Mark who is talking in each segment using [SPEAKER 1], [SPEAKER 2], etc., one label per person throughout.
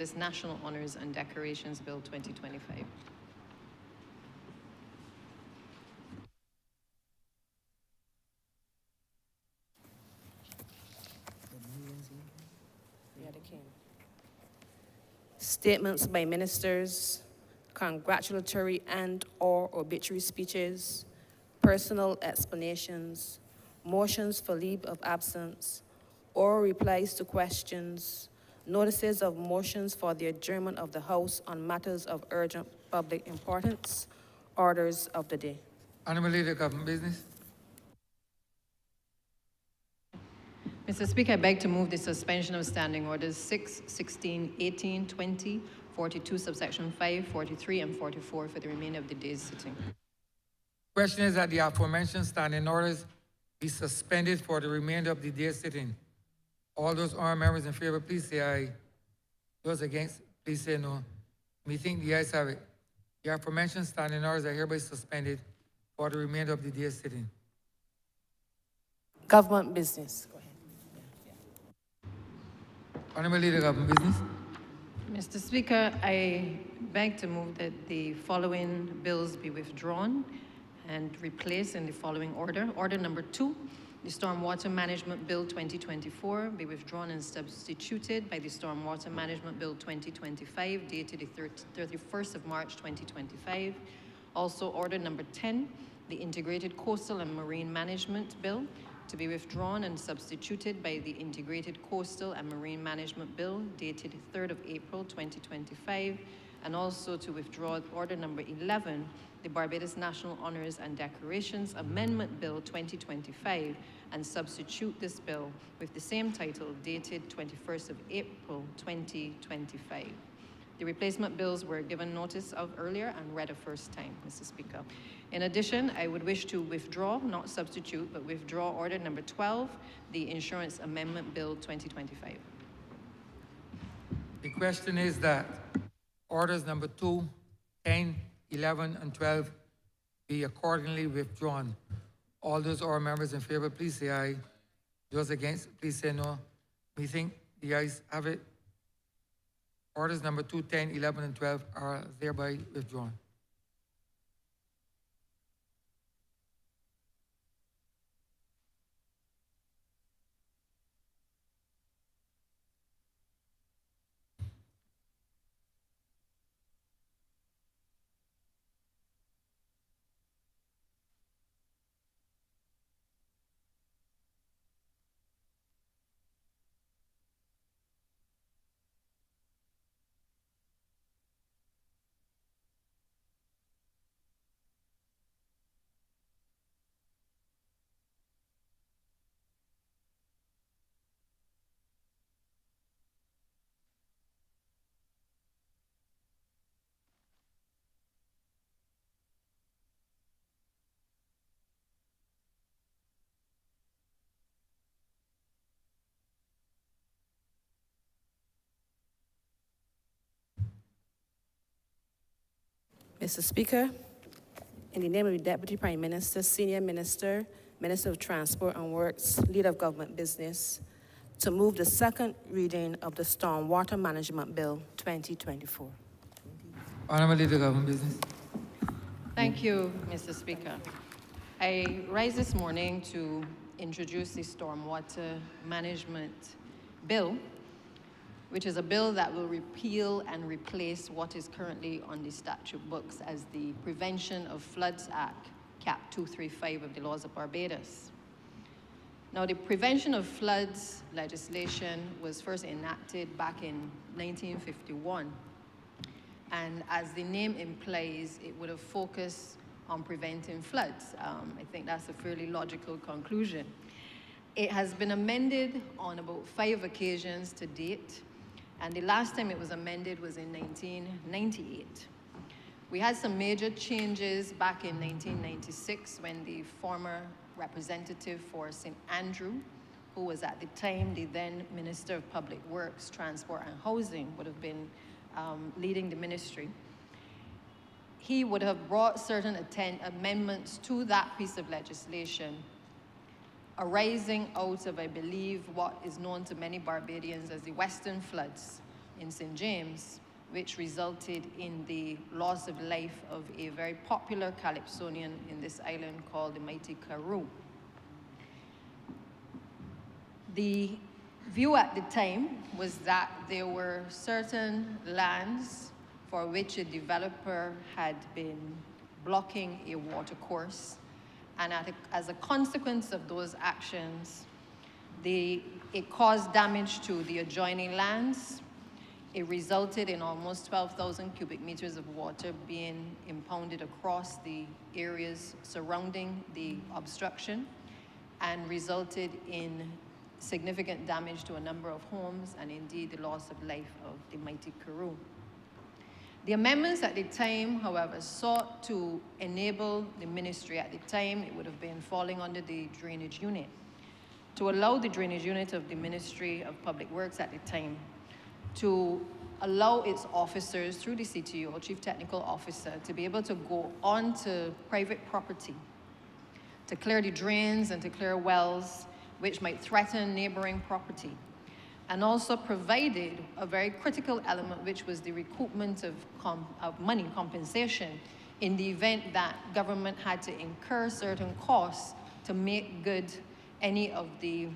[SPEAKER 1] This National Honours and Decorations Bill 2025.
[SPEAKER 2] Statements by ministers, congratulatory and/or obituary speeches, personal explanations, motions for leave of absence, or replies to questions, notices of motions for the adjournment of the House on matters of urgent public importance, orders of the day.
[SPEAKER 3] Honourable Leader of Government Business.
[SPEAKER 1] Mr. Speaker, I beg to move the suspension of standing orders 6, 16, 18, 20, 42, subsection 5, 43, and 44 for the remainder of the day's sitting.
[SPEAKER 3] Question is that the aforementioned standing orders be suspended for the remainder of the day's sitting. All those honourable members in favour, please say aye. Those against, please say no. Methinks the ayes have it. The aforementioned standing orders are hereby suspended for the remainder of the day's sitting.
[SPEAKER 2] Government business. Go ahead.
[SPEAKER 3] Honourable Leader of Government Business.
[SPEAKER 1] Mr. Speaker, I beg to move that the following bills be withdrawn and replaced in the following order. Order number 2, the Stormwater Management Bill 2024 be withdrawn and substituted by the Stormwater Management Bill 2025, dated the 31st of March 2025. Also, order number 10, the Integrated Coastal and Marine Management Bill to be withdrawn and substituted by the Integrated Coastal and Marine Management Bill, dated 3rd of April 2025, and also to withdraw order number 11, the Barbados National Honours and Decorations Amendment Bill 2025, and substitute this bill with the same title, dated 21st of April 2025. The replacement bills were given notice of earlier and read a first time, Mr. Speaker. In addition, I would wish to withdraw, not substitute, but withdraw order number 12, the Insurance Amendment Bill 2025.
[SPEAKER 3] The question is that orders number 2, 10, 11, and 12 be accordingly withdrawn. All those honourable members in favour, please say aye. Those against, please say no. Methinks the ayes have it. Orders number 2, 10, 11, and 12 are thereby withdrawn.
[SPEAKER 2] Mr. Speaker, in the name of the Deputy Prime Minister, Senior Minister, Minister of Transport and Works, Leader of Government Business, to move the second reading of the Stormwater Management Bill 2024.
[SPEAKER 3] Honourable Leader of Government Business.
[SPEAKER 1] Thank you, Mr. Speaker. I rise this morning to introduce the Stormwater Management Bill, which is a bill that will repeal and replace what is currently on the statute books as the Prevention of Floods Act, Cap 235 of the laws of Barbados. Now, the Prevention of Floods legislation was first enacted back in 1951. And as the name implies, it would have focused on preventing floods. I think that's a fairly logical conclusion. It has been amended on about 5 occasions to date. And the last time it was amended was in 1998. We had some major changes back in 1996 when the former representative for St. Andrew, who was at the time the then Minister of Public Works, Transport and Housing, would have been leading the ministry. He would have brought certain amendments to that piece of legislation arising out of, I believe, what is known to many Barbadians as the Western floods in St. James, which resulted in the loss of life of a very popular Calypsonian in this island called the mighty Karoo. The view at the time was that there were certain lands for which a developer had been blocking a watercourse, and as a consequence of those actions, it caused damage to the adjoining lands. It resulted in almost 12,000 cubic meters of water being impounded across the areas surrounding the obstruction, and resulted in significant damage to a number of homes and indeed the loss of life of the mighty Karoo. The amendments at the time, however, sought to enable the ministry at the time, it would have been falling under the drainage unit, to allow the drainage unit of the Ministry of Public Works at the time to allow its officers through the CTO, Chief Technical Officer, to be able to go onto private property to clear the drains and to clear wells which might threaten neighboring property, and also provided a very critical element, which was the recoupment of money compensation in the event that government had to incur certain costs to make good any of the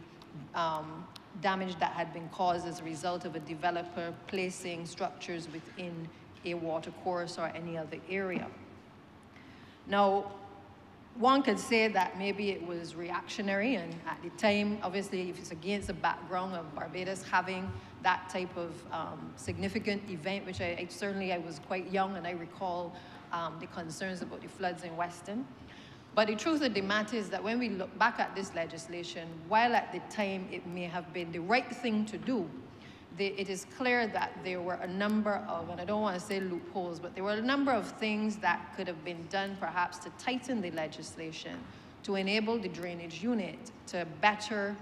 [SPEAKER 1] damage that had been caused as a result of a developer placing structures within a watercourse or any other area. Now, one could say that maybe it was reactionary, and at the time, obviously, if it's against the background of Barbados having that type of significant event, which I was quite young, and I recall the concerns about the floods in Weston. But the truth of the matter is that when we look back at this legislation, while at the time it may have been the right thing to do, it is clear that there were a number of, and I don't want to say loopholes, but there were a number of things that could have been done perhaps to tighten the legislation, to enable the drainage unit to better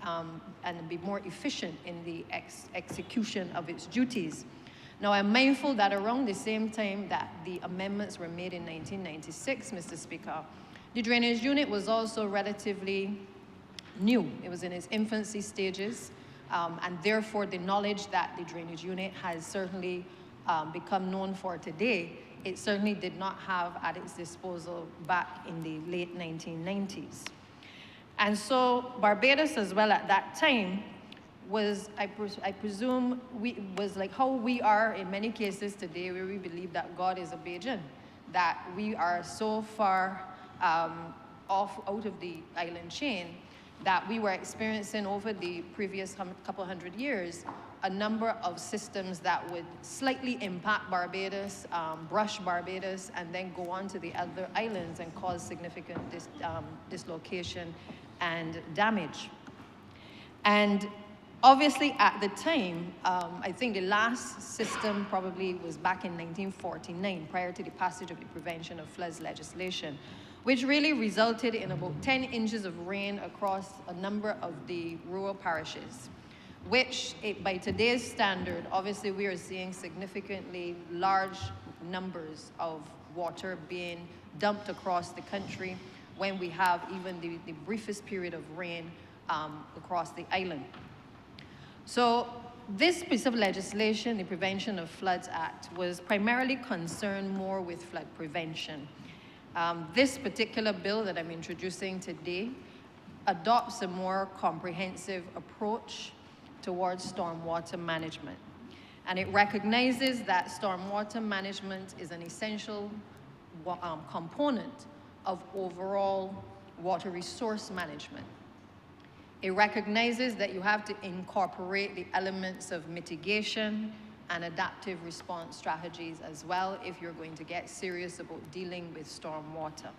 [SPEAKER 1] and be more efficient in the execution of its duties. Now, I'm mindful that around the same time that the amendments were made in 1996, Mr. Speaker, the drainage unit was also relatively new. It was in its infancy stages. And therefore, the knowledge that the drainage unit has certainly become known for today, it certainly did not have at its disposal back in the late 1990s. And so Barbados as well at that time was, I presume, was like how we are in many cases today, where we believe that God is a Bajan, that we are so far off out of the island chain that we were experiencing over the previous couple hundred years a number of systems that would slightly impact Barbados, brush Barbados, and then go on to the other islands and cause significant dislocation and damage. And obviously at the time, I think the last system probably was back in 1949, prior to the passage of the Prevention of Floods legislation, which really resulted in about 10 inches of rain across a number of the rural parishes, which by today's standard, obviously we are seeing significantly large numbers of water being dumped across the country when we have even the briefest period of rain across the island. So this piece of legislation, the Prevention of Floods Act, was primarily concerned more with flood prevention. This particular bill that I'm introducing today adopts a more comprehensive approach towards stormwater management. And it recognizes that stormwater management is an essential component of overall water resource management. It recognizes that you have to incorporate the elements of mitigation and adaptive response strategies as well if you're going to get serious about dealing with storm water.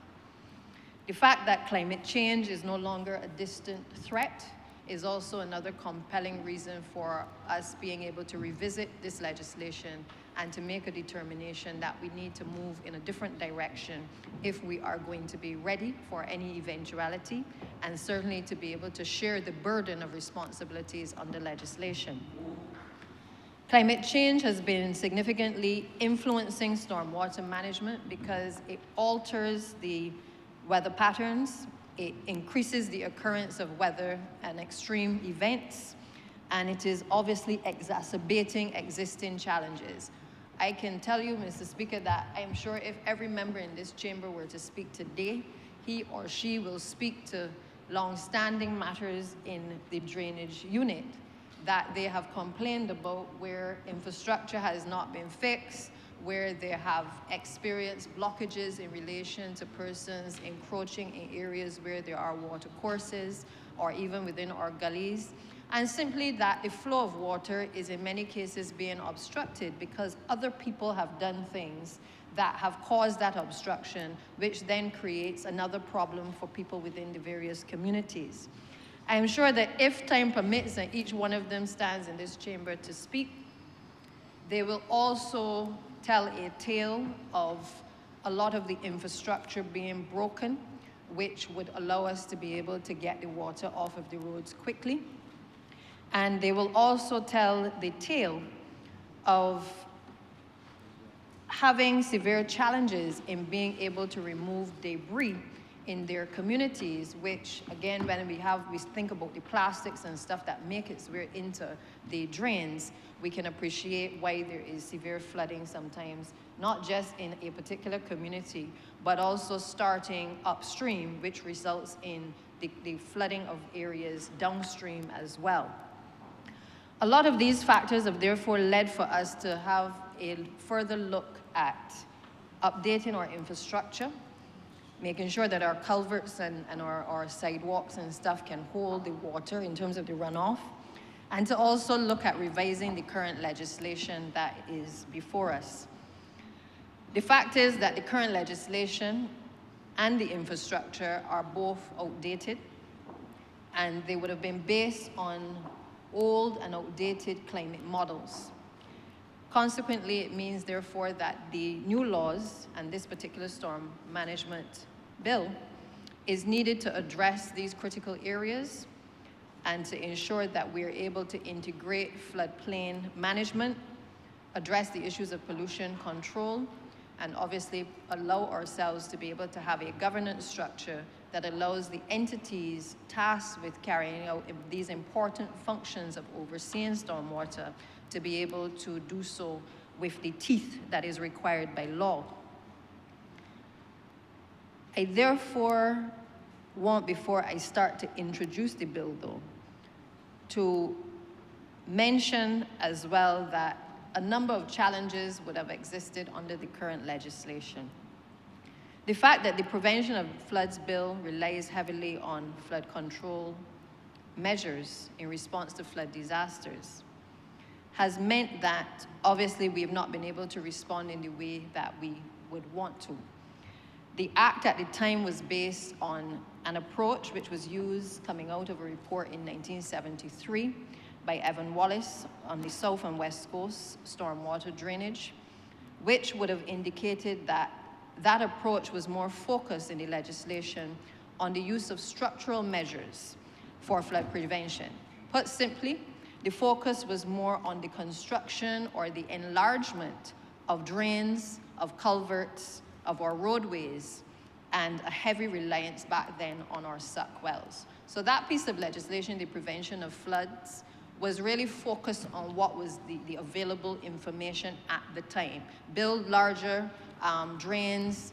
[SPEAKER 1] The fact that climate change is no longer a distant threat is also another compelling reason for us being able to revisit this legislation and to make a determination that we need to move in a different direction if we are going to be ready for any eventuality, and certainly to be able to share the burden of responsibilities under legislation. Climate change has been significantly influencing stormwater management because it alters the weather patterns, it increases the occurrence of weather and extreme events, and it is obviously exacerbating existing challenges. I can tell you, Mr. Speaker, that I am sure if every member in this chamber were to speak today, he or she will speak to long-standing matters in the drainage unit that they have complained about, where infrastructure has not been fixed, where they have experienced blockages in relation to persons encroaching in areas where there are water courses or even within our gullies, and simply that the flow of water is in many cases being obstructed because other people have done things that have caused that obstruction, which then creates another problem for people within the various communities. I am sure that if time permits and each one of them stands in this chamber to speak, they will also tell a tale of a lot of the infrastructure being broken, which would allow us to be able to get the water off of the roads quickly. And they will also tell the tale of having severe challenges in being able to remove debris in their communities, which again, when we think about the plastics and stuff that make its way into the drains, we can appreciate why there is severe flooding sometimes, not just in a particular community, but also starting upstream, which results in the flooding of areas downstream as well. A lot of these factors have therefore led for us to have a further look at updating our infrastructure, making sure that our culverts and our sidewalks and stuff can hold the water in terms of the runoff, and to also look at revising the current legislation that is before us. The fact is that the current legislation and the infrastructure are both outdated, and they would have been based on old and outdated climate models. Consequently, it means, therefore, that the new laws and this particular storm management bill is needed to address these critical areas and to ensure that we're able to integrate floodplain management, address the issues of pollution control, and obviously allow ourselves to be able to have a governance structure that allows the entities tasked with carrying out these important functions of overseeing stormwater to be able to do so with the teeth that is required by law. I therefore want, before I start to introduce the bill though, to mention as well that a number of challenges would have existed under the current legislation. The fact that the Prevention of Floods bill relies heavily on flood control measures in response to flood disasters has meant that obviously we have not been able to respond in the way that we would want to. The Act at the time was based on an approach which was used coming out of a report in 1973 by Evan Wallace on the South and West Coast stormwater drainage, which would have indicated that that approach was more focused in the legislation on the use of structural measures for flood prevention. Put simply, the focus was more on the construction or the enlargement of drains, of culverts, of our roadways, and a heavy reliance back then on our suck wells. So that piece of legislation, the Prevention of Floods, was really focused on what was the available information at the time. Build larger drains,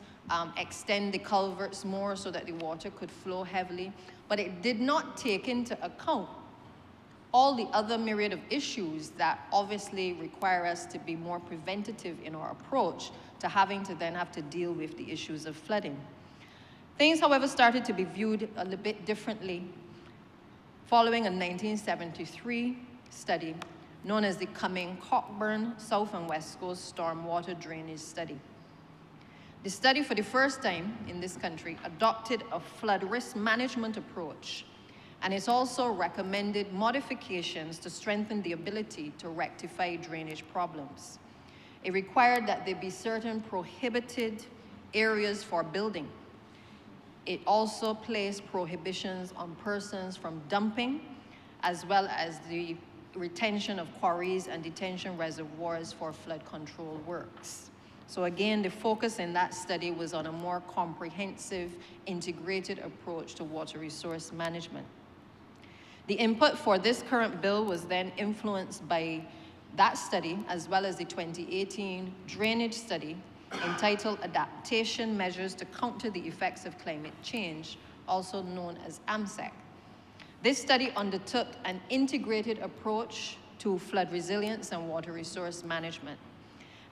[SPEAKER 1] extend the culverts more so that the water could flow heavily, but it did not take into account all the other myriad of issues that obviously require us to be more preventative in our approach to having to then have to deal with the issues of flooding. Things, however, started to be viewed a little bit differently following a 1973 study known as the Cumming-Cockburn South and West Coast Stormwater Drainage Study. The study, for the first time in this country, adopted a flood risk management approach, and it's also recommended modifications to strengthen the ability to rectify drainage problems. It required that there be certain prohibited areas for building. It also placed prohibitions on persons from dumping, as well as the retention of quarries and detention reservoirs for flood control works. So again, the focus in that study was on a more comprehensive, integrated approach to water resource management. The input for this current bill was then influenced by that study, as well as the 2018 drainage study entitled Adaptation Measures to Counter the Effects of Climate Change, also known as AMSEC. This study undertook an integrated approach to flood resilience and water resource management.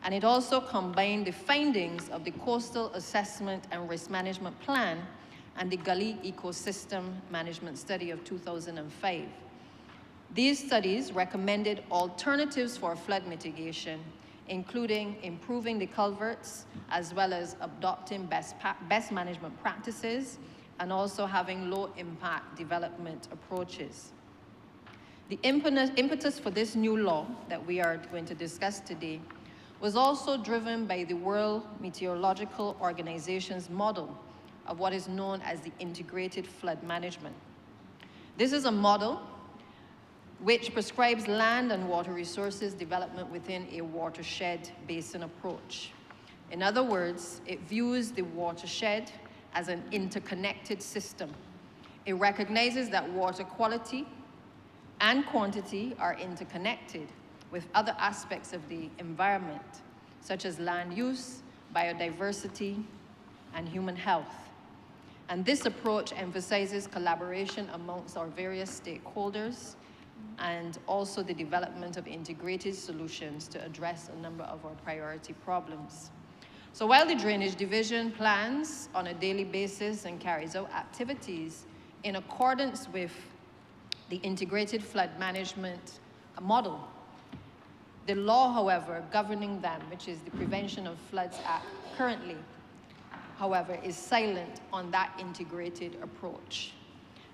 [SPEAKER 1] And it also combined the findings of the Coastal Assessment and Risk Management Plan and the Gully Ecosystem Management Study of 2005. These studies recommended alternatives for flood mitigation, including improving the culverts, as well as adopting best management practices, and also having low-impact development approaches. The impetus for this new law that we are going to discuss today was also driven by the World Meteorological Organization's model of what is known as the integrated flood management. This is a model which prescribes land and water resources development within a watershed basin approach. In other words, it views the watershed as an interconnected system. It recognizes that water quality and quantity are interconnected with other aspects of the environment, such as land use, biodiversity, and human health. And this approach emphasizes collaboration amongst our various stakeholders and also the development of integrated solutions to address a number of our priority problems. So while the Drainage Division plans on a daily basis and carries out activities in accordance with the integrated flood management model, the law, however, governing them, which is the Prevention of Floods Act currently, however, is silent on that integrated approach.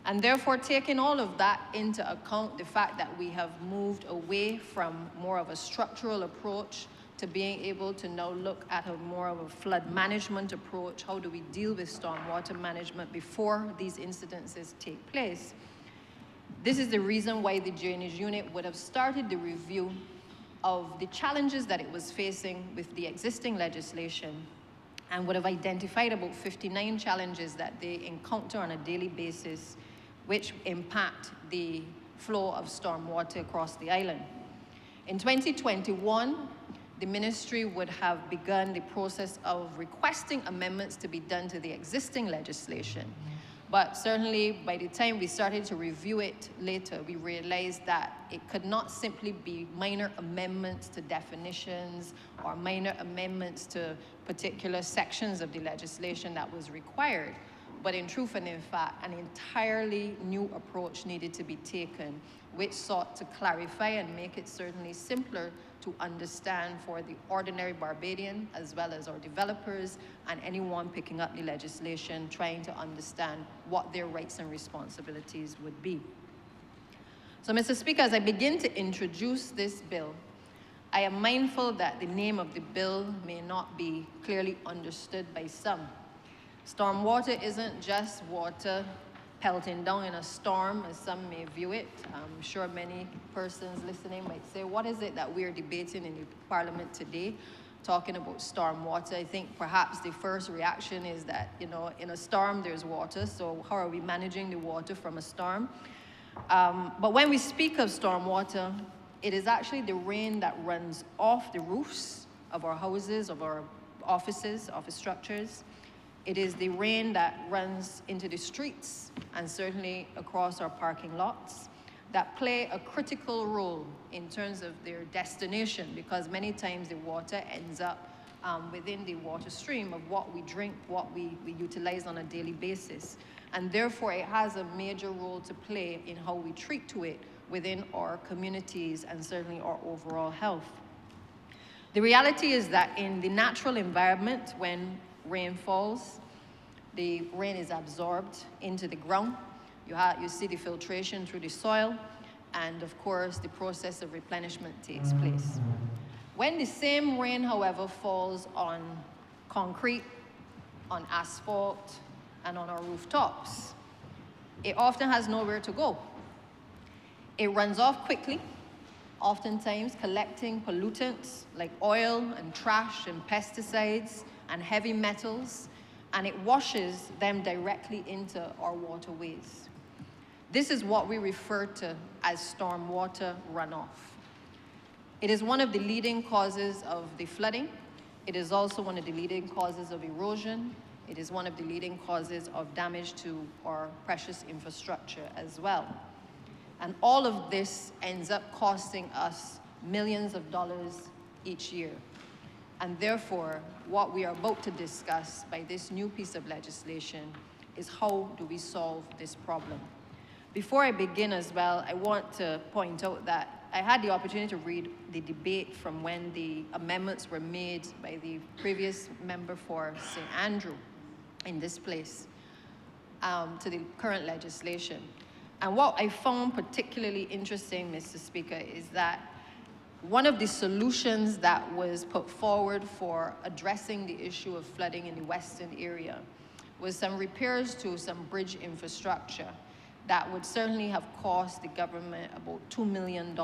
[SPEAKER 1] And therefore, taking all of that into account, the fact that we have moved away from more of a structural approach to being able to now look at a more of a flood management approach, how do we deal with stormwater management before these incidences take place? This is the reason why the Drainage Unit would have started the review of the challenges that it was facing with the existing legislation and would have identified about 59 challenges that they encounter on a daily basis which impact the flow of stormwater across the island. In 2021, the ministry would have begun the process of requesting amendments to be done to the existing legislation. But certainly by the time we started to review it later, we realized that it could not simply be minor amendments to definitions or minor amendments to particular sections of the legislation that was required. But in truth and in fact, an entirely new approach needed to be taken, which sought to clarify and make it certainly simpler to understand for the ordinary Barbadian, as well as our developers and anyone picking up the legislation, trying to understand what their rights and responsibilities would be. So, Mr. Speaker, as I begin to introduce this bill, I am mindful that the name of the bill may not be clearly understood by some. Stormwater isn't just water pelting down in a storm, as some may view it. I'm sure many persons listening might say, what is it that we're debating in the Parliament today, talking about stormwater? I think perhaps the first reaction is that, you know, in a storm there's water, so how are we managing the water from a storm? But when we speak of stormwater, it is actually the rain that runs off the roofs of our houses, of our offices, office structures. It is the rain that runs into the streets and certainly across our parking lots that play a critical role in terms of their destination, because many times the water ends up within the water stream of what we drink, what we utilize on a daily basis. And therefore, it has a major role to play in how we treat to it within our communities and certainly our overall health. The reality is that in the natural environment, when rain falls, the rain is absorbed into the ground. You see the filtration through the soil, and of course, the process of replenishment takes place. When the same rain, however, falls on concrete, on asphalt, and on our rooftops, it often has nowhere to go. It runs off quickly, oftentimes collecting pollutants like oil and trash and pesticides and heavy metals, and it washes them directly into our waterways. This is what we refer to as stormwater runoff. It is one of the leading causes of the flooding. It is also one of the leading causes of erosion. It is one of the leading causes of damage to our precious infrastructure as well. And all of this ends up costing us millions of dollars each year. And therefore, what we are about to discuss by this new piece of legislation is how do we solve this problem. Before I begin as well, I want to point out that I had the opportunity to read the debate from when the amendments were made by the previous member for St. Andrew in this place to the current legislation. And what I found particularly interesting, Mr. Speaker, is that one of the solutions that was put forward for addressing the issue of flooding in the western area was some repairs to some bridge infrastructure that would certainly have cost the government about $2 million.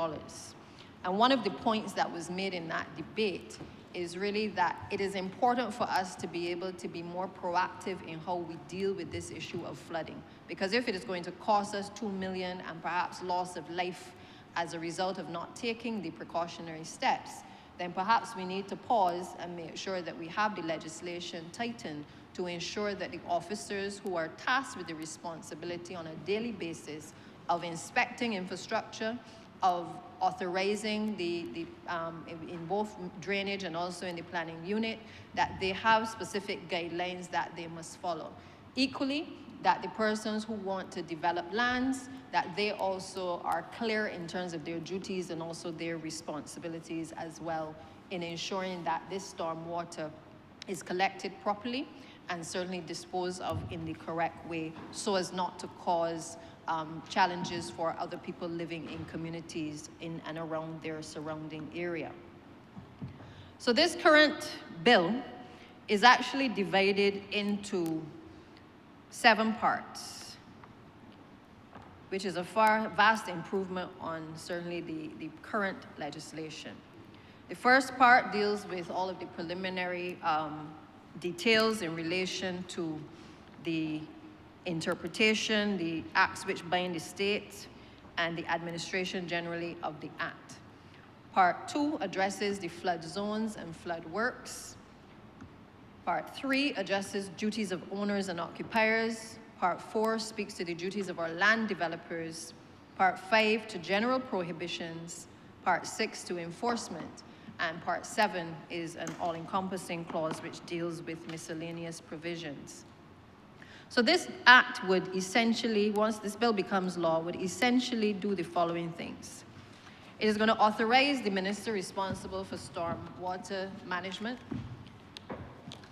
[SPEAKER 1] And one of the points that was made in that debate is really that it is important for us to be able to be more proactive in how we deal with this issue of flooding. Because if it is going to cost us $2 million and perhaps loss of life as a result of not taking the precautionary steps, then perhaps we need to pause and make sure that we have the legislation tightened to ensure that the officers who are tasked with the responsibility on a daily basis of inspecting infrastructure, of authorizing in both drainage and also in the planning unit, that they have specific guidelines that they must follow. Equally, that the persons who want to develop lands, that they also are clear in terms of their duties and also their responsibilities as well in ensuring that this storm water is collected properly and certainly disposed of in the correct way so as not to cause challenges for other people living in communities in and around their surrounding area. So this current bill is actually divided into 7 parts, which is a vast improvement on certainly the current legislation. The first part deals with all of the preliminary details in relation to the interpretation, the acts which bind the state, and the administration generally of the act. Part 2 addresses the flood zones and flood works. Part 3 addresses duties of owners and occupiers. Part 4 speaks to the duties of our land developers. Part 5 to general prohibitions. Part 6 to enforcement. And Part 7 is an all-encompassing clause which deals with miscellaneous provisions. So this act would essentially, once this bill becomes law, would essentially do the following things. It is going to authorize the minister responsible for storm water management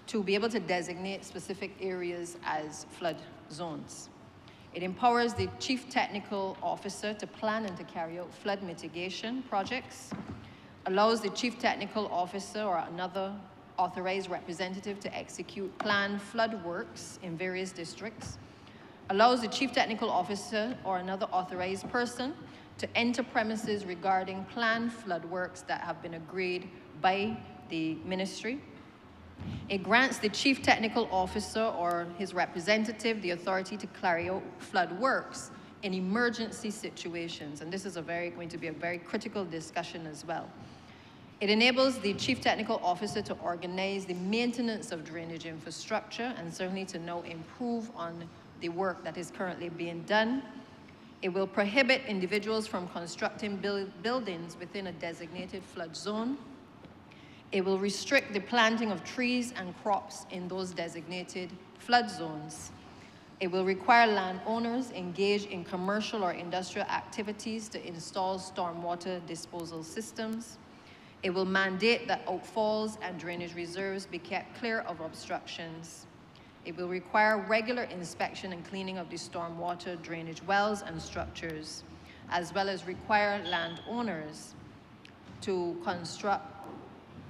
[SPEAKER 1] to be able to designate specific areas as flood zones. It empowers the chief technical officer to plan and to carry out flood mitigation projects, allows the chief technical officer or another authorized representative to execute planned flood works in various districts, allows the chief technical officer or another authorized person to enter premises regarding planned flood works that have been agreed by the ministry. It grants the chief technical officer or his representative the authority to carry out flood works in emergency situations, and this is going to be a very critical discussion as well. It enables the chief technical officer to organize the maintenance of drainage infrastructure and certainly to now improve on the work that is currently being done. It will prohibit individuals from constructing buildings within a designated flood zone. It will restrict the planting of trees and crops in those designated flood zones. It will require landowners engaged in commercial or industrial activities to install stormwater disposal systems. It will mandate that outfalls and drainage reserves be kept clear of obstructions. It will require regular inspection and cleaning of the stormwater drainage wells and structures, as well as require landowners to construct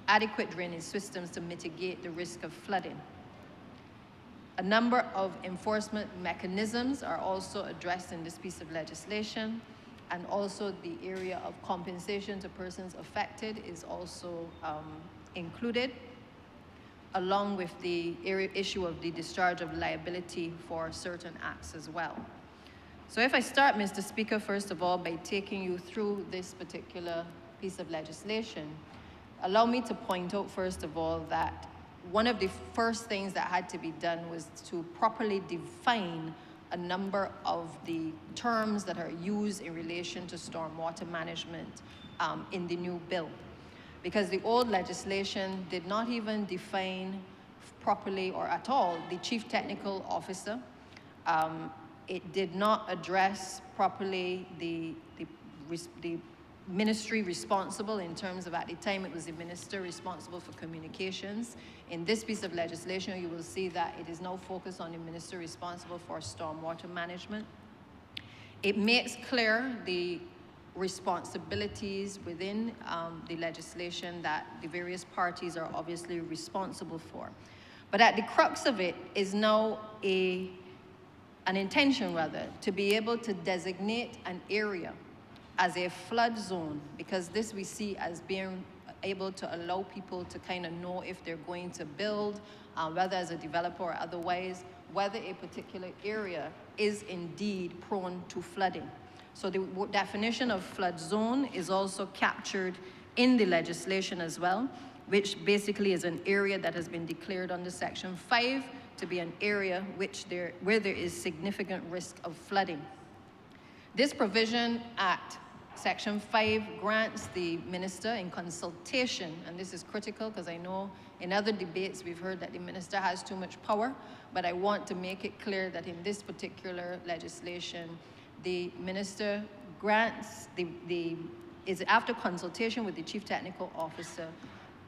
[SPEAKER 1] adequate drainage systems to mitigate the risk of flooding. A number of enforcement mechanisms are also addressed in this piece of legislation, and also the area of compensation to persons affected is also included, along with the issue of the discharge of liability for certain acts as well. So if I start, Mr. Speaker, first of all, by taking you through this particular piece of legislation, allow me to point out, first of all, that one of the first things that had to be done was to properly define a number of the terms that are used in relation to stormwater management in the new bill. Because the old legislation did not even define properly or at all the chief technical officer. It did not address properly the ministry responsible in terms of, at the time, it was the minister responsible for communications. In this piece of legislation, you will see that it is now focused on the minister responsible for stormwater management. It makes clear the responsibilities within the legislation that the various parties are obviously responsible for. But at the crux of it is now an intention, rather, to be able to designate an area as a flood zone, because this we see as being able to allow people to kind of know if they're going to build, whether as a developer or otherwise, whether a particular area is indeed prone to flooding. So the definition of flood zone is also captured in the legislation as well, which basically is an area that has been declared under Section 5 to be an area where there is significant risk of flooding. This provision at Section 5 grants the minister, in consultation, and this is critical because I know in other debates we've heard that the minister has too much power, but I want to make it clear that in this particular legislation, the minister grants is after consultation with the chief technical officer,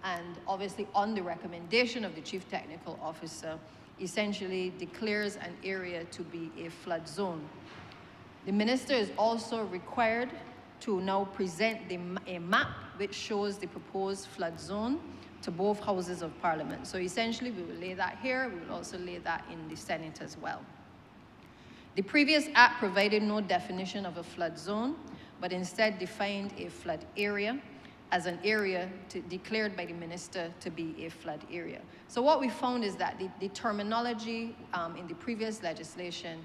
[SPEAKER 1] and obviously on the recommendation of the chief technical officer, essentially declares an area to be a flood zone. The minister is also required to now present a map which shows the proposed flood zone to both houses of parliament. So essentially, we will lay that here. We will also lay that in the Senate as well. The previous act provided no definition of a flood zone, but instead defined a flood area as an area declared by the minister to be a flood area. So what we found is that the terminology in the previous legislation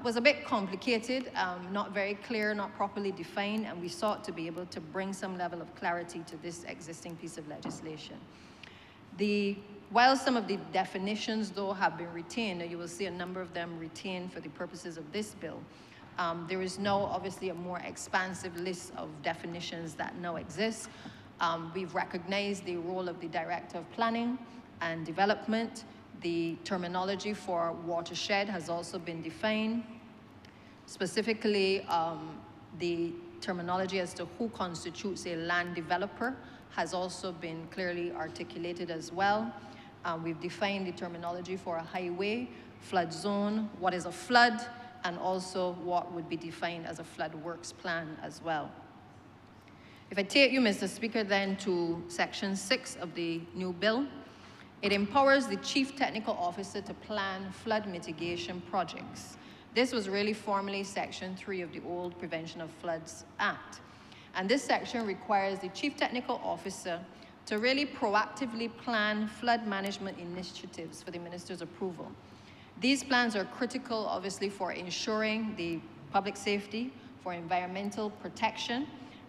[SPEAKER 1] was a bit complicated, not very clear, not properly defined, and we sought to be able to bring some level of clarity to this existing piece of legislation. While some of the definitions, though, have been retained, you will see a number of them retained for the purposes of this bill, there is now obviously a more expansive list of definitions that now exist. We've recognized the role of the Director of Planning and Development. The terminology for watershed has also been defined. Specifically, the terminology as to who constitutes a land developer has also been clearly articulated as well. We've defined the terminology for a highway, flood zone, what is a flood, and also what would be defined as a flood works plan as well. If I take you, Mr. Speaker, then to Section 6 of the new bill, it empowers the Chief Technical Officer to plan flood mitigation projects. This was really formerly Section 3 of the old Prevention of Floods Act. And this section requires the Chief Technical Officer to really proactively plan flood management initiatives for the minister's approval. These plans are critical, obviously, for ensuring the public safety, for environmental protection,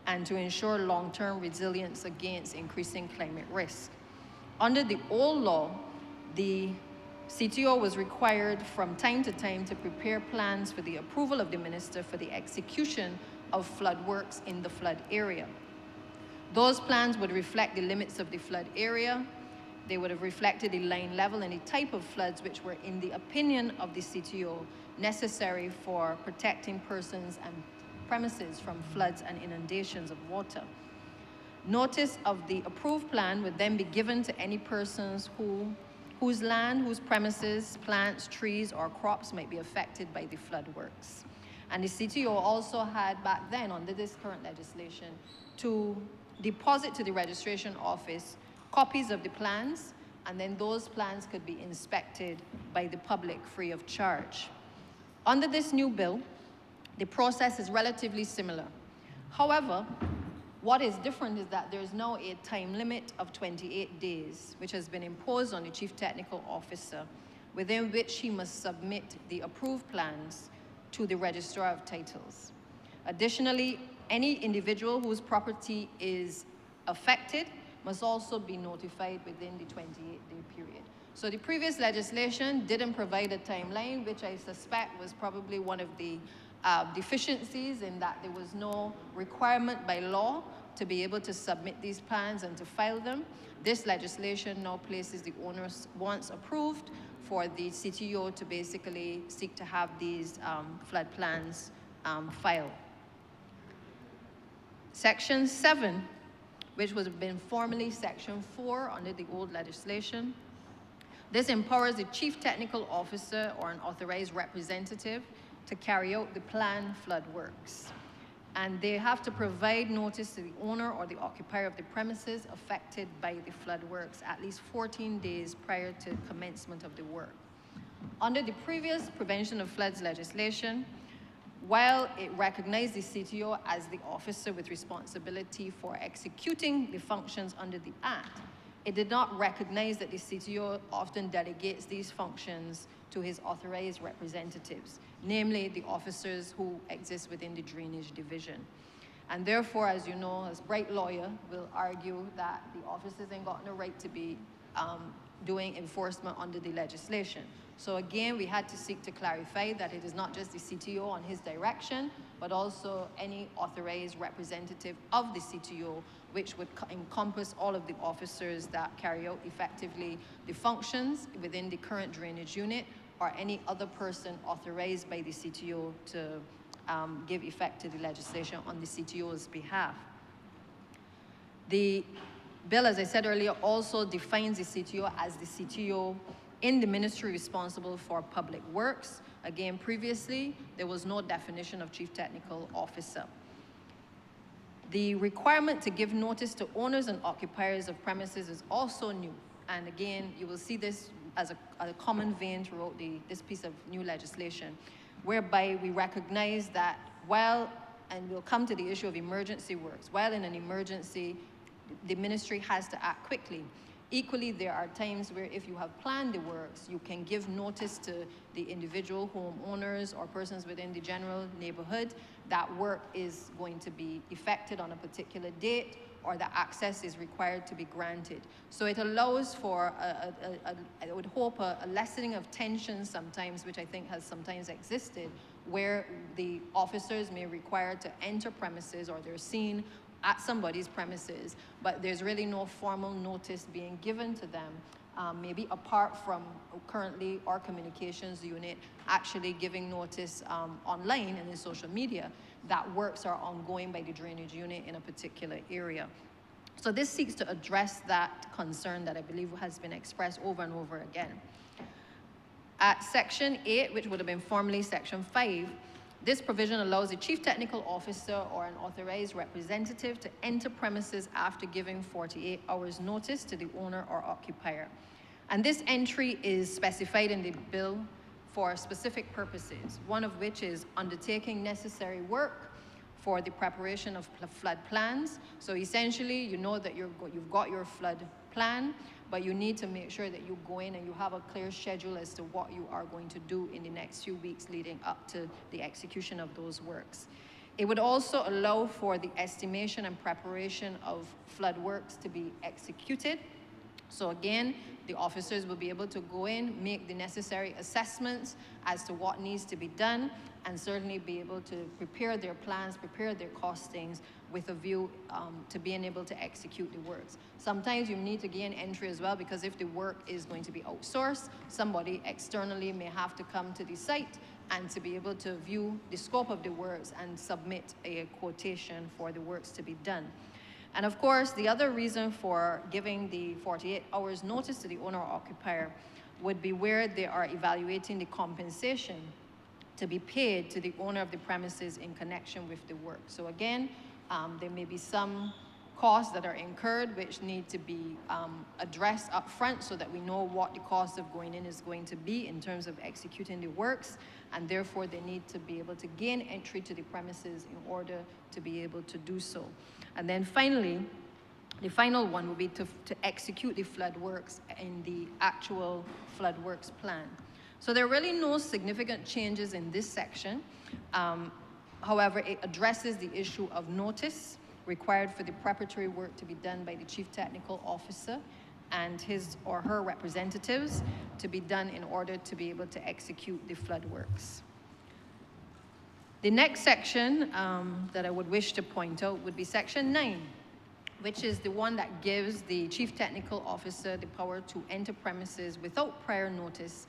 [SPEAKER 1] and to ensure long-term resilience against increasing climate risk. Under the old law, the CTO was required from time to time to prepare plans for the approval of the minister for the execution of flood works in the flood area. Those plans would reflect the limits of the flood area. They would have reflected the line level and the type of floods which were, in the opinion of the CTO, necessary for protecting persons and premises from floods and inundations of water. Notice of the approved plan would then be given to any persons whose land, whose premises, plants, trees, or crops might be affected by the flood works. And the CTO also had back then, under this current legislation, to deposit to the registration office copies of the plans, and then those plans could be inspected by the public free of charge. Under this new bill, the process is relatively similar. However, what is different is that there is now a time limit of 28 days, which has been imposed on the Chief Technical Officer, within which he must submit the approved plans to the Registrar of Titles. Additionally, any individual whose property is affected must also be notified within the 28-day period. So the previous legislation didn't provide a timeline, which I suspect was probably one of the deficiencies, in that there was no requirement by law to be able to submit these plans and to file them. This legislation now places the onus, once approved, for the CTO to basically seek to have these flood plans filed. Section 7, which was been formerly Section 4 under the old legislation, this empowers the Chief Technical Officer or an authorized representative to carry out the planned flood works. And they have to provide notice to the owner or the occupier of the premises affected by the flood works at least 14 days prior to commencement of the work. Under the previous Prevention of Floods legislation, while it recognized the CTO as the officer with responsibility for executing the functions under the Act, it did not recognize that the CTO often delegates these functions to his authorized representatives, namely the officers who exist within the drainage division. And therefore, as you know, as bright lawyer will argue that the officers ain't got no right to be doing enforcement under the legislation. So again, we had to seek to clarify that it is not just the CTO on his direction, but also any authorized representative of the CTO, which would encompass all of the officers that carry out effectively the functions within the current drainage unit, or any other person authorized by the CTO to give effect to the legislation on the CTO's behalf. The bill, as I said earlier, also defines the CTO as the CTO in the ministry responsible for public works. Again, previously, there was no definition of Chief Technical Officer. The requirement to give notice to owners and occupiers of premises is also new. And again, you will see this as a common vein throughout this piece of new legislation, whereby we recognize that while, and we'll come to the issue of emergency works, while in an emergency, the ministry has to act quickly. Equally, there are times where if you have planned the works, you can give notice to the individual homeowners or persons within the general neighborhood that work is going to be effected on a particular date, or that access is required to be granted. So it allows for, I would hope, a lessening of tension sometimes, which I think has sometimes existed, where the officers may require to enter premises, or they're seen at somebody's premises, but there's really no formal notice being given to them, maybe apart from currently our communications unit actually giving notice online and in social media that works are ongoing by the drainage unit in a particular area. So this seeks to address that concern that I believe has been expressed over and over again. At Section 8, which would have been formerly Section 5, this provision allows the Chief Technical Officer or an authorized representative to enter premises after giving 48 hours notice to the owner or occupier. And this entry is specified in the bill for specific purposes, one of which is undertaking necessary work for the preparation of flood plans. So essentially, you know that you've got your flood plan, but you need to make sure that you go in and you have a clear schedule as to what you are going to do in the next few weeks leading up to the execution of those works. It would also allow for the estimation and preparation of flood works to be executed. So again, the officers will be able to go in, make the necessary assessments as to what needs to be done, and certainly be able to prepare their plans, prepare their costings with a view to being able to execute the works. Sometimes you need to gain entry as well, because if the work is going to be outsourced, somebody externally may have to come to the site and to be able to view the scope of the works and submit a quotation for the works to be done. And of course, the other reason for giving the 48 hours notice to the owner or occupier would be where they are evaluating the compensation to be paid to the owner of the premises in connection with the work. So again, there may be some costs that are incurred which need to be addressed up front so that we know what the cost of going in is going to be in terms of executing the works, and therefore they need to be able to gain entry to the premises in order to be able to do so. And then finally, the final one will be to execute the flood works in the actual flood works plan. So there are really no significant changes in this section. However, it addresses the issue of notice required for the preparatory work to be done by the Chief Technical Officer and his or her representatives to be done in order to be able to execute the flood works. The next section that I would wish to point out would be Section 9, which is the one that gives the Chief Technical Officer the power to enter premises without prior notice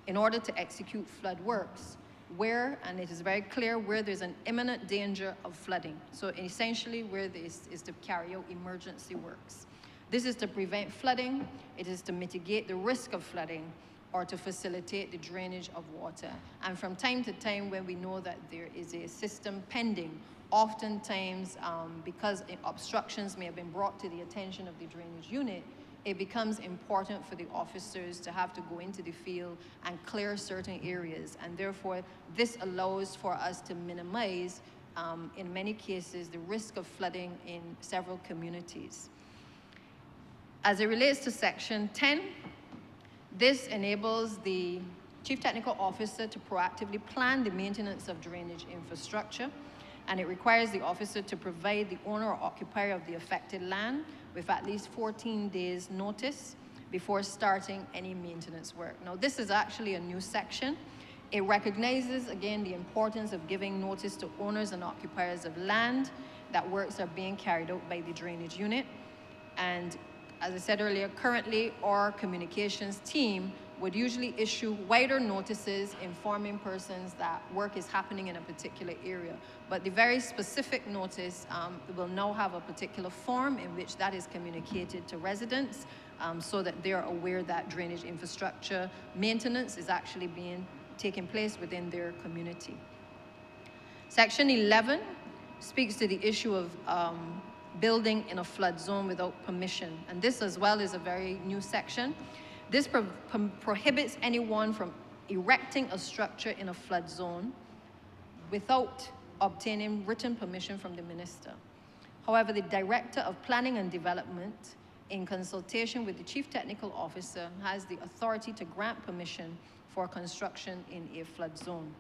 [SPEAKER 1] in order to execute flood works, where, and it is very clear, where there's an imminent danger of flooding. So essentially where this is to carry out emergency works. This is to prevent flooding, it is to mitigate the risk of flooding, or to facilitate the drainage of water. And from time to time, when we know that there is a system pending, oftentimes because obstructions may have been brought to the attention of the drainage unit, it becomes important for the officers to have to go into the field and clear certain areas. And therefore, this allows for us to minimize, in many cases, the risk of flooding in several communities. As it relates to Section 10, this enables the Chief Technical Officer to proactively plan the maintenance of drainage infrastructure, and it requires the officer to provide the owner or occupier of the affected land with at least 14 days notice before starting any maintenance work. Now, this is actually a new section. It recognizes, again, the importance of giving notice to owners and occupiers of land that works are being carried out by the drainage unit. And as I said earlier, currently our communications team would usually issue wider notices informing persons that work is happening in a particular area. But the very specific notice will now have a particular form in which that is communicated to residents so that they are aware that drainage infrastructure maintenance is actually taking place within their community. Section 11 speaks to the issue of building in a flood zone without permission. And this as well is a very new section. This prohibits anyone from erecting a structure in a flood zone without obtaining written permission from the minister. However, the Director of Planning and Development, in consultation with the Chief Technical Officer, has the authority to grant permission for construction in a flood zone.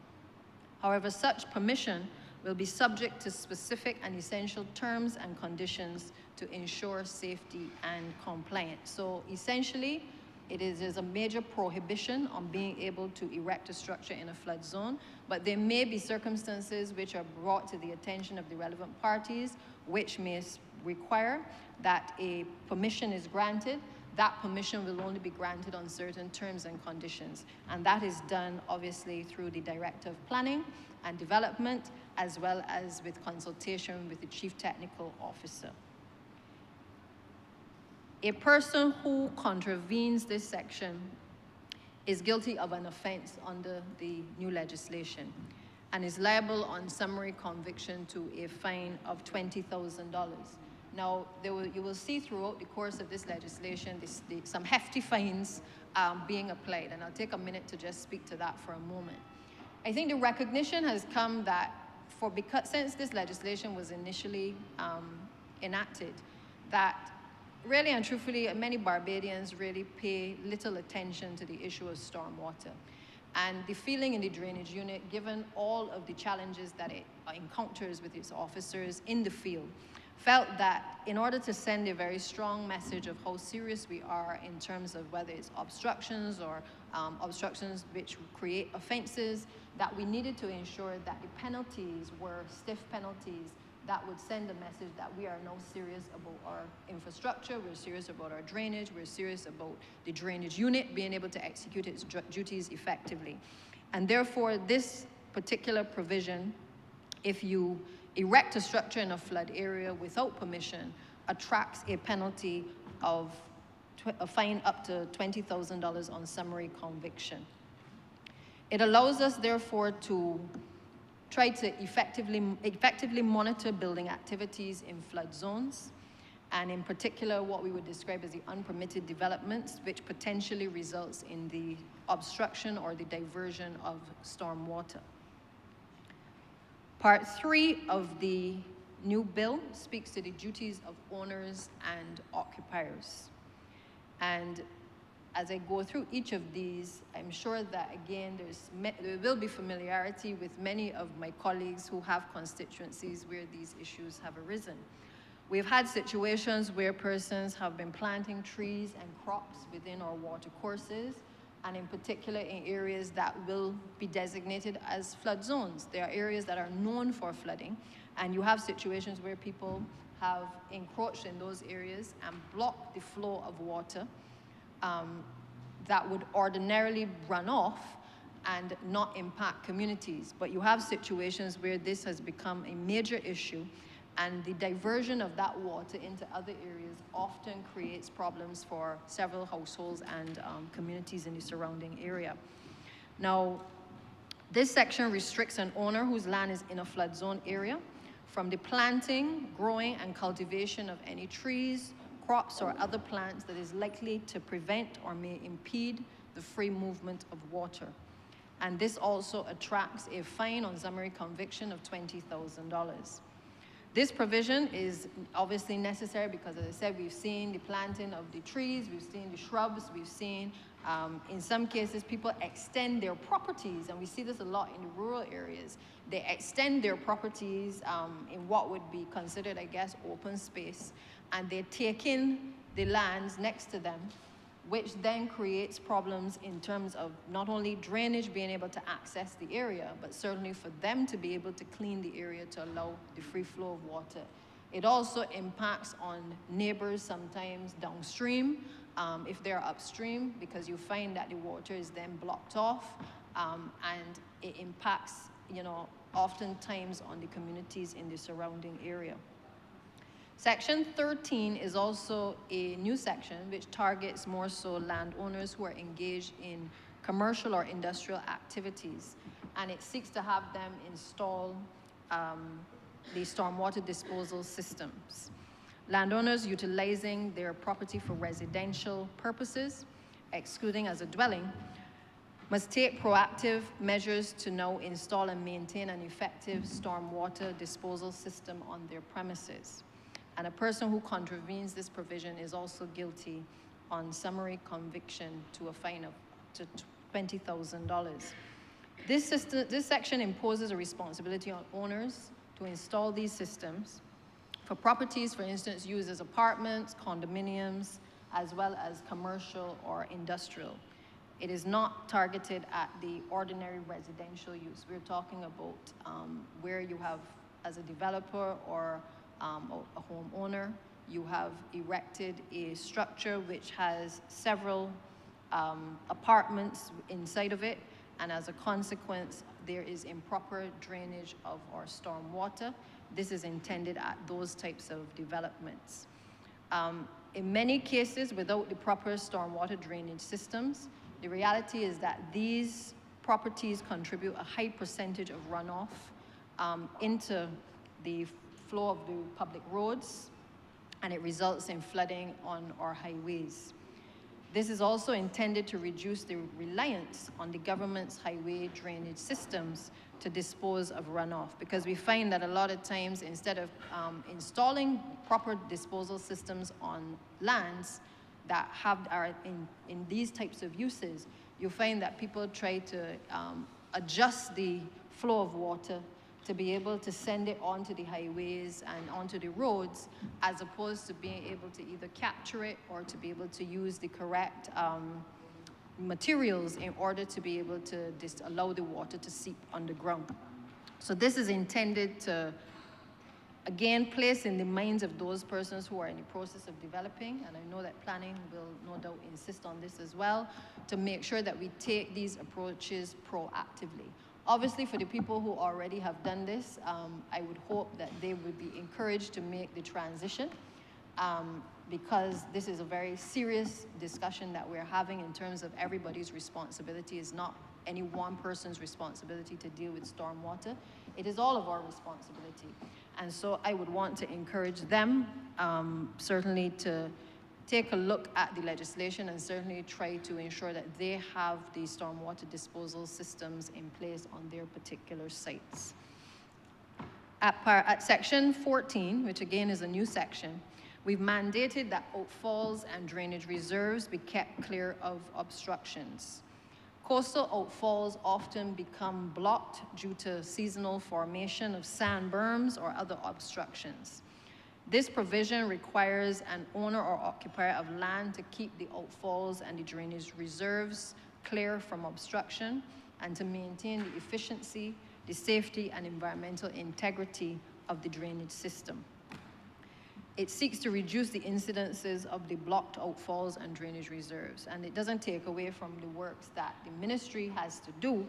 [SPEAKER 1] However, such permission will be subject to specific and essential terms and conditions to ensure safety and compliance. So essentially, there's a major prohibition on being able to erect a structure in a flood zone, but there may be circumstances which are brought to the attention of the relevant parties, which may require that a permission is granted. That permission will only be granted on certain terms and conditions. And that is done, obviously, through the Director of Planning and Development, as well as with consultation with the Chief Technical Officer. A person who contravenes this section is guilty of an offense under the new legislation and is liable on summary conviction to a fine of $20,000. Now, you will see throughout the course of this legislation some hefty fines being applied, and I'll take a minute to just speak to that for a moment. I think the recognition has come that since this legislation was initially enacted, that really and truthfully, many Barbadians really pay little attention to the issue of stormwater. And the feeling in the drainage unit, given all of the challenges that it encounters with its officers in the field, felt that in order to send a very strong message of how serious we are in terms of whether it's obstructions or obstructions which create offenses, that we needed to ensure that the penalties were stiff penalties that would send a message that we are now serious about our infrastructure, we're serious about our drainage, we're serious about the drainage unit being able to execute its duties effectively. And therefore, this particular provision, if you erect a structure in a flood area without permission, attracts a penalty of a fine up to $20,000 on summary conviction. It allows us, therefore, to try to effectively monitor building activities in flood zones, and in particular what we would describe as the unpermitted developments, which potentially results in the obstruction or the diversion of storm water. Part 3 of the new bill speaks to the duties of owners and occupiers. And as I go through each of these, I'm sure that, again, there will be familiarity with many of my colleagues who have constituencies where these issues have arisen. We've had situations where persons have been planting trees and crops within our water courses, and in particular in areas that will be designated as flood zones. There are areas that are known for flooding, and you have situations where people have encroached in those areas and blocked the flow of water that would ordinarily run off and not impact communities. But you have situations where this has become a major issue, and the diversion of that water into other areas often creates problems for several households and communities in the surrounding area. Now, this section restricts an owner whose land is in a flood zone area from the planting, growing, and cultivation of any trees, crops, or other plants that is likely to prevent or may impede the free movement of water. And this also attracts a fine on summary conviction of $20,000. This provision is obviously necessary because, as I said, we've seen the planting of the trees, we've seen the shrubs, we've seen, in some cases, people extend their properties, and we see this a lot in the rural areas. They extend their properties in what would be considered, I guess, open space, and they take in the lands next to them, which then creates problems in terms of not only drainage being able to access the area, but certainly for them to be able to clean the area to allow the free flow of water. It also impacts on neighbors sometimes downstream, if they're upstream, because you find that the water is then blocked off, and it impacts, oftentimes on the communities in the surrounding area. Section 13 is also a new section which targets more so landowners who are engaged in commercial or industrial activities, and it seeks to have them install the stormwater disposal systems. Landowners utilizing their property for residential purposes, excluding as a dwelling, must take proactive measures to now install and maintain an effective stormwater disposal system on their premises. And a person who contravenes this provision is also guilty on summary conviction to a fine of $20,000. This section imposes a responsibility on owners to install these systems for properties, for instance, used as apartments, condominiums, as well as commercial or industrial. It is not targeted at the ordinary residential use. We're talking about where you have, as a developer or a homeowner, you have erected a structure which has several apartments inside of it, and as a consequence, there is improper drainage of our storm water. This is intended at those types of developments. In many cases, without the proper stormwater drainage systems, the reality is that these properties contribute a high percentage of runoff into the flow of the public roads, and it results in flooding on our highways. This is also intended to reduce the reliance on the government's highway drainage systems to dispose of runoff, because we find that a lot of times, instead of installing proper disposal systems on lands that are in these types of uses, you find that people try to adjust the flow of water to be able to send it onto the highways and onto the roads, as opposed to being able to either capture it or to be able to use the correct materials in order to be able to allow the water to seep underground. So this is intended to, again, place in the minds of those persons who are in the process of developing, and I know that planning will no doubt insist on this as well, to make sure that we take these approaches proactively. Obviously, for the people who already have done this, I would hope that they would be encouraged to make the transition, because this is a very serious discussion that we're having in terms of everybody's responsibility. It's not any one person's responsibility to deal with stormwater. It is all of our responsibility. And so I would want to encourage them, certainly, to take a look at the legislation and certainly try to ensure that they have the stormwater disposal systems in place on their particular sites. At section 14, which again is a new section, We've mandated that outfalls and drainage reserves be kept clear of obstructions. Coastal outfalls often become blocked due to seasonal formation of sand berms or other obstructions. This provision requires an owner or occupier of land to keep the outfalls and the drainage reserves clear from obstruction and to maintain the efficiency, the safety, and environmental integrity of the drainage system. It seeks to reduce the incidences of the blocked outfalls and drainage reserves. And it doesn't take away from the works that the ministry has to do,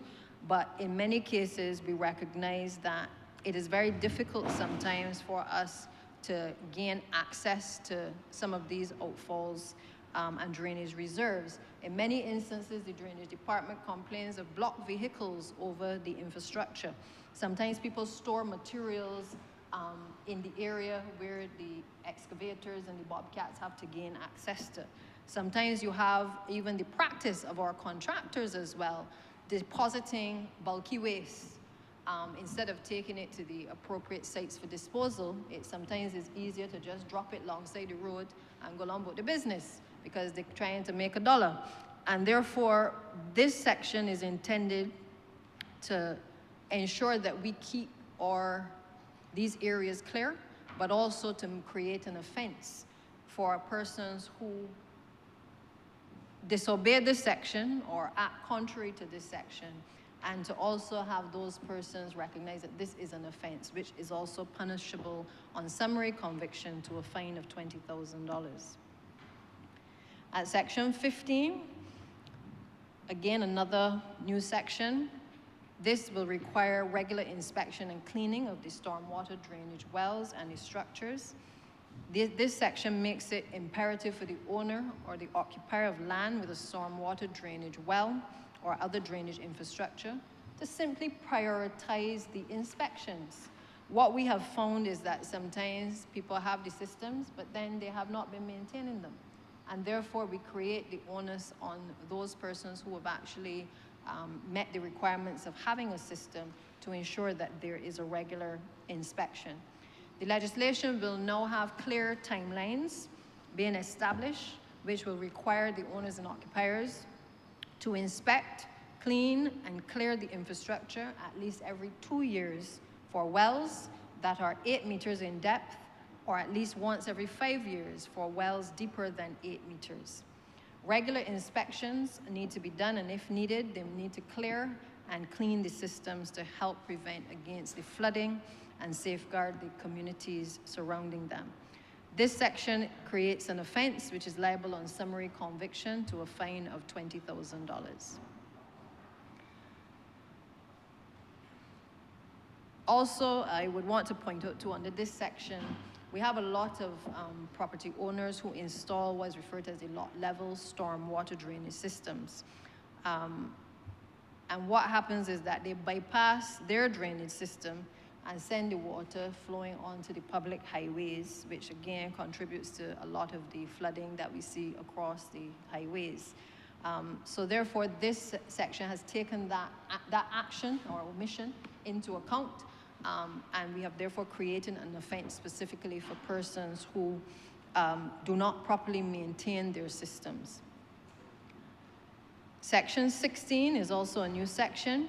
[SPEAKER 1] but in many cases, we recognize that it is very difficult sometimes for us to gain access to some of these outfalls and drainage reserves. In many instances, the drainage department complains of blocked vehicles over the infrastructure. Sometimes people store materials in the area where the excavators and the bobcats have to gain access to. Sometimes you have even the practice of our contractors as well, depositing bulky waste. Instead of taking it to the appropriate sites for disposal, it sometimes is easier to just drop it alongside the road and go along with the business because they're trying to make $1. And therefore, this section is intended to ensure that we keep these areas clear, but also to create an offense for persons who disobey this section or act contrary to this section, and to also have those persons recognize that this is an offense, which is also punishable on summary conviction to a fine of $20,000. At section 15, again, another new section. This will require regular inspection and cleaning of the stormwater drainage wells and the structures. This section makes it imperative for the owner or the occupier of land with a stormwater drainage well or other drainage infrastructure to simply prioritize the inspections. What we have found is that sometimes people have the systems, but then they have not been maintaining them. And therefore, we create the onus on those persons who have actually met the requirements of having a system to ensure that there is a regular inspection. The legislation will now have clear timelines being established, which will require the owners and occupiers to inspect, clean, and clear the infrastructure at least every 2 years for wells that are 8 meters in depth, or at least once every 5 years for wells deeper than 8 meters. Regular inspections need to be done, and if needed, they need to clear and clean the systems to help prevent against the flooding and safeguard the communities surrounding them. This section creates an offense which is liable on summary conviction to a fine of $20,000. Also, I would want to point out too, under this section, we have a lot of property owners who install what is referred to as the lot level stormwater drainage systems. And what happens is that they bypass their drainage system and send the water flowing onto the public highways, which again contributes to a lot of the flooding that we see across the highways. So therefore, this section has taken that action or omission into account, and we have therefore created an offense specifically for persons who do not properly maintain their systems. Section 16 is also a new section.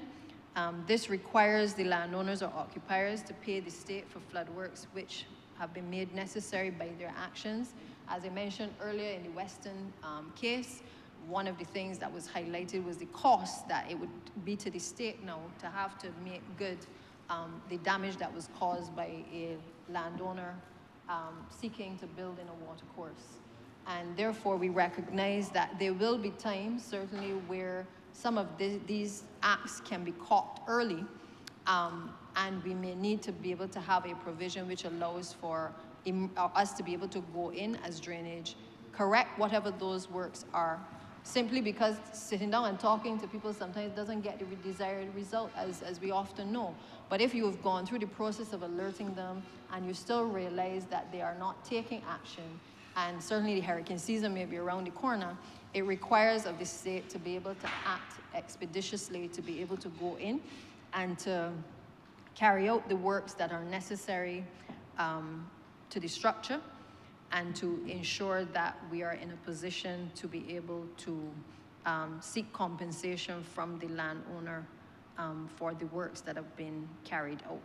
[SPEAKER 1] This requires the landowners or occupiers to pay the state for flood works which have been made necessary by their actions. As I mentioned earlier in the Western case, one of the things that was highlighted was the cost that it would be to the state now to have to make good the damage that was caused by a landowner seeking to build in a water course. And therefore, we recognize that there will be times, certainly, where some of these acts can be caught early, and we may need to be able to have a provision which allows for us to be able to go in as drainage, correct whatever those works are, simply because sitting down and talking to people sometimes doesn't get the desired result, as we often know. But if you've gone through the process of alerting them and you still realize that they are not taking action, and certainly the hurricane season may be around the corner, it requires of the state to be able to act expeditiously, to be able to go in and to carry out the works that are necessary to the structure. and to ensure that we are in a position to be able to seek compensation from the landowner for the works that have been carried out.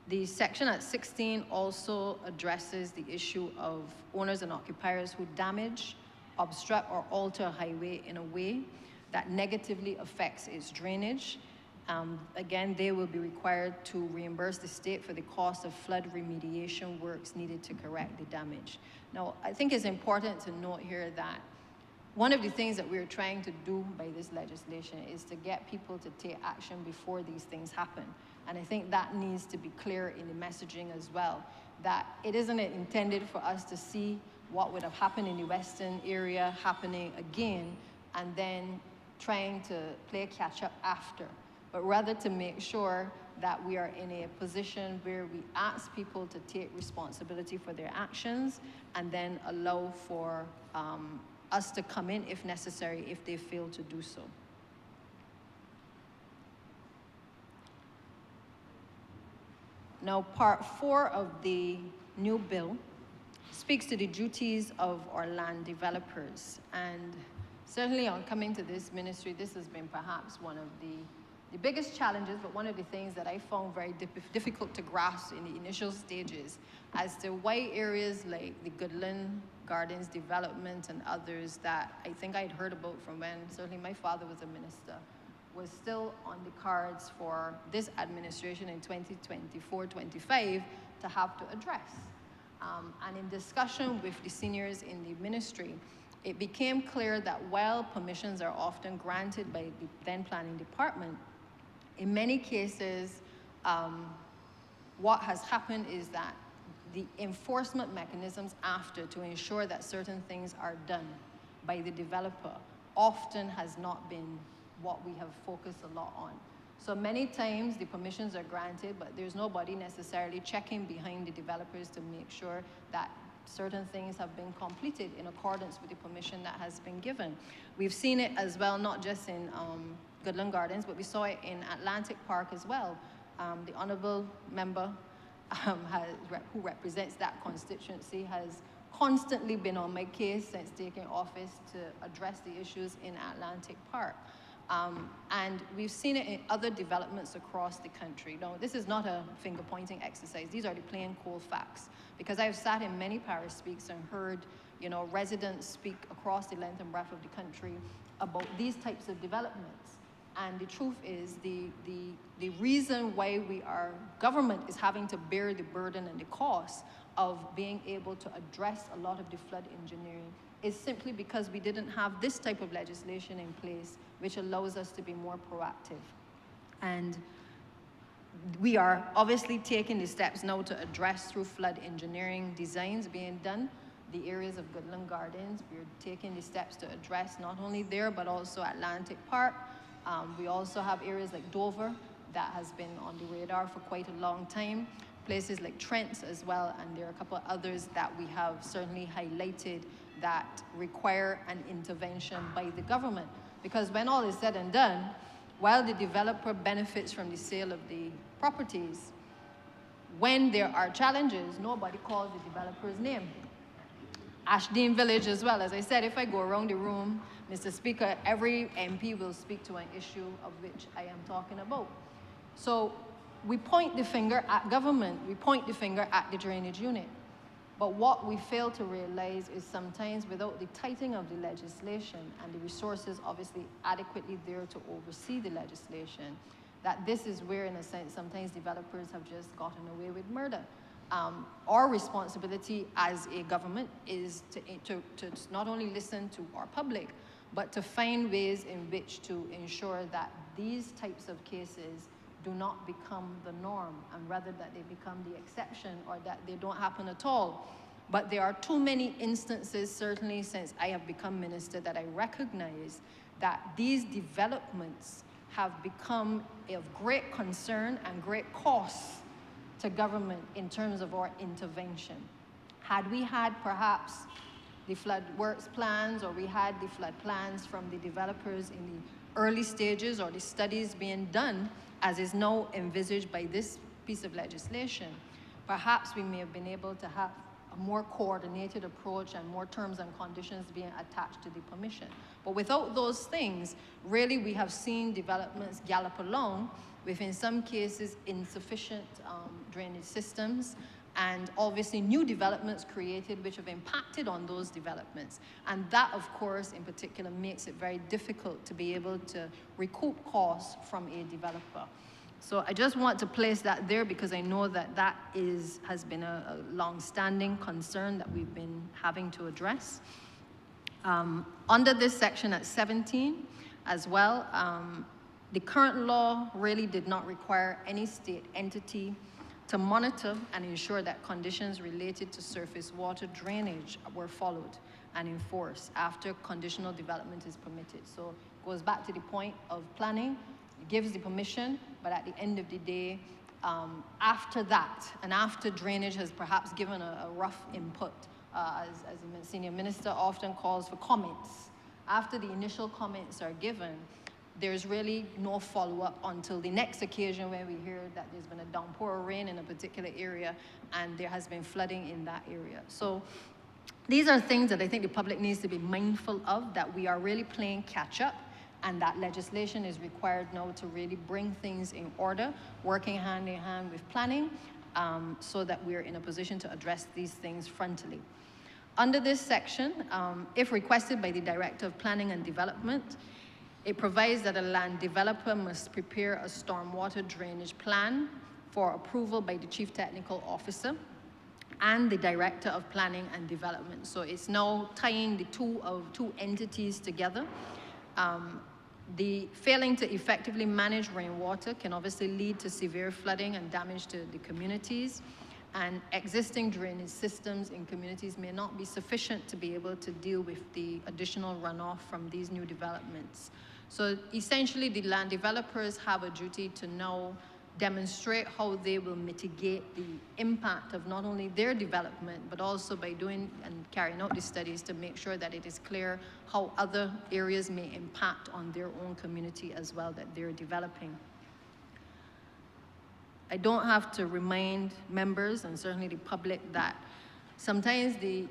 [SPEAKER 1] The section at 16 also addresses the issue of owners and occupiers who damage, obstruct, or alter a highway in a way that negatively affects its drainage. Again, they will be required to reimburse the state for the cost of flood remediation works needed to correct the damage. Now, I think it's important to note here that one of the things that we're trying to do by this legislation is to get people to take action before these things happen. And I think that needs to be clear in the messaging as well, that it isn't intended for us to see what would have happened in the Western area happening again and then trying to play catch up after, but rather to make sure that we are in a position where we ask people to take responsibility for their actions and then allow for us to come in if necessary if they fail to do so. Now, part 4 of the new bill speaks to the duties of our land developers. And certainly on coming to this ministry, this has been perhaps one of the biggest challenges, but one of the things that I found very difficult to grasp in the initial stages as to why areas like the Goodland Gardens development and others that I think I'd heard about from when certainly my father was a minister was still on the cards for this administration in 2024-25 to have to address. And in discussion with the seniors in the ministry, it became clear that while permissions are often granted by the then planning department, in many cases, what has happened is that the enforcement mechanisms after to ensure that certain things are done by the developer often has not been what we have focused a lot on. So many times the permissions are granted, but there's nobody necessarily checking behind the developers to make sure that certain things have been completed in accordance with the permission that has been given. We've seen it as well, not just in Goodland Gardens, but we saw it in Atlantic Park as well. The Honourable member who represents that constituency has constantly been on my case since taking office to address the issues in Atlantic Park. And we've seen it in other developments across the country. Now, this is not a finger-pointing exercise. These are the plain cold facts. Because I've sat in many parish speaks and heard, residents speak across the length and breadth of the country about these types of developments. And the truth is, the reason why government is having to bear the burden and the cost of being able to address a lot of the flood engineering is simply because we didn't have this type of legislation in place, which allows us to be more proactive. And we are obviously taking the steps now to address through flood engineering designs being done, the areas of Goodland Gardens. We're taking the steps to address not only there, but also Atlantic Park. We also have areas like Dover that has been on the radar for quite a long time. Places like Trent as well, and there are a couple of others that we have certainly highlighted that require an intervention by the government. Because when all is said and done, while the developer benefits from the sale of the properties, when there are challenges, nobody calls the developer's name. Ashdean Village as well. As I said, if I go around the room, Mr. Speaker, every MP will speak to an issue of which I am talking about. So we point the finger at government, we point the finger at the drainage unit. But what we fail to realize is sometimes without the tightening of the legislation and the resources obviously adequately there to oversee the legislation, that this is where, in a sense, sometimes developers have just gotten away with murder. Our responsibility as a government is to not only listen to our public, but to find ways in which to ensure that these types of cases do not become the norm, and rather that they become the exception or that they don't happen at all. But there are too many instances, certainly since I have become minister, that I recognize that these developments have become of great concern and great cost to government in terms of our intervention. Had we had perhaps the flood works plans, or we had the flood plans from the developers in the early stages, or the studies being done, as is now envisaged by this piece of legislation, perhaps we may have been able to have a more coordinated approach and more terms and conditions being attached to the permission. But without those things, really we have seen developments gallop along with, in some cases, insufficient drainage systems, and obviously new developments created which have impacted on those developments. And that, of course, in particular, makes it very difficult to be able to recoup costs from a developer. So I just want to place that there because I know that that has been a long-standing concern that we've been having to address. Under this section at 17 as well, the current law really did not require any state entity to monitor and ensure that conditions related to surface water drainage were followed and enforced after conditional development is permitted. So it goes back to the point of planning. It gives the permission, but at the end of the day, after that, and after drainage has perhaps given a rough input, as the senior minister often calls for comments, after the initial comments are given, there's really no follow-up until the next occasion where we hear that there's been a downpour of rain in a particular area and there has been flooding in that area. So these are things that I think the public needs to be mindful of, that we are really playing catch-up and that legislation is required now to really bring things in order, working hand in hand with planning, so that we're in a position to address these things frontally. Under this section, if requested by the Director of Planning and Development, it provides that a land developer must prepare a stormwater drainage plan for approval by the Chief Technical Officer and the Director of Planning and Development. So it's now tying the two entities together. The failing to effectively manage rainwater can obviously lead to severe flooding and damage to the communities, and existing drainage systems in communities may not be sufficient to be able to deal with the additional runoff from these new developments. So essentially, the land developers have a duty to now demonstrate how they will mitigate the impact of not only their development, but also by doing and carrying out the studies to make sure that it is clear how other areas may impact on their own community as well that they're developing. I don't have to remind members and certainly the public that sometimes the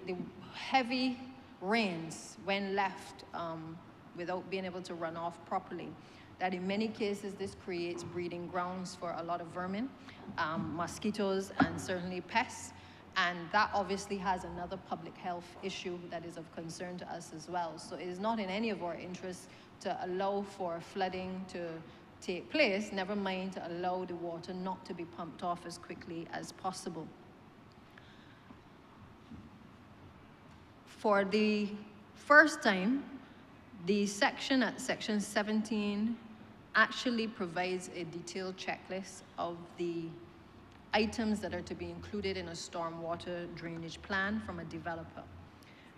[SPEAKER 1] heavy rains, when left without being able to run off properly, that in many cases this creates breeding grounds for a lot of vermin, mosquitoes, and certainly pests. And that obviously has another public health issue that is of concern to us as well. So it is not in any of our interests to allow for flooding to take place, never mind to allow the water not to be pumped off as quickly as possible. For the first time, the section at section 17 actually provides a detailed checklist of the items that are to be included in a stormwater drainage plan from a developer.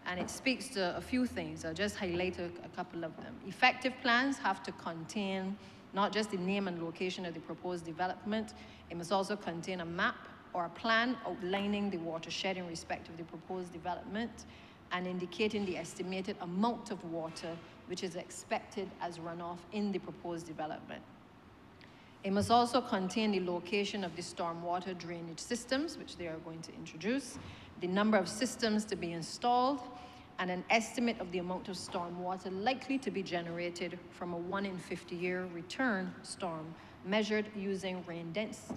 [SPEAKER 1] And it speaks to a few things. I'll just highlight a couple of them. Effective plans have to contain not just the name and location of the proposed development, it must also contain a map or a plan outlining the watershed in respect of the proposed development and indicating the estimated amount of water which is expected as runoff in the proposed development. It must also contain the location of the stormwater drainage systems, which they are going to introduce, the number of systems to be installed, and an estimate of the amount of stormwater likely to be generated from a 1 in 50-year return storm measured using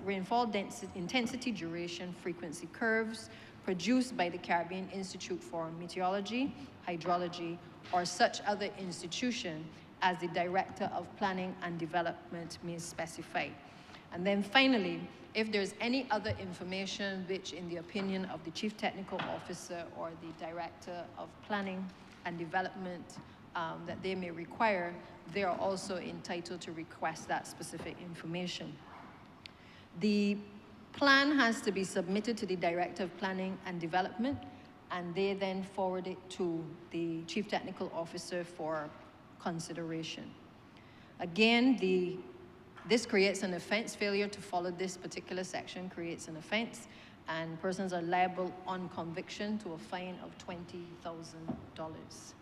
[SPEAKER 1] rainfall intensity, duration, frequency curves produced by the Caribbean Institute for Meteorology, Hydrology, or such other institution as the Director of Planning and Development may specify. And then finally, if there's any other information which, in the opinion of the Chief Technical Officer or the Director of Planning and Development that they may require, they are also entitled to request that specific information. The plan has to be submitted to the Director of Planning and Development, and they then forward it to the Chief Technical Officer for consideration. Again, this creates an offense. Failure to follow this particular section creates an offense, and persons are liable on conviction to a fine of $20,000.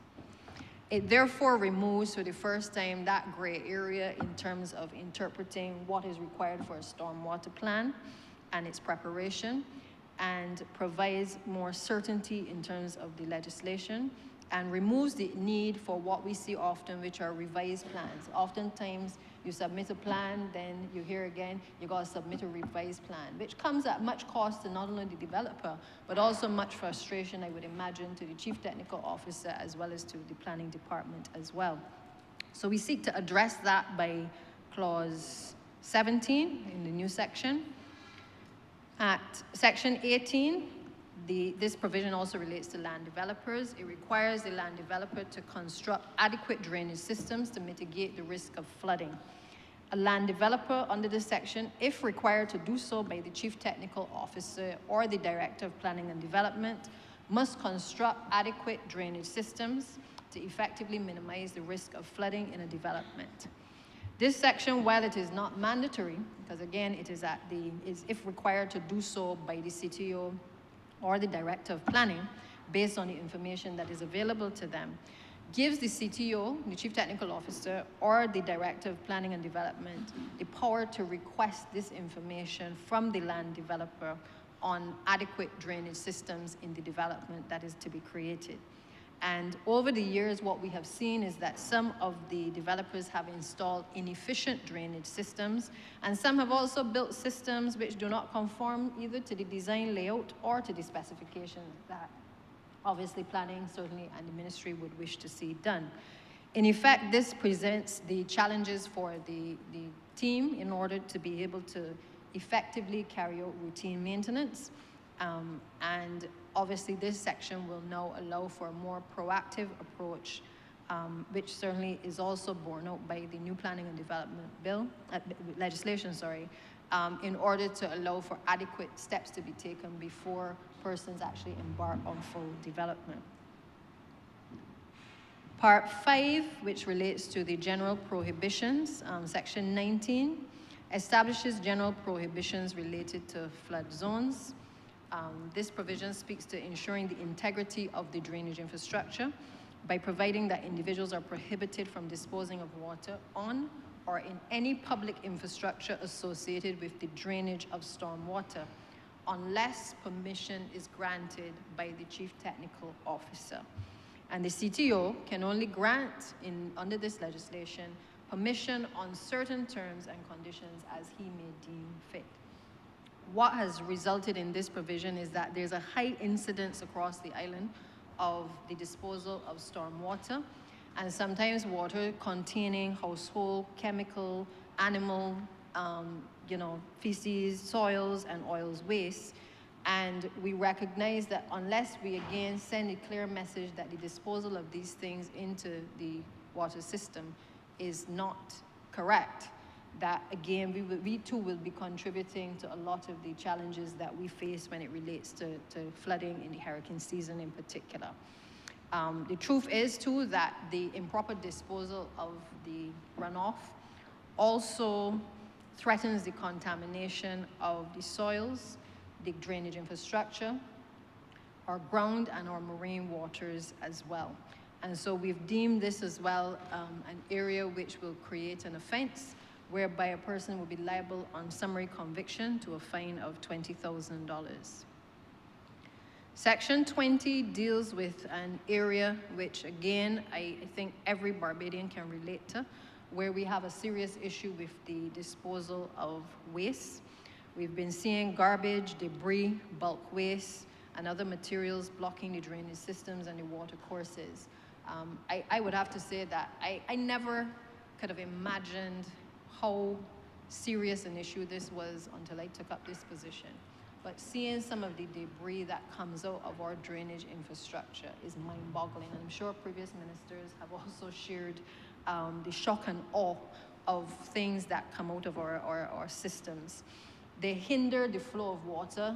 [SPEAKER 1] It therefore removes for the first time that gray area in terms of interpreting what is required for a stormwater plan and its preparation. and provides more certainty in terms of the legislation and removes the need for what we see often, which are revised plans. Oftentimes, you submit a plan, then you hear again, you got to submit a revised plan, which comes at much cost to not only the developer, but also much frustration, I would imagine, to the chief technical officer as well as to the planning department as well. So we seek to address that by clause 17 in the new section. At section 18, this provision also relates to land developers. It requires the land developer to construct adequate drainage systems to mitigate the risk of flooding. A land developer under this section, if required to do so by the chief technical officer or the director of planning and development, must construct adequate drainage systems to effectively minimize the risk of flooding in a development. This section, while it is not mandatory, because again, it is if required to do so by the CTO or the director of planning, based on the information that is available to them, gives the CTO, the chief technical officer, or the director of planning and development the power to request this information from the land developer on adequate drainage systems in the development that is to be created. And over the years, what we have seen is that some of the developers have installed inefficient drainage systems, and some have also built systems which do not conform either to the design layout or to the specifications that obviously planning certainly and the ministry would wish to see done. In effect, this presents the challenges for the team in order to be able to effectively carry out routine maintenance. And obviously this section will now allow for a more proactive approach, which certainly is also borne out by the new planning and development legislation, in order to allow for adequate steps to be taken before persons actually embark on full development. Part 5, which relates to the general prohibitions, section 19, establishes general prohibitions related to flood zones. This provision speaks to ensuring the integrity of the drainage infrastructure by providing that individuals are prohibited from disposing of water on or in any public infrastructure associated with the drainage of stormwater, unless permission is granted by the chief technical officer. And the CTO can only grant, under this legislation, permission on certain terms and conditions as he may deem fit. What has resulted in this provision is that there's a high incidence across the island of the disposal of stormwater, and sometimes water containing household, chemical, animal, feces, soils, and oils waste. And we recognize that unless we again send a clear message that the disposal of these things into the water system is not correct, that again, we too will be contributing to a lot of the challenges that we face when it relates to flooding in the hurricane season in particular. The truth is too that the improper disposal of the runoff also threatens the contamination of the soils, the drainage infrastructure, our ground and our marine waters as well. And so we've deemed this as well an area which will create an offense whereby a person will be liable on summary conviction to a fine of $20,000. Section 20 deals with an area which, again, I think every Barbadian can relate to, where we have a serious issue with the disposal of waste. We've been seeing garbage, debris, bulk waste, and other materials blocking the drainage systems and the water courses. I would have to say that I never could have imagined how serious an issue this was until I took up this position. But seeing some of the debris that comes out of our drainage infrastructure is mind-boggling. And I'm sure previous ministers have also shared the shock and awe of things that come out of our systems. They hinder the flow of water,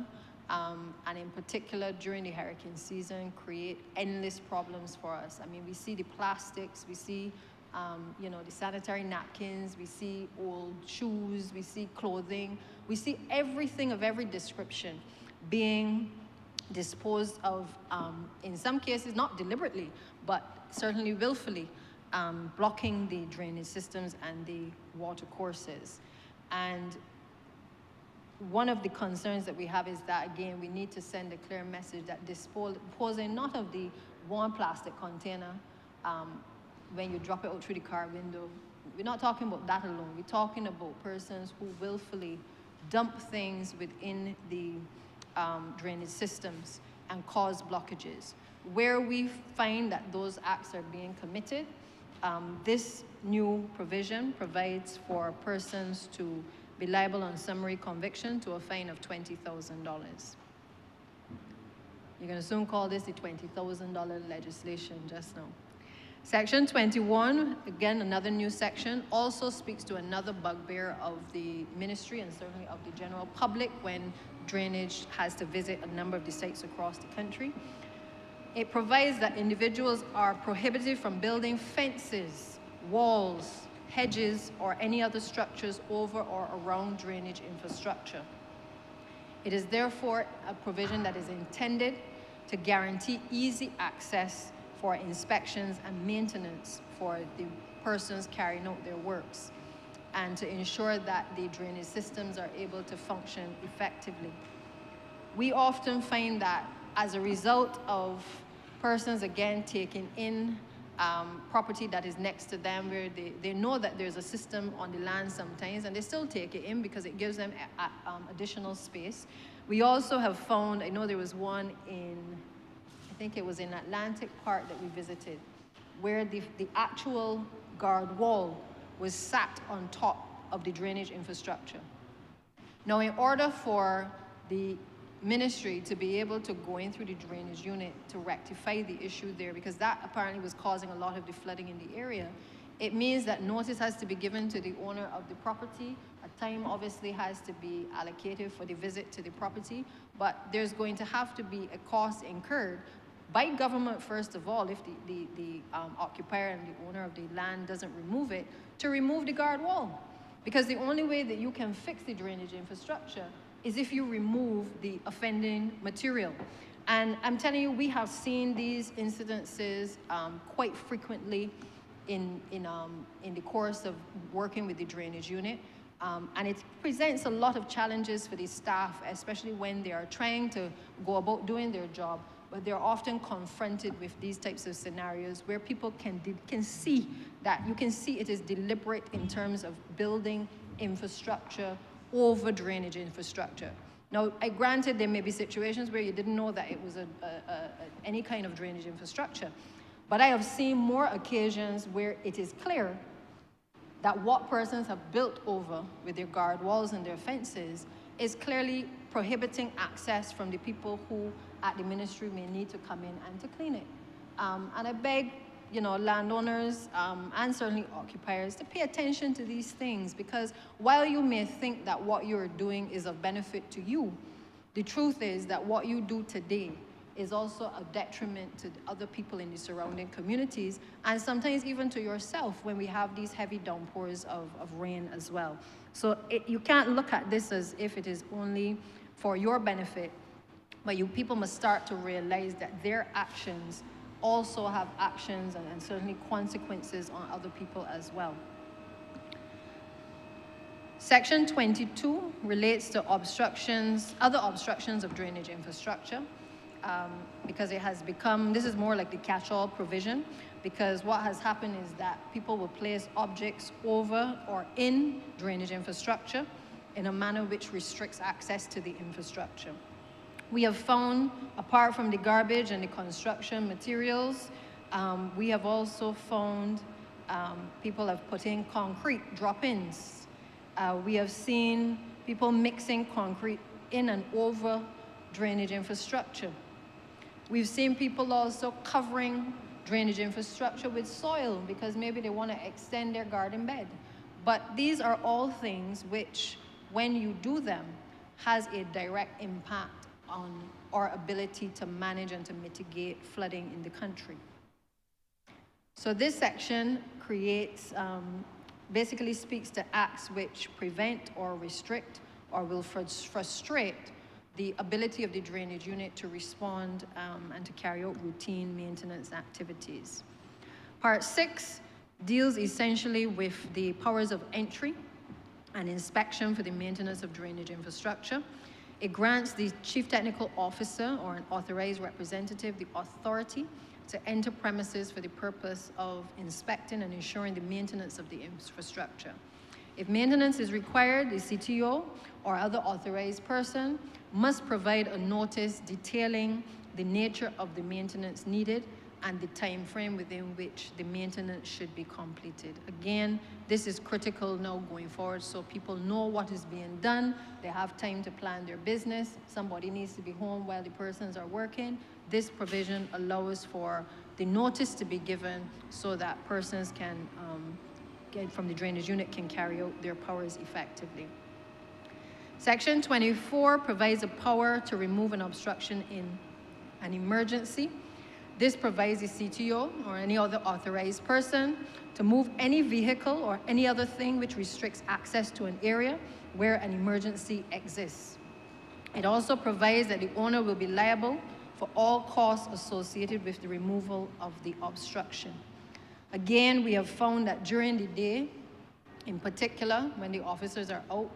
[SPEAKER 1] and in particular during the hurricane season, create endless problems for us. I mean, we see the plastics, we see the sanitary napkins, we see old shoes, we see clothing, we see everything of every description being disposed of, in some cases not deliberately, but certainly willfully, blocking the drainage systems and the water courses. And one of the concerns that we have is that, again, we need to send a clear message that disposing not of the one plastic container when you drop it out through the car window. We're not talking about that alone. We're talking about persons who willfully dump things within the drainage systems and cause blockages. Where we find that those acts are being committed, this new provision provides for persons to be liable on summary conviction to a fine of $20,000. You're going to soon call this the $20,000 legislation just now. Section 21, again, another new section, also speaks to another bugbear of the ministry and certainly of the general public when drainage has to visit a number of the sites across the country. It provides that individuals are prohibited from building fences, walls, hedges, or any other structures over or around drainage infrastructure. It is therefore a provision that is intended to guarantee easy access for inspections and maintenance for the persons carrying out their works, and to ensure that the drainage systems are able to function effectively. We often find that as a result of persons, again, taking in property that is next to them, where they know that there's a system on the land sometimes, and they still take it in because it gives them additional space. We also have found, I know there was one in, I think it was in Atlantic Park that we visited, where the actual guard wall was sat on top of the drainage infrastructure. Now, in order for the ministry to be able to go in through the drainage unit to rectify the issue there, because that apparently was causing a lot of the flooding in the area, it means that notice has to be given to the owner of the property. A time obviously has to be allocated for the visit to the property, but there's going to have to be a cost incurred by government, first of all, if the occupier and the owner of the land doesn't remove it, to remove the guard wall. Because the only way that you can fix the drainage infrastructure is if you remove the offending material. And I'm telling you, we have seen these incidences quite frequently in the course of working with the drainage unit. And it presents a lot of challenges for the staff, especially when they are trying to go about doing their job, but they're often confronted with these types of scenarios where people can see that, you can see it is deliberate in terms of building infrastructure over drainage infrastructure. Now, granted, there may be situations where you didn't know that it was any kind of drainage infrastructure, but I have seen more occasions where it is clear that what persons have built over with their guard walls and their fences is clearly prohibiting access from the people who at the ministry may need to come in and to clean it. And I beg, landowners and certainly occupiers to pay attention to these things, because while you may think that what you're doing is of benefit to you, the truth is that what you do today is also a detriment to other people in the surrounding communities, and sometimes even to yourself when we have these heavy downpours of rain as well. So you can't look at this as if it is only for your benefit, but people must start to realize that their actions also have actions and certainly consequences on other people as well. Section 22 relates to other obstructions of drainage infrastructure, because it has become, this is more like the catch-all provision, because what has happened is that people will place objects over or in drainage infrastructure in a manner which restricts access to the infrastructure. We have found, apart from the garbage and the construction materials, we have also found people have put in concrete drop-ins. We have seen people mixing concrete in and over drainage infrastructure. We've seen people also covering drainage infrastructure with soil because maybe they want to extend their garden bed. But these are all things which, when you do them, has a direct impact on our ability to manage and to mitigate flooding in the country. So this section creates, basically speaks to acts which prevent or restrict or will frustrate the ability of the drainage unit to respond and to carry out routine maintenance activities. Part 6 deals essentially with the powers of entry and inspection for the maintenance of drainage infrastructure. It grants the Chief Technical Officer or an authorized representative the authority to enter premises for the purpose of inspecting and ensuring the maintenance of the infrastructure. If maintenance is required, the CTO or other authorized person must provide a notice detailing the nature of the maintenance needed and the time frame within which the maintenance should be completed. Again, this is critical now going forward, so people know what is being done. They have time to plan their business. Somebody needs to be home while the persons are working. This provision allows for the notice to be given so that persons can get from the drainage unit can carry out their powers effectively. Section 24 provides a power to remove an obstruction in an emergency. This provides the CTO or any other authorized person to move any vehicle or any other thing which restricts access to an area where an emergency exists. It also provides that the owner will be liable for all costs associated with the removal of the obstruction. Again, we have found that during the day, in particular, when the officers are out,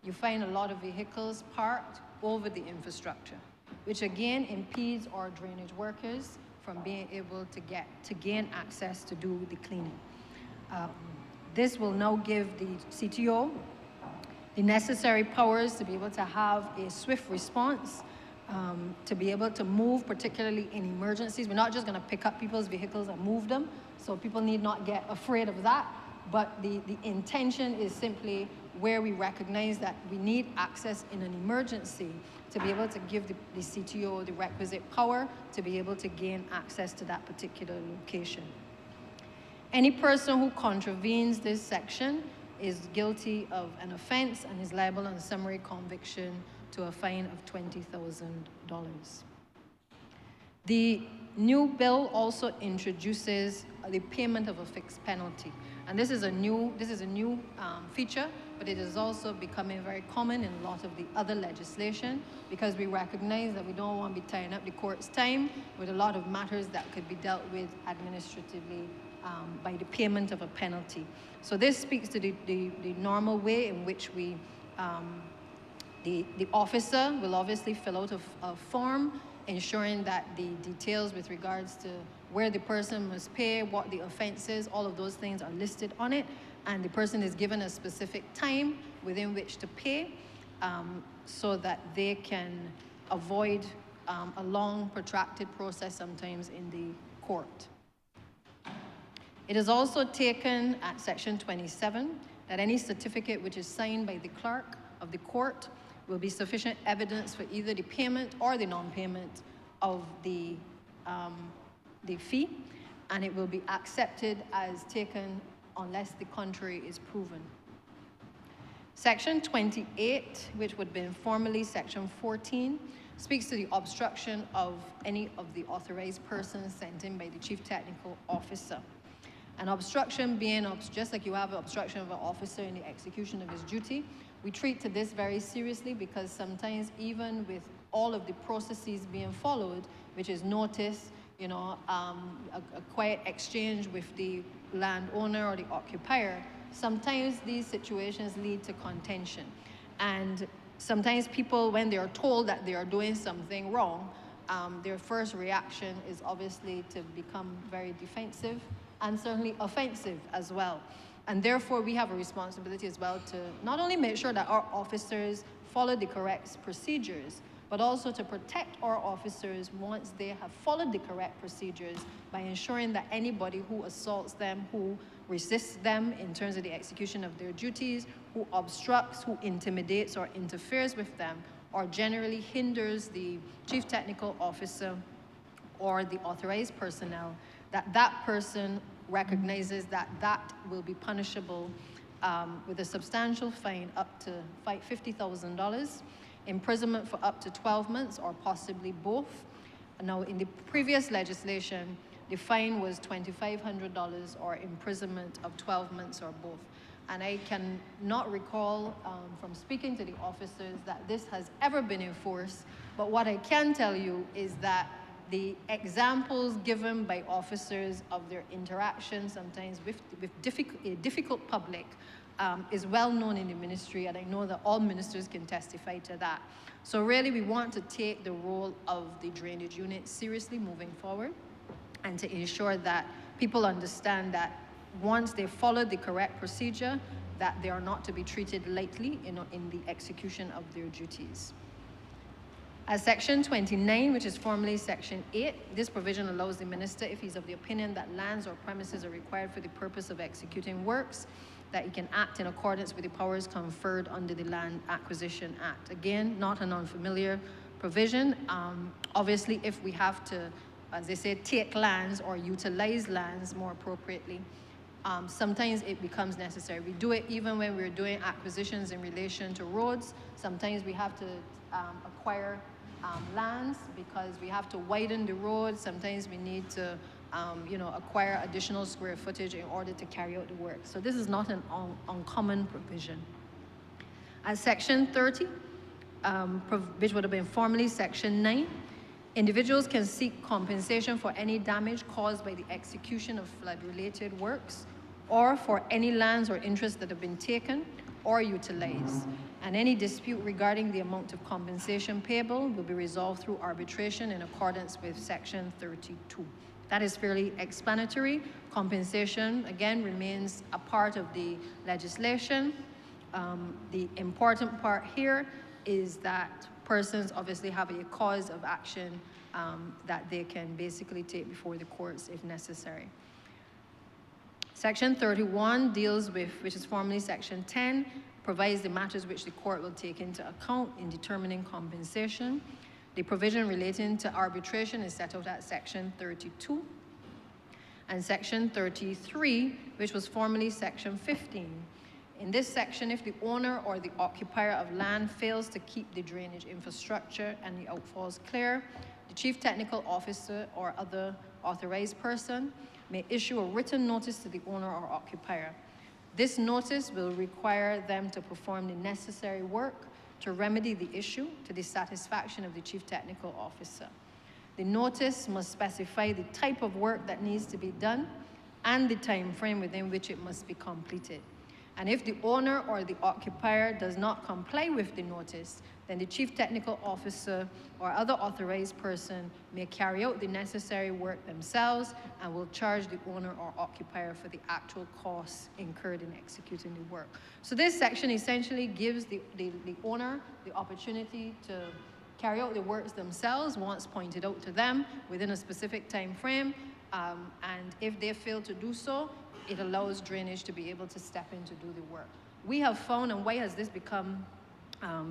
[SPEAKER 1] you find a lot of vehicles parked over the infrastructure, which again impedes our drainage workers from being able to gain access to do the cleaning. This will now give the CTO the necessary powers to be able to have a swift response, to be able to move, particularly in emergencies. We're not just going to pick up people's vehicles and move them, so people need not get afraid of that. But the intention is simply where we recognize that we need access in an emergency to be able to give the CTO the requisite power to be able to gain access to that particular location. Any person who contravenes this section is guilty of an offense and is liable on summary conviction to a fine of $20,000. The new bill also introduces the payment of a fixed penalty. And this is a new feature, but it is also becoming very common in a lot of the other legislation because we recognize that we don't want to be tying up the court's time with a lot of matters that could be dealt with administratively by the payment of a penalty. So this speaks to the normal way in which we, the officer will obviously fill out a form ensuring that the details with regards to where the person must pay, what the offense is, all of those things are listed on it, and the person is given a specific time within which to pay so that they can avoid a long, protracted process sometimes in the court. It is also taken at section 27 that any certificate which is signed by the clerk of the court will be sufficient evidence for either the payment or the non-payment of the fee, and it will be accepted as taken unless the contrary is proven. Section 28, which would have been formerly section 14, speaks to the obstruction of any of the authorized persons sent in by the Chief Technical Officer. An obstruction being, just like you have an obstruction of an officer in the execution of his duty, we treat to this very seriously because sometimes even with all of the processes being followed, which is notice, you know, a quiet exchange with the landowner or the occupier, sometimes these situations lead to contention. And sometimes people, when they are told that they are doing something wrong, their first reaction is obviously to become very defensive and certainly offensive as well. And therefore, we have a responsibility as well to not only make sure that our officers follow the correct procedures, but also to protect our officers once they have followed the correct procedures by ensuring that anybody who assaults them, who resists them in terms of the execution of their duties, who obstructs, who intimidates or interferes with them, or generally hinders the Chief Technical Officer or the authorized personnel, that person recognizes that that will be punishable with a substantial fine up to $50,000, imprisonment for up to 12 months or possibly both. Now, in the previous legislation, the fine was $2,500 or imprisonment of 12 months or both. And I can not recall from speaking to the officers that this has ever been enforced, but what I can tell you is that the examples given by officers of their interactions sometimes with a difficult public is well known in the ministry, and I know that all ministers can testify to that. So really, we want to take the role of the drainage unit seriously moving forward, and to ensure that people understand that once they follow the correct procedure, that they are not to be treated lightly in the execution of their duties. As Section 29, which is formerly Section 8, this provision allows the minister, if he's of the opinion that lands or premises are required for the purpose of executing works, that he can act in accordance with the powers conferred under the Land Acquisition Act. Again, not an unfamiliar provision. Obviously, if we have to, as they say, take lands or utilize lands more appropriately, sometimes it becomes necessary. We do it even when we're doing acquisitions in relation to roads. Sometimes we have to acquire lands because we have to widen the road. Sometimes we need to acquire additional square footage in order to carry out the work. So this is not an uncommon provision. As Section 30, which would have been formerly Section 9, individuals can seek compensation for any damage caused by the execution of flood-related works or for any lands or interests that have been taken or utilized. And any dispute regarding the amount of compensation payable will be resolved through arbitration in accordance with Section 32. That is fairly explanatory. Compensation, again, remains a part of the legislation. The important part here is that persons obviously have a cause of action that they can basically take before the courts if necessary. Section 31 deals with, which is formerly Section 10, provides the matters which the court will take into account in determining compensation. The provision relating to arbitration is set out at Section 32. And Section 33, which was formerly Section 15. In this section, if the owner or the occupier of land fails to keep the drainage infrastructure and the outfalls clear, the chief technical officer or other authorized person may issue a written notice to the owner or occupier. This notice will require them to perform the necessary work to remedy the issue to the satisfaction of the chief technical officer. The notice must specify the type of work that needs to be done and the time frame within which it must be completed. And if the owner or the occupier does not comply with the notice, then the chief technical officer or other authorized person may carry out the necessary work themselves and will charge the owner or occupier for the actual costs incurred in executing the work. So this section essentially gives the owner the opportunity to carry out the works themselves once pointed out to them within a specific time frame. And if they fail to do so, it allows drainage to be able to step in to do the work. We have found, and why has this become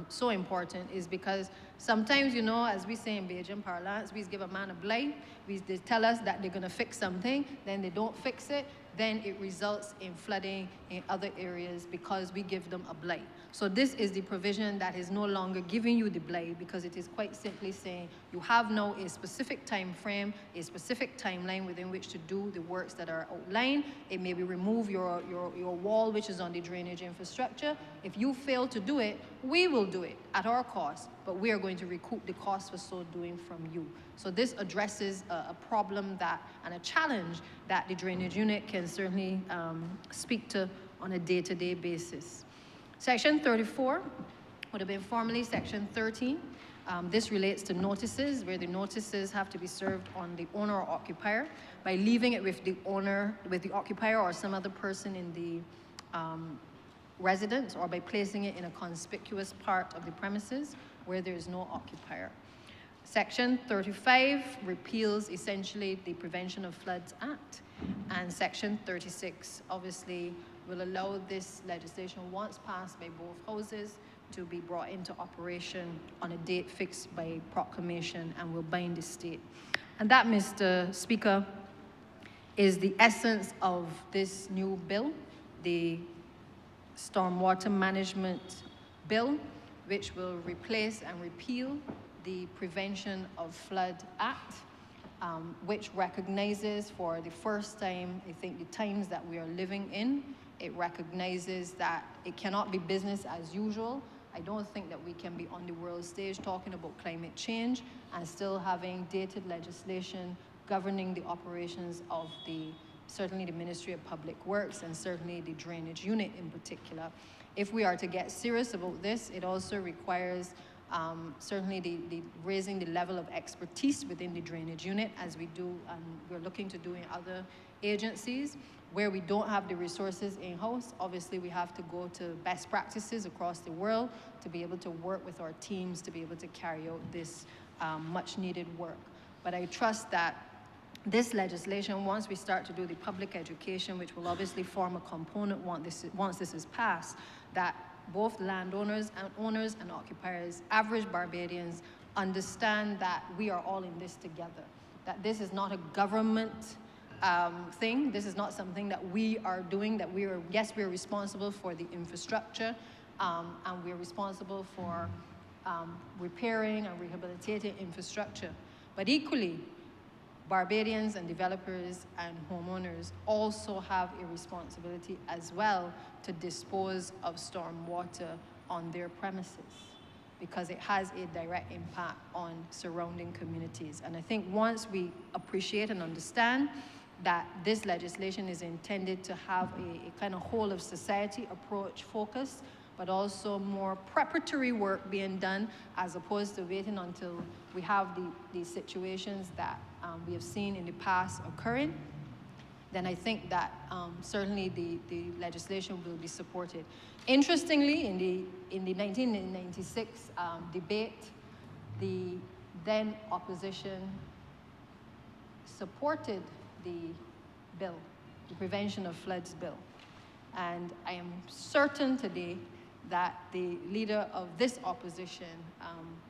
[SPEAKER 1] so important, is because sometimes, you know, as we say in Bajan parlance, we give a man a blight, they tell us that they're gonna fix something, then they don't fix it, then it results in flooding in other areas because we give them a blight. So this is the provision that is no longer giving you the blight, because it is quite simply saying you have now a specific time frame, a specific timeline within which to do the works that are outlined. It may be remove your wall, which is on the drainage infrastructure. If you fail to do it, we will do it at our cost, but we are going to recoup the cost for so doing from you. So this addresses a problem that, and a challenge that the drainage unit can certainly speak to on a day-to-day basis. Section 34 would have been formerly Section 13. This relates to notices, where the notices have to be served on the owner or occupier by leaving it with the owner, with the occupier or some other person in the residence, or by placing it in a conspicuous part of the premises where there is no occupier. Section 35 repeals essentially the Prevention of Floods Act, and Section 36 obviously will allow this legislation, once passed by both houses, to be brought into operation on a date fixed by proclamation and will bind the state. And that, Mr. Speaker, is the essence of this new bill, the Stormwater Management Bill, which will replace and repeal the Prevention of Flood Act, which recognizes for the first time, I think, the times that we are living in, it recognizes that it cannot be business as usual I don't think that we can be on the world stage talking about climate change and still having dated legislation governing the operations of certainly the Ministry of Public Works and certainly the drainage unit in particular. If we are to get serious about this, it also requires certainly the raising the level of expertise within the drainage unit, as we do and we're looking to do in other agencies. Where we don't have the resources in-house, obviously we have to go to best practices across the world to be able to work with our teams to be able to carry out this much needed work. But I trust that this legislation, once we start to do the public education, which will obviously form a component once this is passed, that both landowners and owners and occupiers, average Barbadians, understand that we are all in this together, that this is not a government thing. This is not something that we are doing, that yes, we're responsible for the infrastructure and we're responsible for repairing and rehabilitating infrastructure. But equally, Barbadians and developers and homeowners also have a responsibility as well to dispose of storm water on their premises, because it has a direct impact on surrounding communities. And I think once we appreciate and understand that this legislation is intended to have a kind of whole of society approach focus, but also more preparatory work being done as opposed to waiting until we have these situations that we have seen in the past occurring, then I think that certainly the legislation will be supported. Interestingly, in the 1996 debate, the then opposition supported the bill, the Prevention of Floods bill. And I am certain today that the leader of this opposition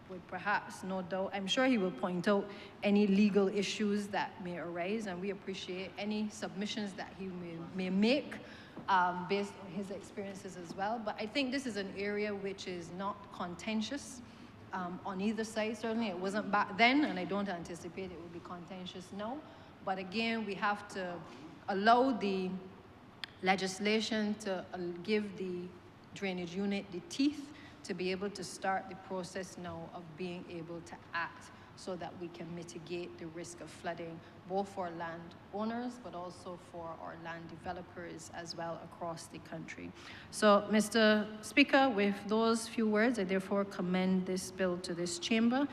[SPEAKER 1] would perhaps, no doubt, I'm sure he will point out any legal issues that may arise, and we appreciate any submissions that he may make based on his experiences as well. But I think this is an area which is not contentious on either side. Certainly it wasn't back then, and I don't anticipate it will be contentious now. But again, we have to allow the legislation to give the drainage unit the teeth to be able to start the process now of being able to act so that we can mitigate the risk of flooding, both for landowners, but also for our land developers as well across the country. So, Mr. Speaker, with those few words, I therefore commend this bill to this chamber,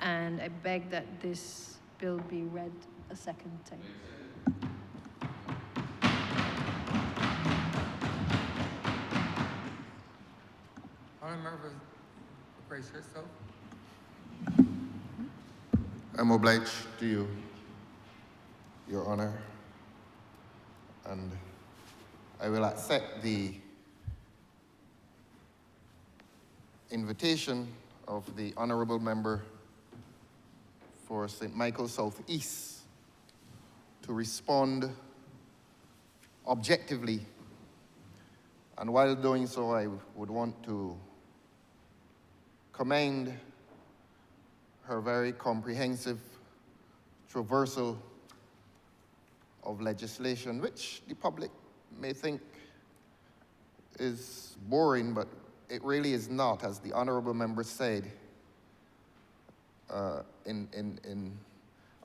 [SPEAKER 1] and I beg that this bill be read a second time.
[SPEAKER 3] Honourable, brace yourself.
[SPEAKER 4] I'm obliged to you, Your Honor, and I will accept the invitation of the Honourable Member for St. Michael South East to respond objectively. And while doing so, I would want to commend her very comprehensive traversal of legislation, which the public may think is boring, but it really is not. As the Honourable Member said, in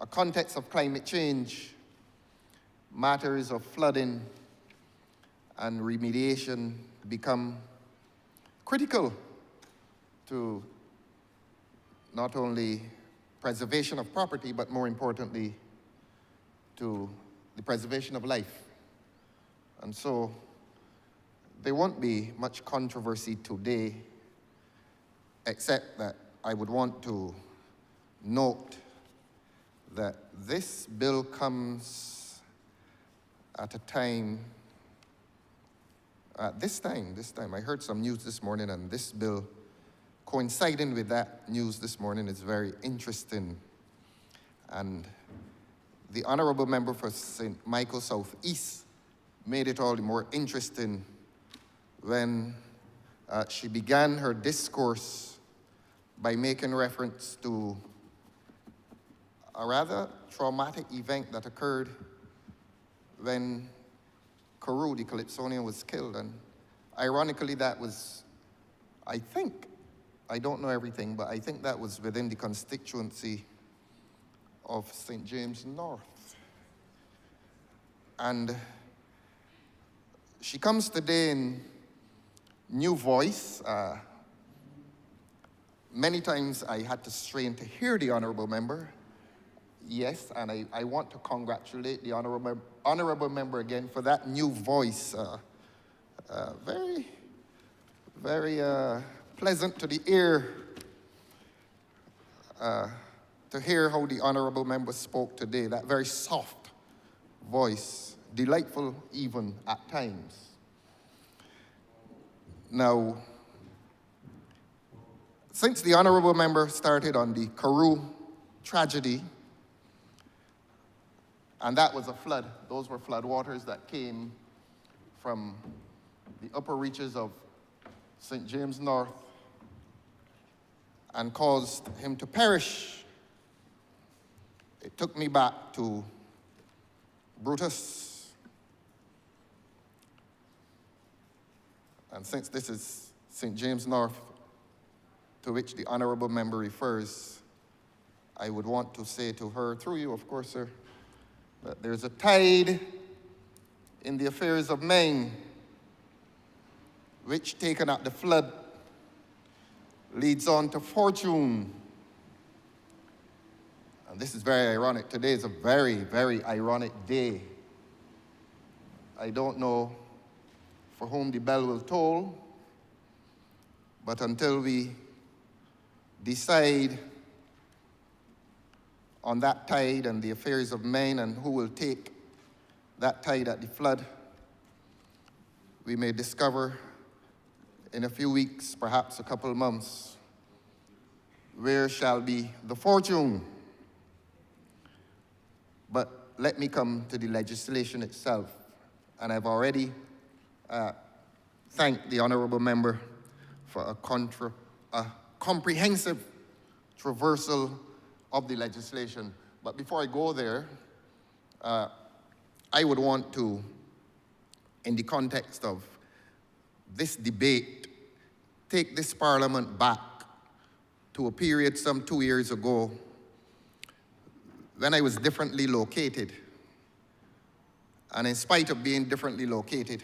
[SPEAKER 4] a context of climate change, matters of flooding and remediation become critical to not only preservation of property, but more importantly, to the preservation of life. And so there won't be much controversy today, except that I would want to note that this bill comes at a time, this time, I heard some news this morning, and this bill coinciding with that news this morning is very interesting. And the Honourable Member for St. Michael South East made it all the more interesting when she began her discourse by making reference to a rather traumatic event that occurred when Carew, the Calypsonian, was killed. And ironically, that was I don't know everything, but I think that was within the constituency of St. James North. And she comes today in new voice. Many times I had to strain to hear the honourable member. Yes, and I want to congratulate the honourable member again for that new voice. Very, very pleasant to the ear to hear how the honourable member spoke today. That very soft voice, delightful even at times. Now, since the honourable member started on the Karoo tragedy, and that was a flood, those were flood waters that came from the upper reaches of St. James North and caused him to perish. It took me back to Brutus. And since this is St. James North, to which the honourable member refers, I would want to say to her, through you, of course, sir, that there's a tide in the affairs of men, which, taken at the flood, leads on to fortune. And this is very ironic. Today is a very, very ironic day. I don't know for whom the bell will toll, but until we decide on that tide and the affairs of men and who will take that tide at the flood, we may discover in a few weeks, perhaps a couple of months, where shall be the fortune. But let me come to the legislation itself. And I've already thanked the honourable member for a comprehensive traversal of the legislation. But before I go there, I would want to, in the context of this debate, take this parliament back to a period some 2 years ago when I was differently located. And in spite of being differently located,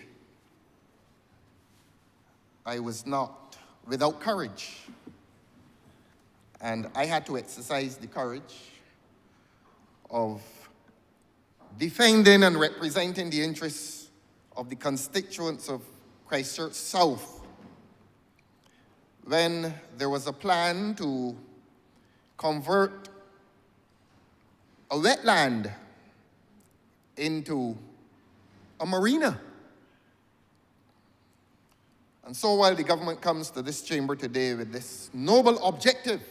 [SPEAKER 4] I was not without courage. And I had to exercise the courage of defending and representing the interests of the constituents of Christchurch South when there was a plan to convert a wetland into a marina. And so while the government comes to this chamber today with this noble objective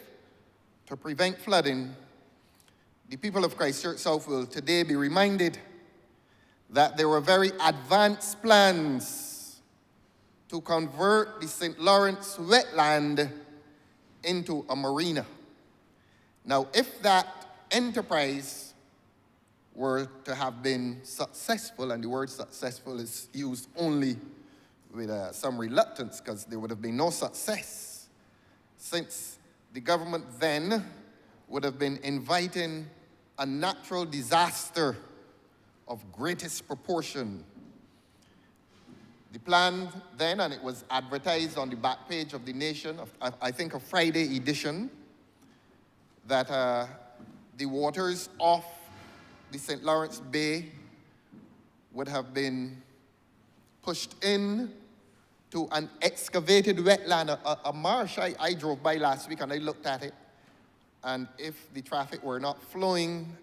[SPEAKER 4] to prevent flooding, the people of Christchurch South will today be reminded that there were very advanced plans to convert the St. Lawrence wetland into a marina. Now, if that enterprise were to have been successful, and the word successful is used only with some reluctance because there would have been no success, since the government then would have been inviting a natural disaster of greatest proportion. The plan then, and it was advertised on the back page of The Nation, I think a Friday edition, that the waters off the St. Lawrence Bay would have been pushed in to an excavated wetland, a marsh. I drove by last week and I looked at it, and if the traffic were not flowing,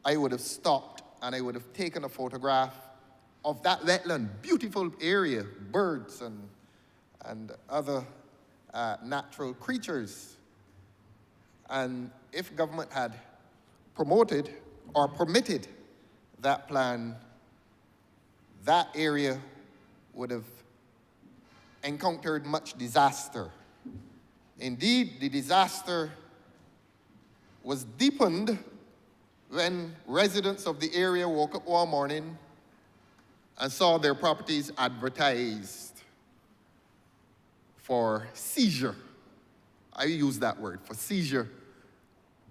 [SPEAKER 4] I would have stopped and I would have taken a photograph of that wetland, beautiful area, birds and other natural creatures. And if government had promoted or permitted that plan, that area would have encountered much disaster. Indeed, the disaster was deepened when residents of the area woke up one morning and saw their properties advertised for seizure. I use that word, for seizure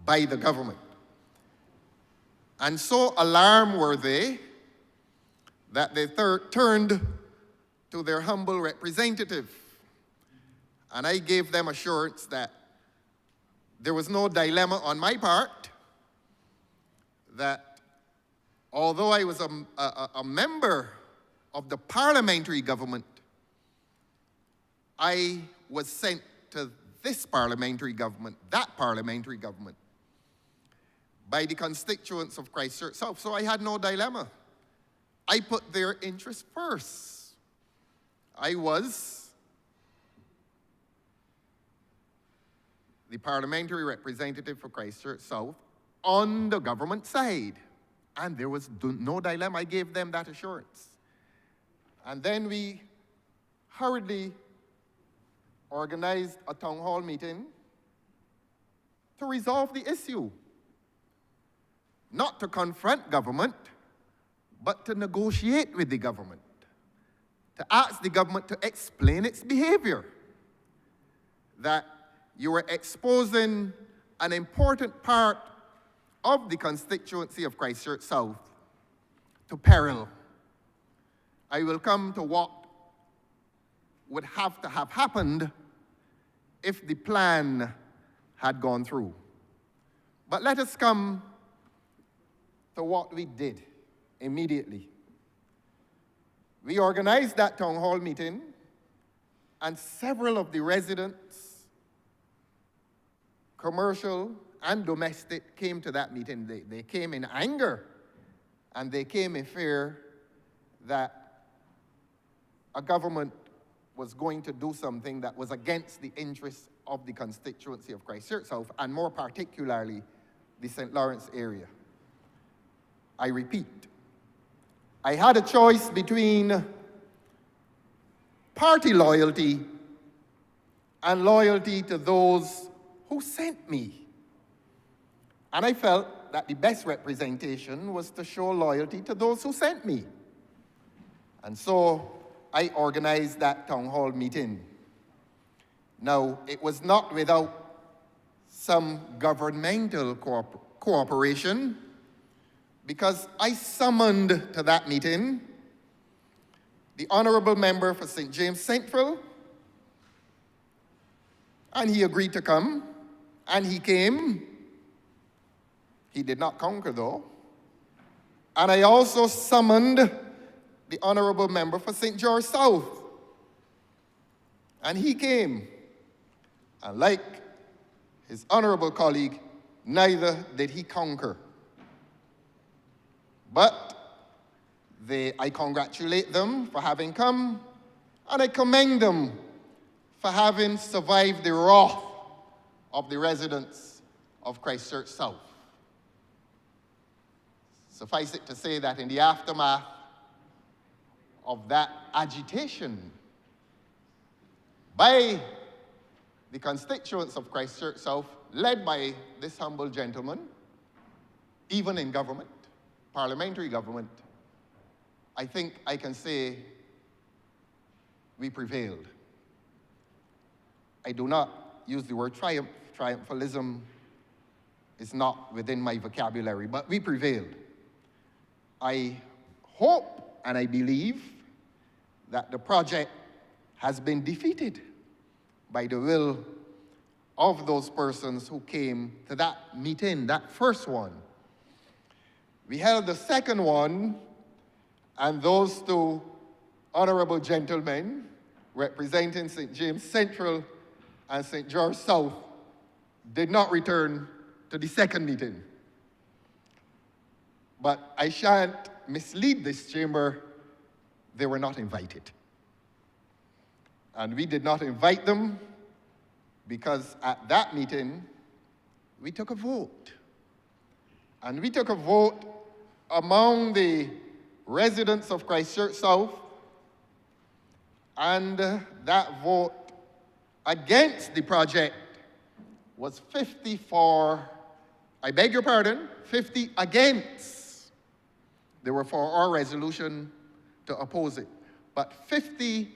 [SPEAKER 4] by the government. And so alarmed were they that they turned to their humble representative. And I gave them assurance that there was no dilemma on my part, that although I was a member of the parliamentary government, I was sent to this parliamentary government, that parliamentary government, by the constituents of Christchurch South. So I had no dilemma. I put their interests first. I was the parliamentary representative for Christchurch South on the government side. And there was no dilemma. I gave them that assurance. And then we hurriedly organized a town hall meeting to resolve the issue. Not to confront government, but to negotiate with the government. To ask the government to explain its behavior. That you were exposing an important part of the constituency of Christchurch South to peril. I will come to what would have to have happened if the plan had gone through. But let us come to what we did immediately. We organized that town hall meeting, and several of the residents, commercial and domestic, came to that meeting. They came in anger, and they came in fear that a government was going to do something that was against the interests of the constituency of Christchurch South, and more particularly, the St. Lawrence area. I repeat, I had a choice between party loyalty and loyalty to those who sent me. And I felt that the best representation was to show loyalty to those who sent me. And so I organized that town hall meeting. Now, it was not without some governmental cooperation, because I summoned to that meeting the Honourable Member for St. James Central, and he agreed to come, and he came. He did not conquer, though. And I also summoned the Honourable Member for St. George South, and he came. And like his honourable colleague, neither did he conquer. But I congratulate them for having come, and I commend them for having survived the wrath of the residents of Christchurch South. Suffice it to say that in the aftermath of that agitation by the constituents of Christchurch South, led by this humble gentleman, even in government, parliamentary government, I think I can say we prevailed. I do not use the word triumph. Triumphalism is not within my vocabulary, but we prevailed. I hope and I believe that the project has been defeated by the will of those persons who came to that meeting, that first one. We held the second one, and those two honourable gentlemen representing St. James Central and St. George South did not return to the second meeting. But I shan't mislead this chamber, they were not invited. And we did not invite them because at that meeting, we took a vote. And we took a vote among the residents of Christchurch South, and that vote against the project was 50 for, I beg your pardon, 50 against. They were for our resolution to oppose it, but 50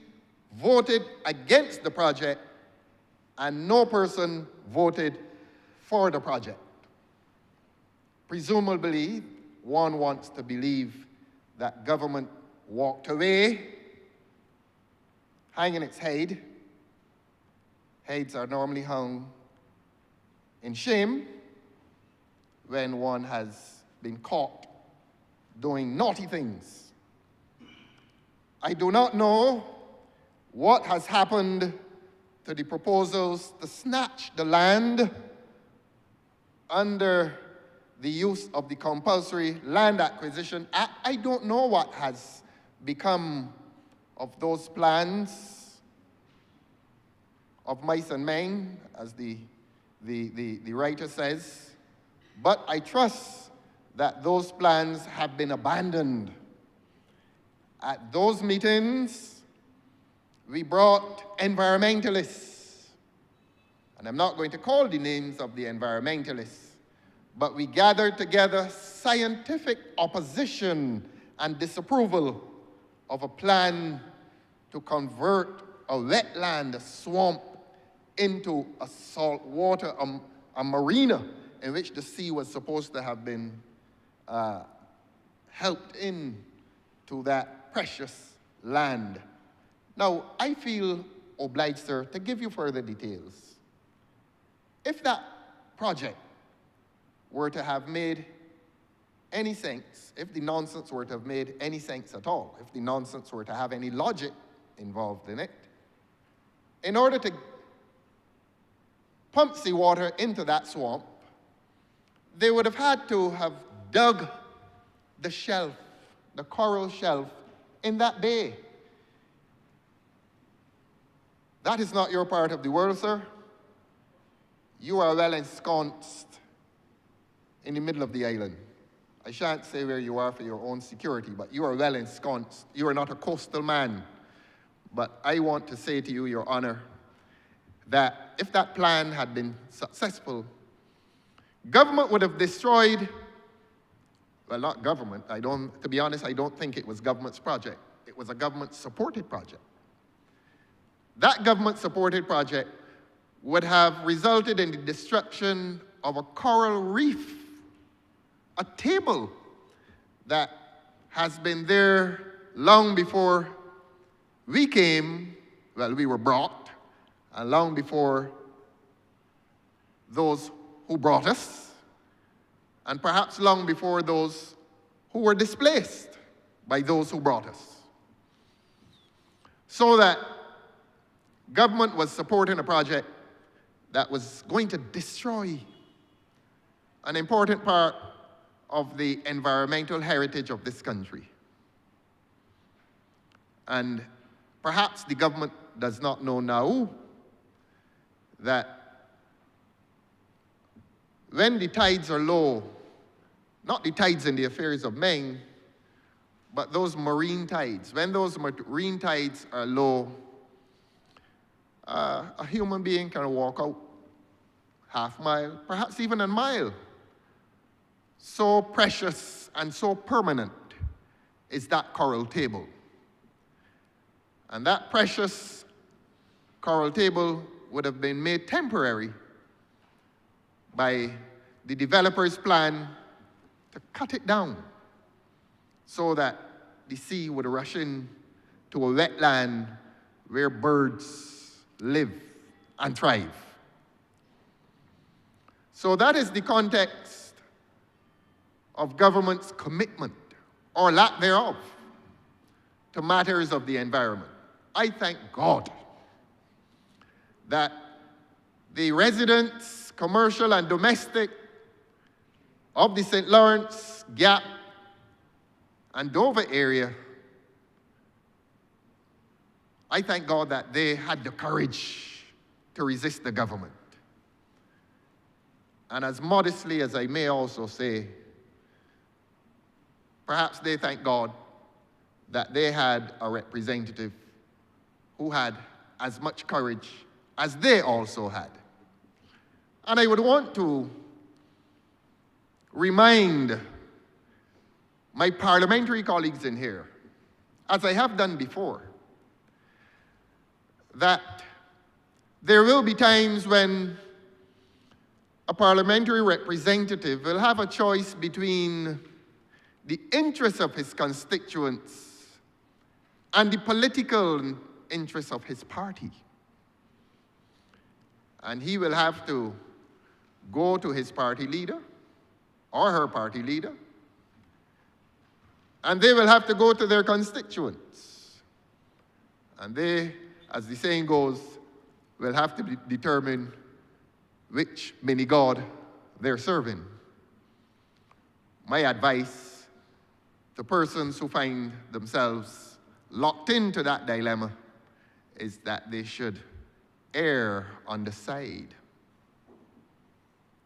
[SPEAKER 4] voted against the project and no person voted for the project. Presumably, one wants to believe that government walked away, hanging its head. Heads are normally hung in shame when one has been caught doing naughty things. I do not know what has happened to the proposals to snatch the land under the use of the Compulsory Land Acquisition Act. I don't know what has become of those plans of mice and men, as the writer says, but I trust that those plans have been abandoned. At those meetings, we brought environmentalists, and I'm not going to call the names of the environmentalists, but we gathered together scientific opposition and disapproval of a plan to convert a wetland, a swamp, into a salt water, a marina in which the sea was supposed to have been helped in to that precious land. Now, I feel obliged, sir, to give you further details. If that project were to have made any sense, if the nonsense were to have made any sense at all, if the nonsense were to have any logic involved in it, in order to pump seawater into that swamp, they would have had to have dug the shelf, the coral shelf, in that bay. That is not your part of the world, sir. You are well ensconced in the middle of the island. I shan't say where you are for your own security, but you are well ensconced. You are not a coastal man. But I want to say to you, Your Honor, that if that plan had been successful, government would have destroyed, well, not government. To be honest, I don't think it was government's project. It was a government-supported project. That government-supported project would have resulted in the destruction of a coral reef, a table that has been there long before we came, well, we were brought, and long before those who brought us, and perhaps long before those who were displaced by those who brought us. So that government was supporting a project that was going to destroy an important part of the environmental heritage of this country. And perhaps the government does not know now that when the tides are low, not the tides in the affairs of men, but those marine tides, when those marine tides are low, a human being can walk out half mile, perhaps even a mile. So precious and so permanent is that coral table. And that precious coral table would have been made temporary by the developer's plan to cut it down so that the sea would rush in to a wetland where birds live and thrive. So that is the context of government's commitment, or lack thereof, to matters of the environment. I thank God that the residents, commercial and domestic, of the St. Lawrence, Gap, and Dover area, I thank God that they had the courage to resist the government. And as modestly as I may also say, perhaps they thank God that they had a representative who had as much courage as they also had. And I would want to remind my parliamentary colleagues in here, as I have done before, that there will be times when a parliamentary representative will have a choice between the interests of his constituents and the political interests of his party. And he will have to go to his party leader or her party leader, and they will have to go to their constituents. And they, as the saying goes, will have to determine which mini god they're serving. My advice to persons who find themselves locked into that dilemma is that they should err on the side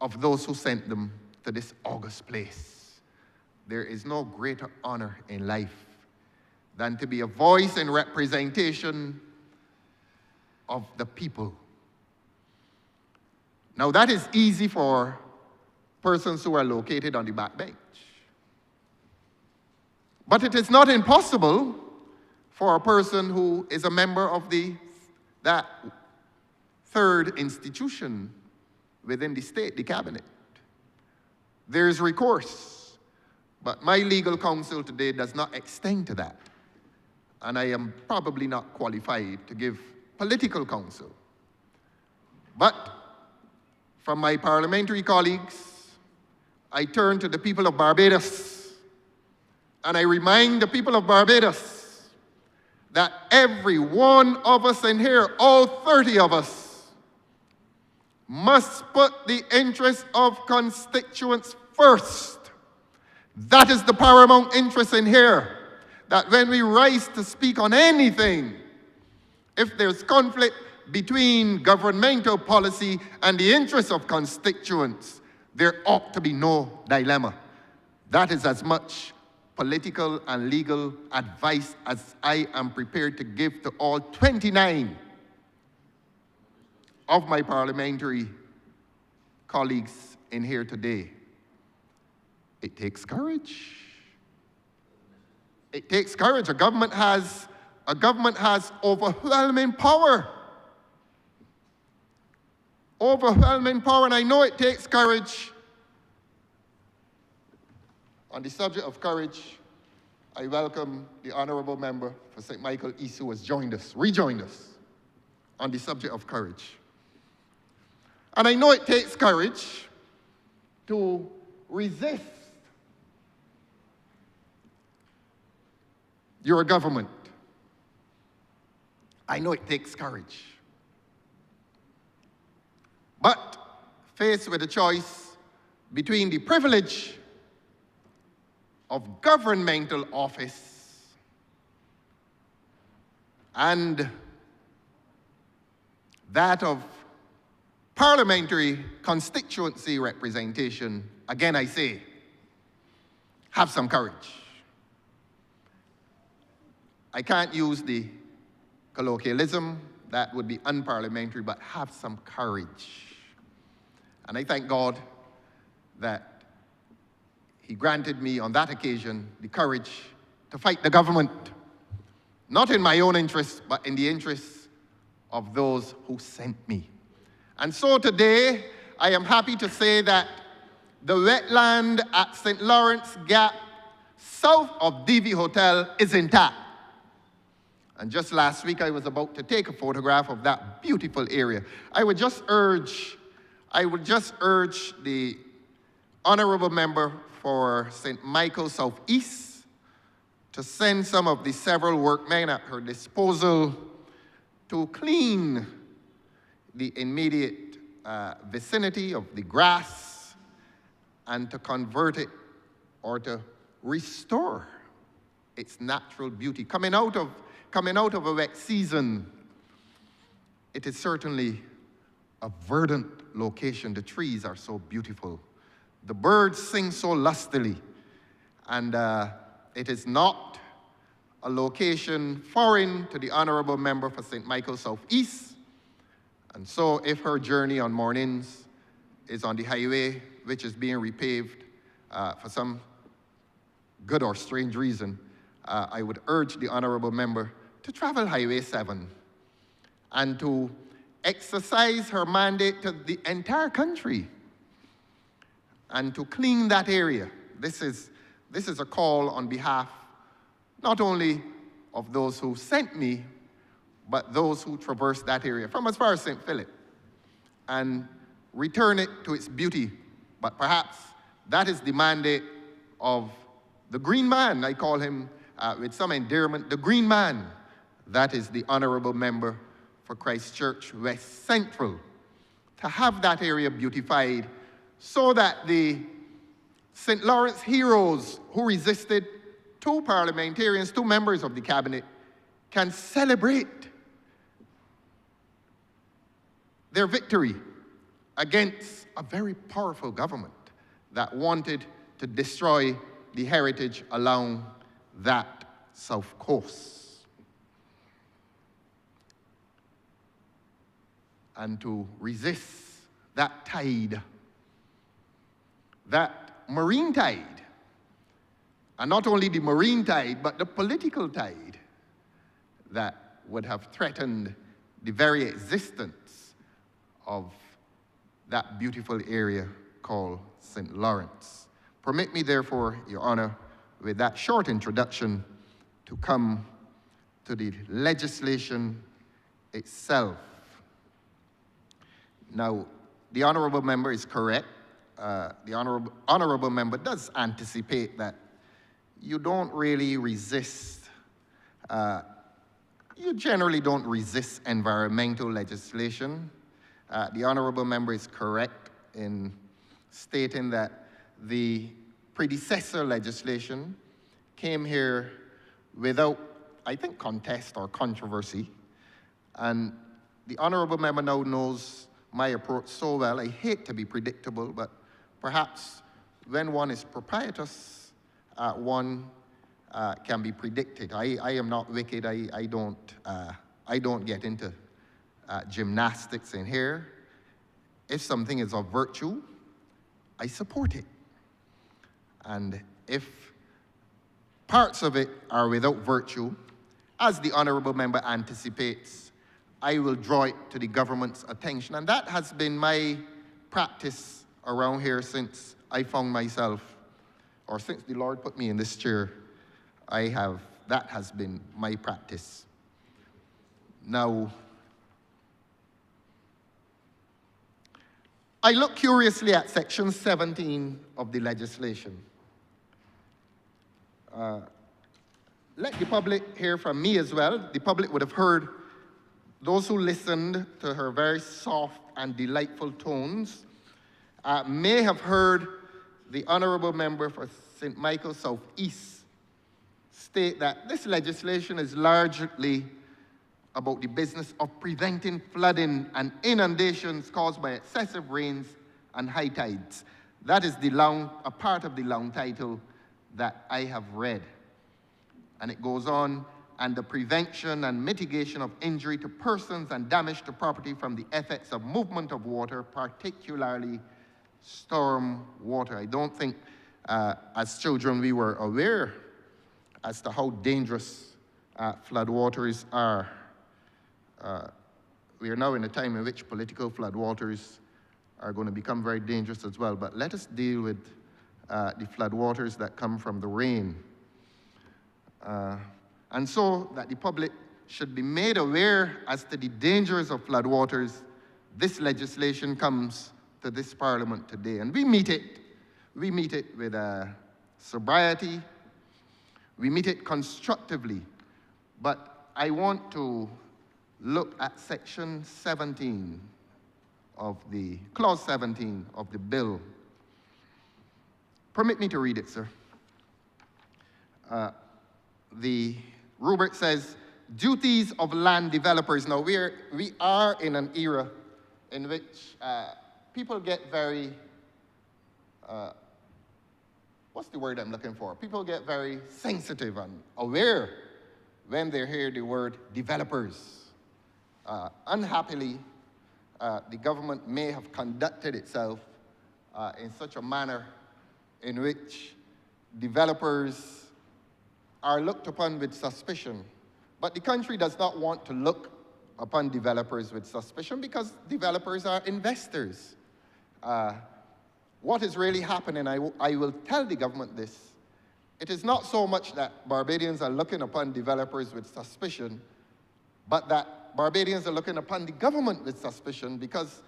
[SPEAKER 4] of those who sent them to this august place. There is no greater honor in life than to be a voice and representation of the people. Now that is easy for persons who are located on the back bench. But it is not impossible for a person who is a member of that third institution within the state, the cabinet. There's recourse, but my legal counsel today does not extend to that. And I am probably not qualified to give political counsel. But from my parliamentary colleagues, I turn to the people of Barbados, and I remind the people of Barbados that every one of us in here, all 30 of us, must put the interests of constituents first. That is the paramount interest in here, that when we rise to speak on anything, if there's conflict between governmental policy and the interests of constituents, there ought to be no dilemma. That is as much political and legal advice as I am prepared to give to all 29 of my parliamentary colleagues in here today. It takes courage. It takes courage. A government has overwhelming power. Overwhelming power, and I know it takes courage. On the subject of courage, I welcome the Honourable Member for St. Michael East who has rejoined us on the subject of courage. And I know it takes courage to resist your government. I know it takes courage. But faced with a choice between the privilege of governmental office and that of parliamentary constituency representation, again I say, have some courage. I can't use the colloquialism, that would be unparliamentary, but have some courage. And I thank God that He granted me on that occasion the courage to fight the government, not in my own interest, but in the interests of those who sent me. And so today, I am happy to say that the wetland at St. Lawrence Gap, south of DV Hotel, is intact. And just last week, I was about to take a photograph of that beautiful area. I would just urge the Honourable Member for St. Michael Southeast to send some of the several workmen at her disposal to clean the immediate vicinity of the grass and to convert it or to restore its natural beauty. Coming out of a wet season, it is certainly a verdant location. The trees are so beautiful. The birds sing so lustily. And it is not a location foreign to the Honourable Member for St. Michael Southeast. And so if her journey on mornings is on the highway, which is being repaved for some good or strange reason, I would urge the Honourable Member to travel Highway 7 and to exercise her mandate to the entire country and to clean that area. This is a call on behalf not only of those who sent me, but those who traverse that area from as far as St. Philip and return it to its beauty. But perhaps that is the mandate of the green man. I call him with some endearment, the green man. That is the honorable member for Christchurch West Central, to have that area beautified so that the St. Lawrence heroes who resisted, two parliamentarians, two members of the cabinet, can celebrate their victory against a very powerful government that wanted to destroy the heritage along that south coast. And to resist that tide, that marine tide, and not only the marine tide, but the political tide that would have threatened the very existence of that beautiful area called St. Lawrence. Permit me, therefore, Your Honor, with that short introduction, to come to the legislation itself. Now, the honorable member is correct. The honorable member does anticipate that you don't really resist, you generally don't resist environmental legislation. The honorable member is correct in stating that the predecessor legislation came here without, I think, contest or controversy. And the honorable member now knows my approach so well. I hate to be predictable, but perhaps when one is propitious, one can be predicted. I am not wicked. I don't get into gymnastics in here. If something is of virtue, I support it. And if parts of it are without virtue, as the honorable member anticipates, I will draw it to the government's attention. And that has been my practice around here since I found myself, or since the Lord put me in this chair. That has been my practice. Now, I look curiously at section 17 of the legislation. Let the public hear from me as well. The public would have heard, those who listened to her very soft and delightful tones may have heard the honorable member for St. Michael Southeast state that this legislation is largely about the business of preventing flooding and inundations caused by excessive rains and high tides. That is a part of the long title that I have read. And it goes on, and the prevention and mitigation of injury to persons and damage to property from the effects of movement of water, particularly storm water. I don't think as children we were aware as to how dangerous floodwaters are. We are now in a time in which political floodwaters are going to become very dangerous as well. But let us deal with the floodwaters that come from the rain. And so that the public should be made aware as to the dangers of floodwaters, this legislation comes to this Parliament today. And we meet it with sobriety, we meet it constructively. But I want to look at section 17 of the, clause 17 of the bill. Permit me to read it, sir. The rubric says, duties of land developers. Now, we are in an era in which people get very, what's the word I'm looking for? People get very sensitive and aware when they hear the word developers. Unhappily, the government may have conducted itself in such a manner in which developers are looked upon with suspicion. But the country does not want to look upon developers with suspicion because developers are investors. What is really happening, I will tell the government this, it is not so much that Barbadians are looking upon developers with suspicion, but that Barbadians are looking upon the government with suspicion because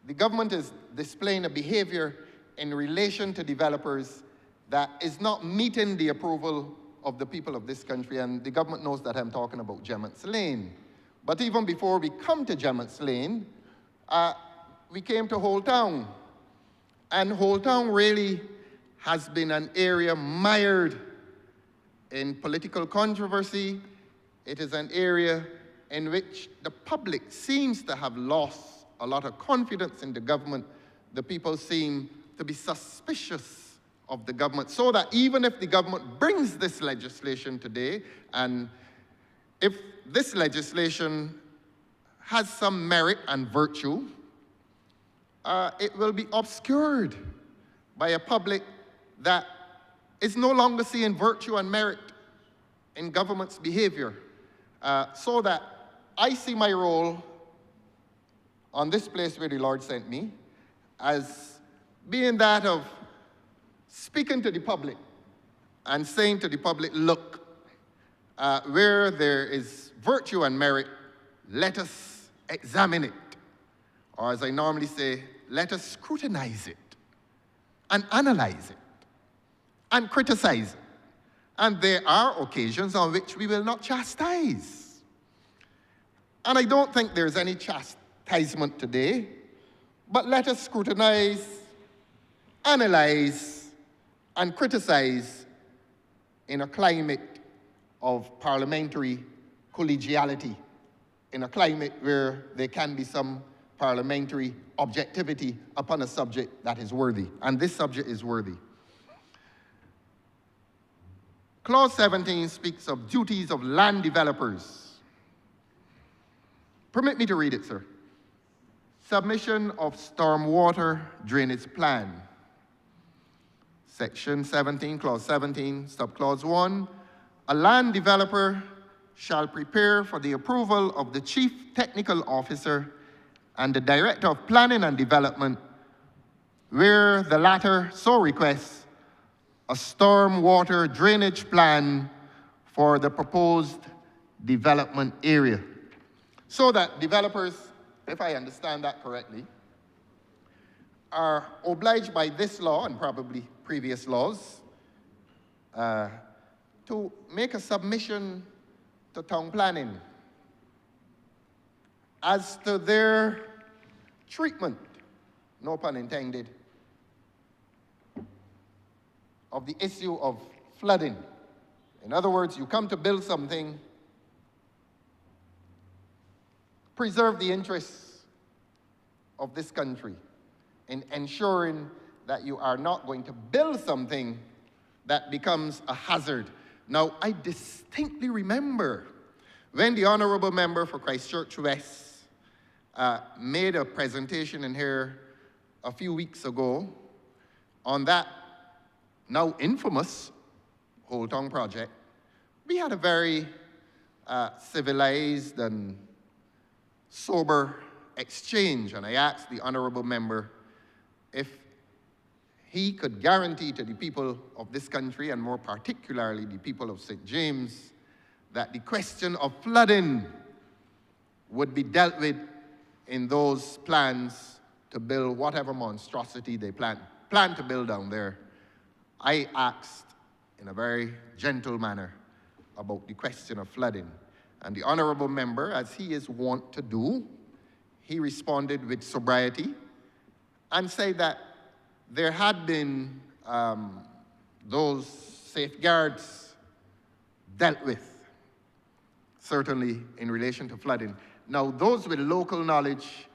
[SPEAKER 4] the government is displaying a behavior in relation to developers that is not meeting the approval of the people of this country, and the government knows that I'm talking about Gemmett's Lane. But even before we come to Gemmett's Lane, we came to Whole Town. And Whole Town really has been an area mired in political controversy. It is an area in which the public seems to have lost a lot of confidence in the government. The people seem to be suspicious of the government, so that even if the government brings this legislation today, and if this legislation has some merit and virtue, it will be obscured by a public that is no longer seeing virtue and merit in government's behavior. So that I see my role on this place where the Lord sent me as being that of speaking to the public and saying to the public, look, where there is virtue and merit, let us examine it. Or as I normally say, let us scrutinize it and analyze it and criticize it. And there are occasions on which we will not chastise. And I don't think there's any chastisement today, but let us scrutinize, analyze, and criticize in a climate of parliamentary collegiality, in a climate where there can be some parliamentary objectivity upon a subject that is worthy. And this subject is worthy. Clause 17 speaks of duties of land developers. Permit me to read it, sir. Submission of stormwater drainage plan. Section 17, clause 17, subclause 1. A land developer shall prepare for the approval of the chief technical officer and the director of planning and development, where the latter so requests, a stormwater drainage plan for the proposed development area. So that developers, if I understand that correctly, are obliged by this law and probably previous laws to make a submission to town planning as to their treatment, no pun intended, of the issue of flooding. In other words, you come to build something, preserve the interests of this country in ensuring that you are not going to build something that becomes a hazard. Now, I distinctly remember when the Honourable Member for Christchurch West made a presentation in here a few weeks ago on that now infamous Whole Town project. We had a very civilized and sober exchange, and I asked the Honourable Member if he could guarantee to the people of this country, and more particularly the people of St. James, that the question of flooding would be dealt with in those plans to build whatever monstrosity they plan to build down there. I asked in a very gentle manner about the question of flooding. And the Honourable Member, as he is wont to do, he responded with sobriety and said that there had been those safeguards dealt with, certainly in relation to flooding. Now, those with local knowledge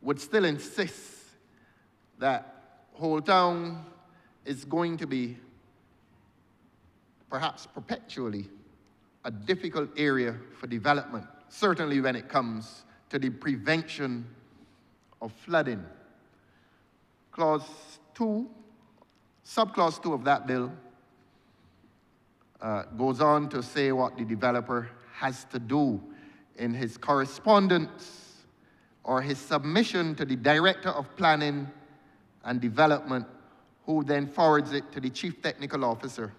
[SPEAKER 4] would still insist that Whole Town is going to be, perhaps perpetually, a difficult area for development, certainly when it comes to the prevention of flooding. Clause 2, subclause 2 of that bill goes on to say what the developer has to do in his correspondence or his submission to the Director of Planning and Development, who then forwards it to the Chief Technical Officer.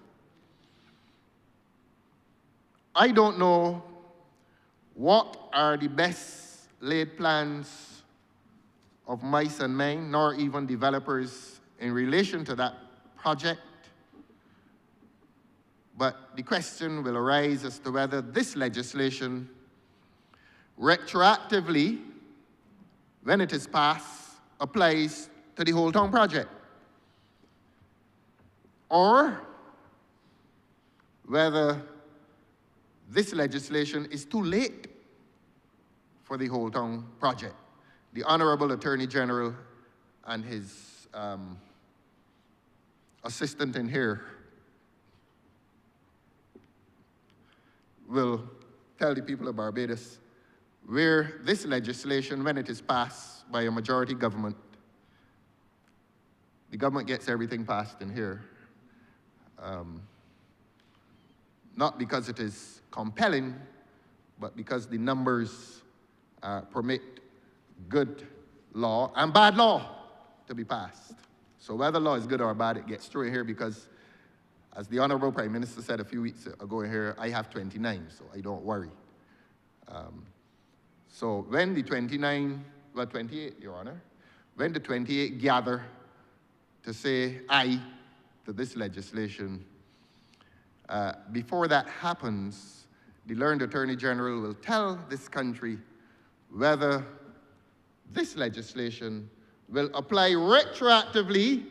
[SPEAKER 4] I don't know what are the best laid plans of mice and men, nor even developers in relation to that project. But the question will arise as to whether this legislation retroactively, when it is passed, applies to the whole town project. Or whether this legislation is too late for the whole town project. The Honourable Attorney General and his assistant in here will tell the people of Barbados where this legislation, when it is passed by a majority government, the government gets everything passed in here. Not because it is compelling, but because the numbers permit good law and bad law to be passed. So whether law is good or bad, it gets through here because, as the Honourable Prime Minister said a few weeks ago here, I have 29, so I don't worry. So when the 28, Your Honour, when the 28 gather to say aye to this legislation, before that happens, the learned Attorney General will tell this country whether this legislation will apply retroactively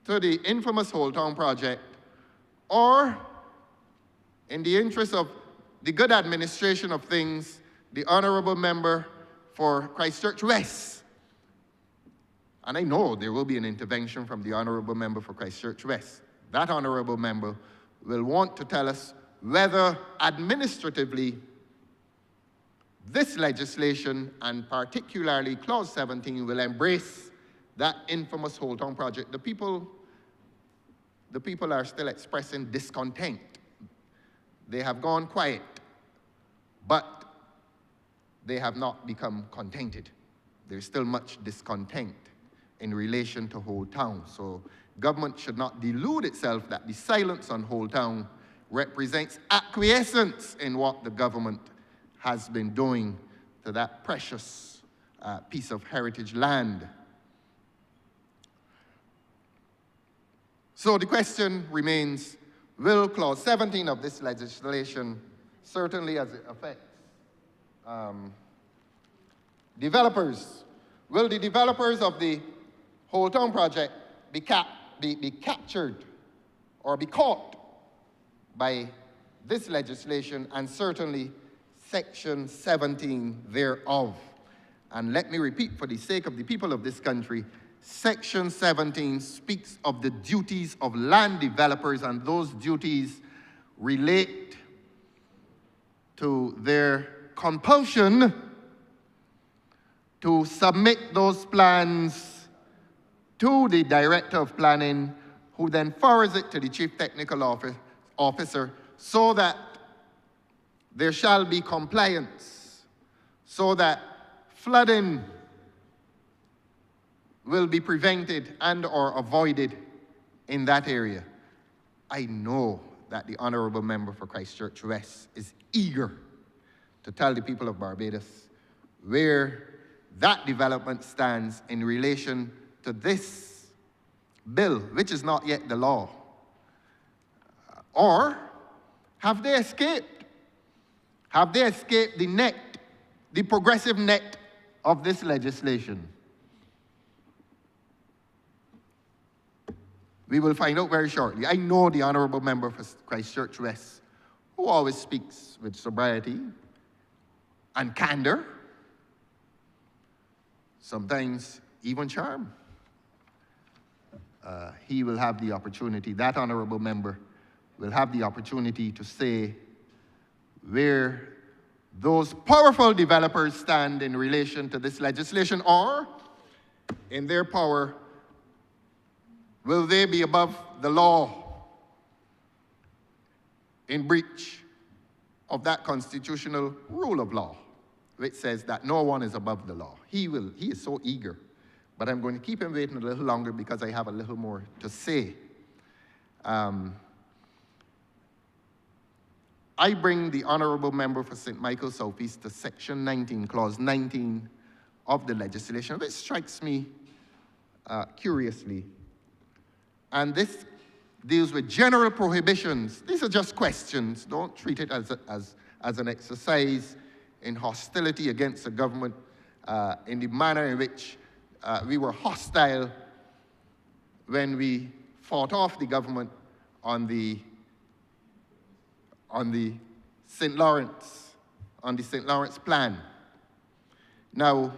[SPEAKER 4] to the infamous Whole Town project, or in the interest of the good administration of things, the Honourable Member for Christchurch West, and I know there will be an intervention from the Honourable Member for Christchurch West, that Honourable Member will want to tell us whether administratively this legislation, and particularly Clause 17, will embrace that infamous Whole Town project. The people are still expressing discontent. They have gone quiet, but they have not become contented. There's still much discontent in relation to Whole Town. So government should not delude itself that the silence on Whole Town represents acquiescence in what the government has been doing to that precious piece of heritage land. So the question remains, will Clause 17 of this legislation, certainly as it affects developers, will the developers of the Whole Town project be captured or be caught by this legislation, and certainly Section 17 thereof? And let me repeat for the sake of the people of this country, Section 17 speaks of the duties of land developers, and those duties relate to their compulsion to submit those plans to the Director of Planning, who then forwards it to the Chief Technical Officer, so that there shall be compliance, so that flooding will be prevented and or avoided in that area. I know that the Honourable Member for Christchurch West is eager to tell the people of Barbados where that development stands in relation to this bill, which is not yet the law. Or have they escaped? Have they escaped the net, the progressive net of this legislation? We will find out very shortly. I know the Honourable Member for Christchurch West, who always speaks with sobriety and candor, sometimes even charm. He will have the opportunity, that Honourable Member will have the opportunity to say where those powerful developers stand in relation to this legislation, or in their power, will they be above the law in breach of that constitutional rule of law, which says that no one is above the law. He is so eager, but I'm going to keep him waiting a little longer because I have a little more to say. I bring the honourable member for St. Michael South East to section 19, clause 19 of the legislation, which strikes me curiously. And this deals with general prohibitions. These are just questions. Don't treat it as an exercise in hostility against the government in the manner in which we were hostile when we fought off the government on the St. Lawrence plan. Now,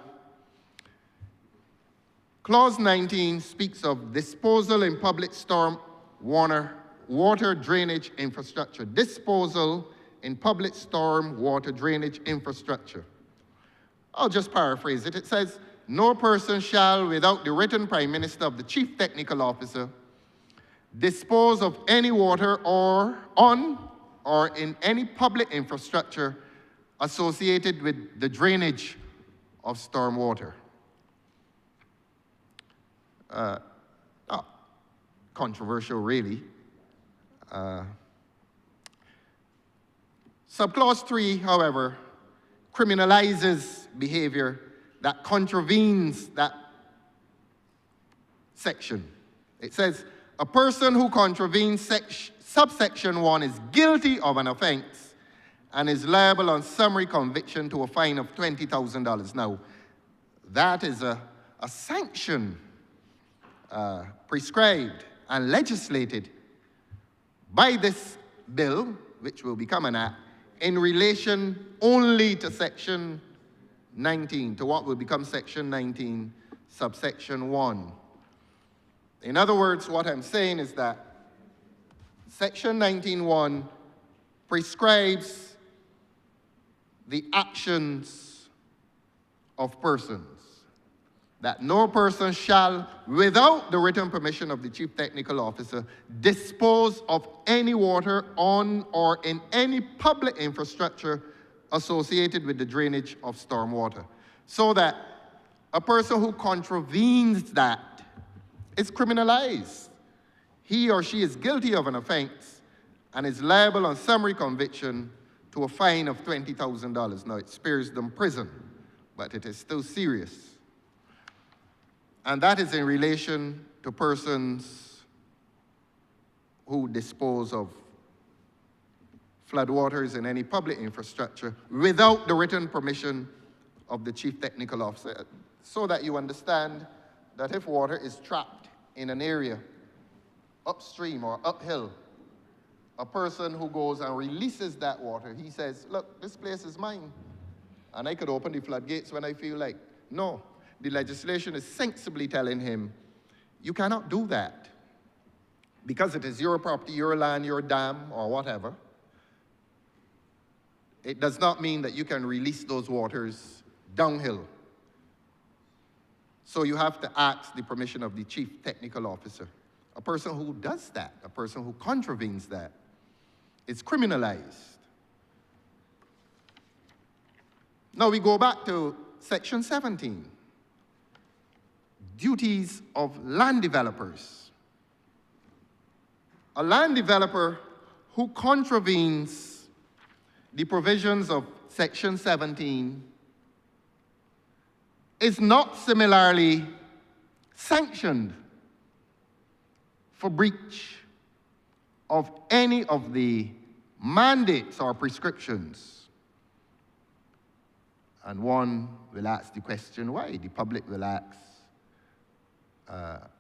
[SPEAKER 4] clause 19 speaks of disposal in public storm water drainage infrastructure. Disposal in public storm water drainage infrastructure. I'll just paraphrase it. It says, no person shall, without the written Prime Minister of the Chief Technical Officer, dispose of any water or in any public infrastructure associated with the drainage of storm water. Not controversial, really. Subclause 3, however, criminalizes behavior that contravenes that section. It says, a person who contravenes subsection 1 is guilty of an offense and is liable on summary conviction to a fine of $20,000. Now, that is a sanction prescribed and legislated by this bill, which will become an act, in relation only to section 19, to what will become section 19, subsection 1. In other words, what I'm saying is that section 19.1 prescribes the actions of persons, that no person shall, without the written permission of the Chief Technical Officer, dispose of any water on or in any public infrastructure associated with the drainage of storm water. So that a person who contravenes that is criminalized. He or she is guilty of an offense and is liable on summary conviction to a fine of $20,000. Now, it spares them prison, but it is still serious. And that is in relation to persons who dispose of floodwaters in any public infrastructure without the written permission of the Chief Technical Officer, so that you understand that if water is trapped in an area upstream or uphill, a person who goes and releases that water, he says, look, this place is mine, and I could open the floodgates when I feel like. No, the legislation is sensibly telling him, you cannot do that, because it is your property, your land, your dam, or whatever. It does not mean that you can release those waters downhill. So you have to ask the permission of the Chief Technical Officer. A person who does that, a person who contravenes that, is criminalized. Now we go back to section 17. Duties of land developers. A land developer who contravenes the provisions of section 17 is not similarly sanctioned for breach of any of the mandates or prescriptions. And one will ask the question, why? The public will ask,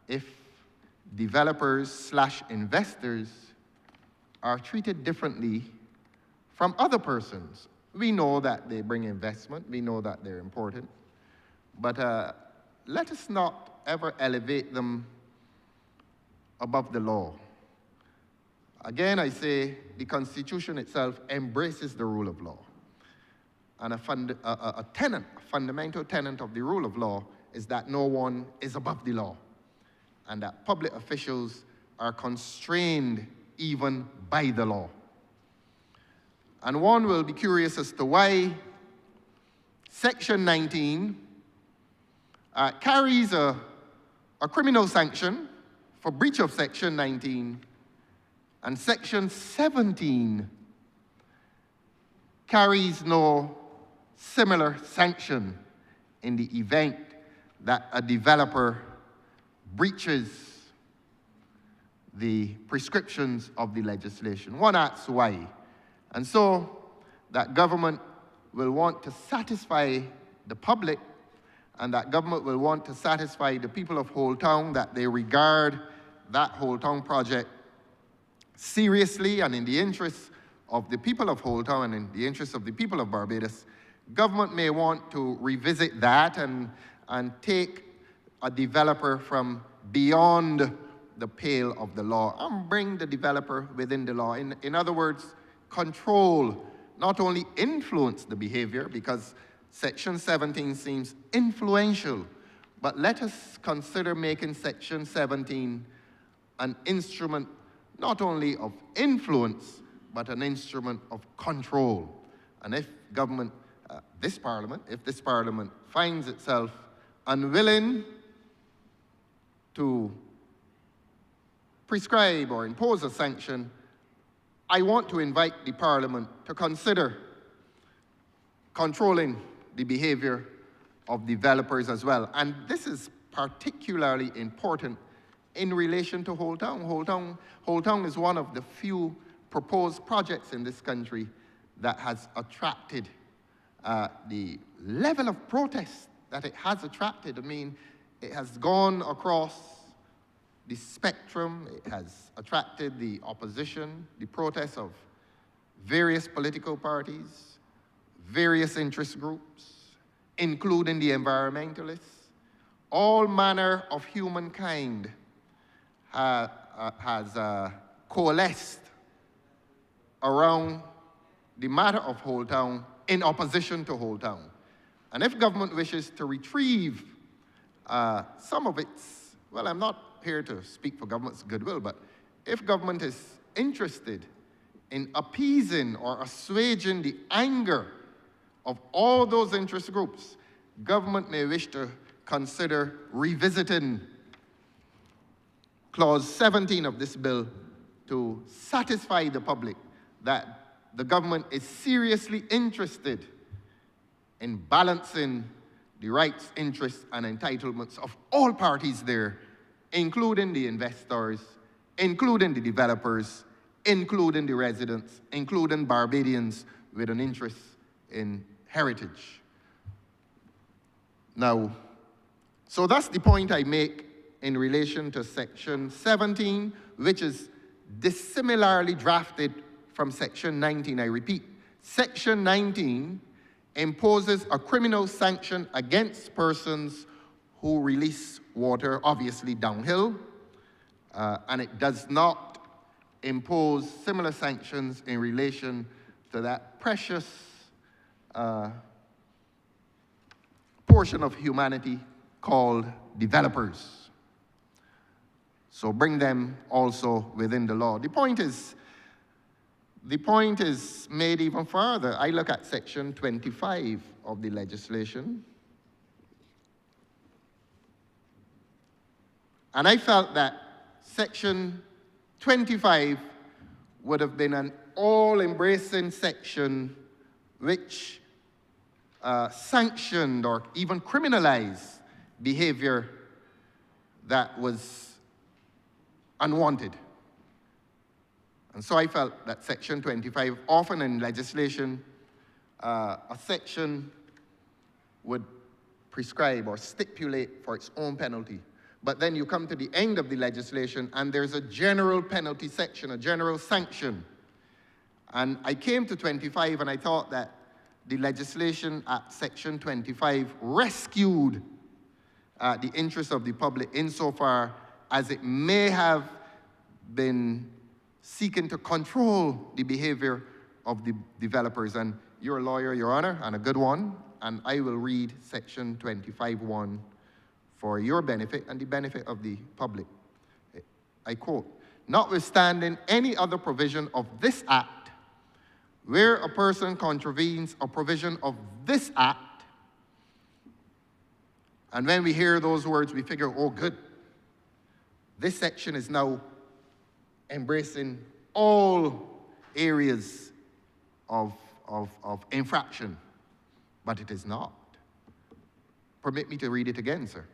[SPEAKER 4] if developers/investors are treated differently from other persons. We know that they bring investment, we know that they're important, but let us not ever elevate them above the law. Again, I say the Constitution itself embraces the rule of law. And a fundamental tenet of the rule of law is that no one is above the law, and that public officials are constrained even by the law. And one will be curious as to why Section 19 carries a criminal sanction for breach of Section 19, and Section 17 carries no similar sanction in the event that a developer breaches the prescriptions of the legislation. One asks why. And so that government will want to satisfy the public, and that government will want to satisfy the people of Whole Town that they regard that Whole Town project seriously and in the interests of the people of Whole Town and in the interests of the people of Barbados. Government may want to revisit that and take a developer from beyond the pale of the law and bring the developer within the law. In other words, control, not only influence the behavior, because Section 17 seems influential, but let us consider making Section 17 an instrument not only of influence, but an instrument of control. And if government, if this parliament finds itself unwilling to prescribe or impose a sanction, I want to invite the parliament to consider controlling the behavior of developers as well. And this is particularly important in relation to Whole Town. Whole Town is one of the few proposed projects in this country that has attracted the level of protest that it has attracted. I mean, it has gone across the spectrum. It has attracted the opposition, the protests of various political parties, various interest groups, including the environmentalists. All manner of humankind has coalesced around the matter of Whole Town in opposition to Whole Town. And if government wishes to retrieve some of its, well, I'm not here to speak for government's goodwill, but if government is interested in appeasing or assuaging the anger of all those interest groups, government may wish to consider revisiting Clause 17 of this bill to satisfy the public that the government is seriously interested in balancing the rights, interests, and entitlements of all parties there, including the investors, including the developers, including the residents, including Barbadians with an interest in heritage. Now, so that's the point I make in relation to Section 17, which is dissimilarly drafted from Section 19. I repeat, Section 19 imposes a criminal sanction against persons who release water, obviously downhill, and it does not impose similar sanctions in relation to that precious portion of humanity called developers. So bring them also within the law. The point is made even further. I look at Section 25 of the legislation, and I felt that Section 25 would have been an all-embracing section which sanctioned or even criminalized behavior that was unwanted. And so I felt that Section 25, often in legislation, a section would prescribe or stipulate for its own penalty. But then you come to the end of the legislation and there's a general penalty section, a general sanction. And I came to 25 and I thought that the legislation at Section 25 rescued the interests of the public insofar as it may have been seeking to control the behavior of the developers. And you're a lawyer, Your Honor, and a good one, and I will read Section 25(1) for your benefit and the benefit of the public. I quote, "Notwithstanding any other provision of this Act where a person contravenes a provision of this act, and when we hear those words, we figure, oh, good. This section is now embracing all areas of infraction, but it is not. Permit me to read it again, sir.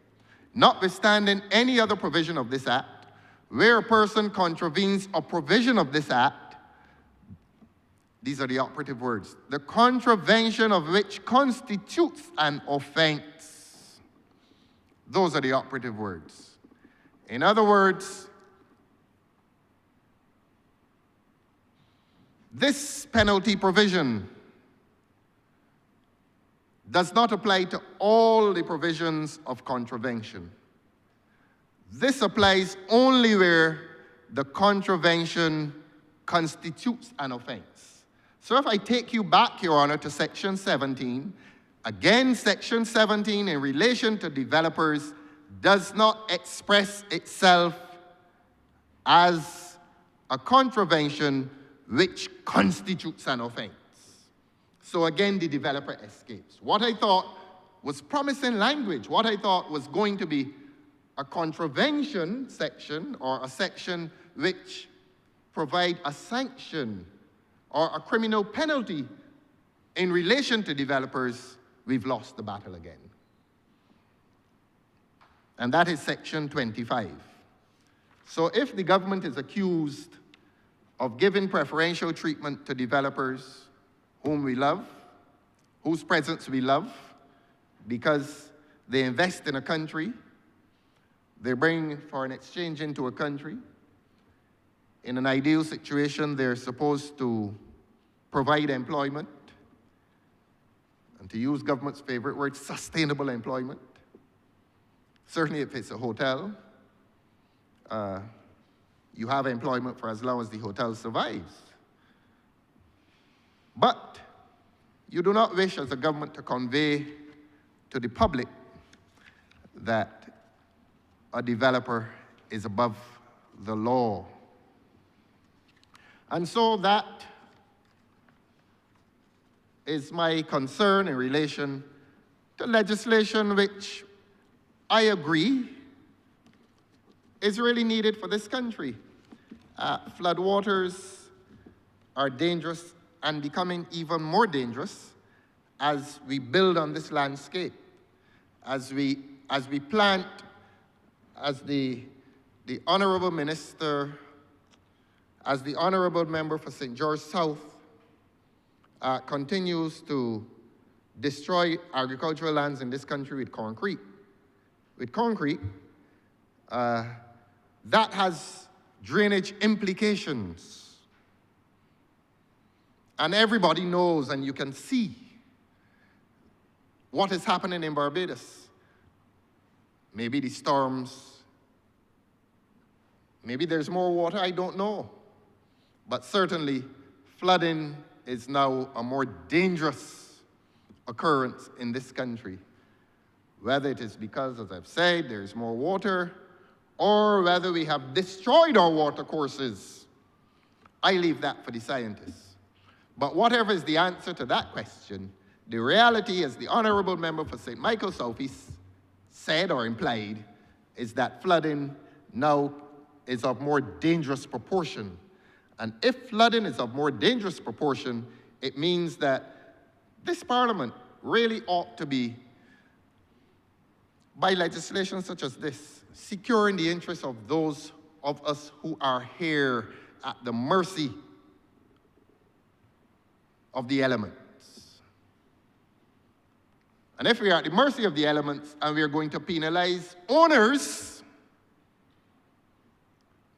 [SPEAKER 4] Notwithstanding any other provision of this act, where a person contravenes a provision of this act, these are the operative words, the contravention of which constitutes an offense. Those are the operative words. In other words, this penalty provision does not apply to all the provisions of contravention. This applies only where the contravention constitutes an offense. So if I take you back, Your Honor, to Section 17, again, Section 17 in relation to developers does not express itself as a contravention which constitutes an offense. So again, the developer escapes. What I thought was promising language, what I thought was going to be a contravention section or a section which provide a sanction or a criminal penalty in relation to developers, we've lost the battle again. And that is Section 25. So if the government is accused of giving preferential treatment to developers whom we love, whose presence we love, because they invest in a country, they bring foreign exchange into a country. In an ideal situation, they're supposed to provide employment, and to use government's favorite word, sustainable employment. Certainly if it's a hotel, you have employment for as long as the hotel survives. But you do not wish as a government to convey to the public that a developer is above the law. And so that is my concern in relation to legislation which I agree is really needed for this country. Floodwaters are dangerous and becoming even more dangerous as we build on this landscape, as we plant, as the Honourable Minister, as the Honourable Member for St. George South continues to destroy agricultural lands in this country with concrete. That has drainage implications. And everybody knows, and you can see what is happening in Barbados. Maybe the storms, maybe there's more water, I don't know. But certainly, flooding is now a more dangerous occurrence in this country. Whether it is because, as I've said, there's more water, or whether we have destroyed our water courses, I leave that for the scientists. But whatever is the answer to that question, the reality, as the Honourable Member for St. Michael South East said or implied, is that flooding now is of more dangerous proportion. And if flooding is of more dangerous proportion, it means that this Parliament really ought to be, by legislation such as this, securing the interests of those of us who are here at the mercy of the elements. And if we are at the mercy of the elements and we are going to penalize owners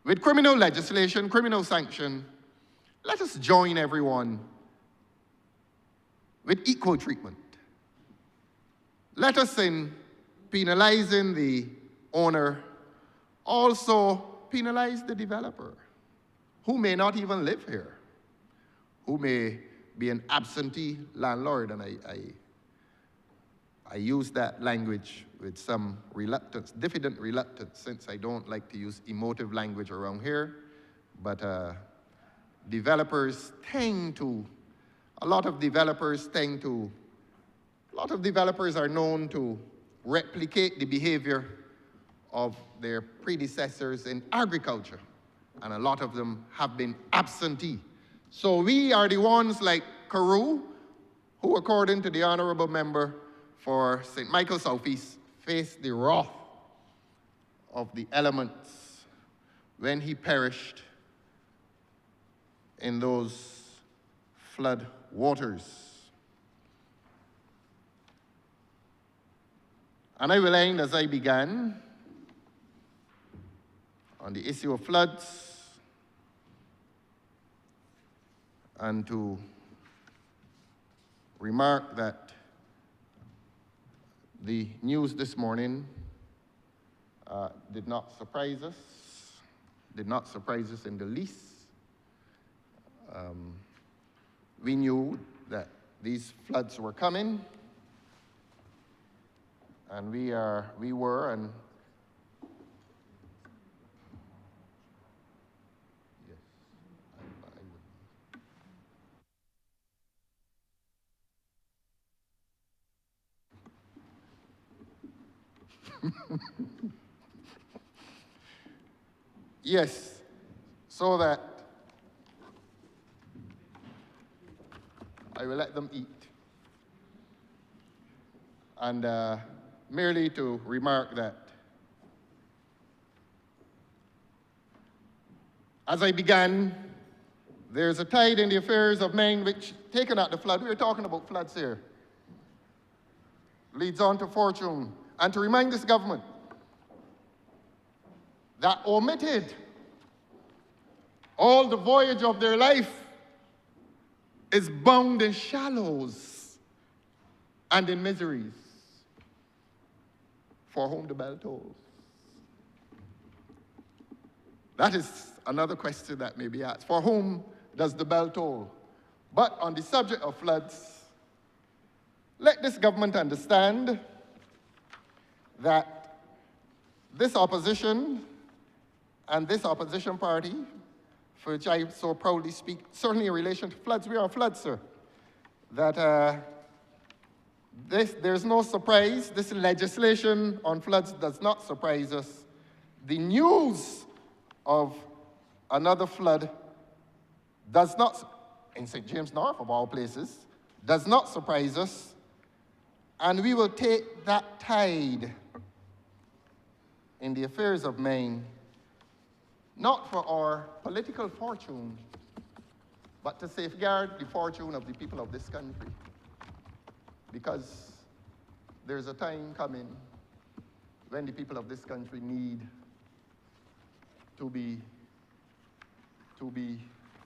[SPEAKER 4] with criminal legislation, criminal sanction, let us join everyone with equal treatment. Let us, in penalizing the owner, also penalize the developer, who may not even live here, who may be an absentee landlord, and I use that language with some reluctance, diffident reluctance, since I don't like to use emotive language around here, but developers tend to A lot of developers are known to replicate the behavior of their predecessors in agriculture, and a lot of them have been absentee. So we are the ones like Carew, who, according to the Honourable Member for St. Michael Southeast, faced the wrath of the elements when he perished in those flood waters. And I will end as I began on the issue of floods, and to remark that the news this morning did not surprise us in the least. We knew that these floods were coming, and we were, and yes, yes, so that I will let them eat. And merely to remark that as I began, there's a tide in the affairs of men which, taken at the flood, we were talking about floods here, leads on to fortune. And to remind this government that omitted all the voyage of their life is bound in shallows and in miseries, for whom the bell tolls. That is another question that may be asked. For whom does the bell toll? But on the subject of floods, let this government understand that this opposition and this opposition party, for which I so proudly speak, certainly in relation to floods, we are floods, sir, that there's no surprise. This legislation on floods does not surprise us. The news of another flood does not, in St. James North of all places, does not surprise us, and we will take that tide in the affairs of Maine, not for our political fortune, but to safeguard the fortune of the people of this country. Because there's a time coming when the people of this country need to be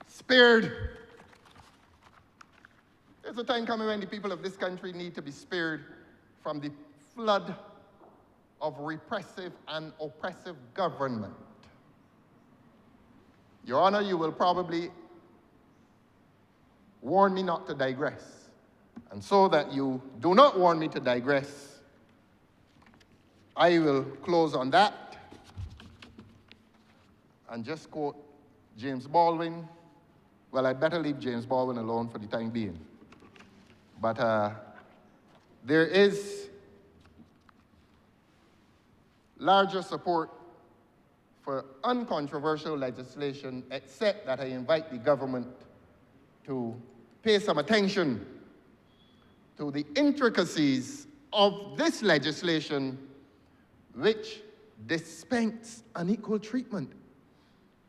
[SPEAKER 4] spared. There's a time coming when the people of this country need to be spared from the flood of repressive and oppressive government. Your Honor, you will probably warn me not to digress. And so that you do not warn me to digress, I will close on that and just quote James Baldwin. Well, I'd better leave James Baldwin alone for the time being. But there is larger support for uncontroversial legislation, except that I invite the government to pay some attention to the intricacies of this legislation, which dispense unequal treatment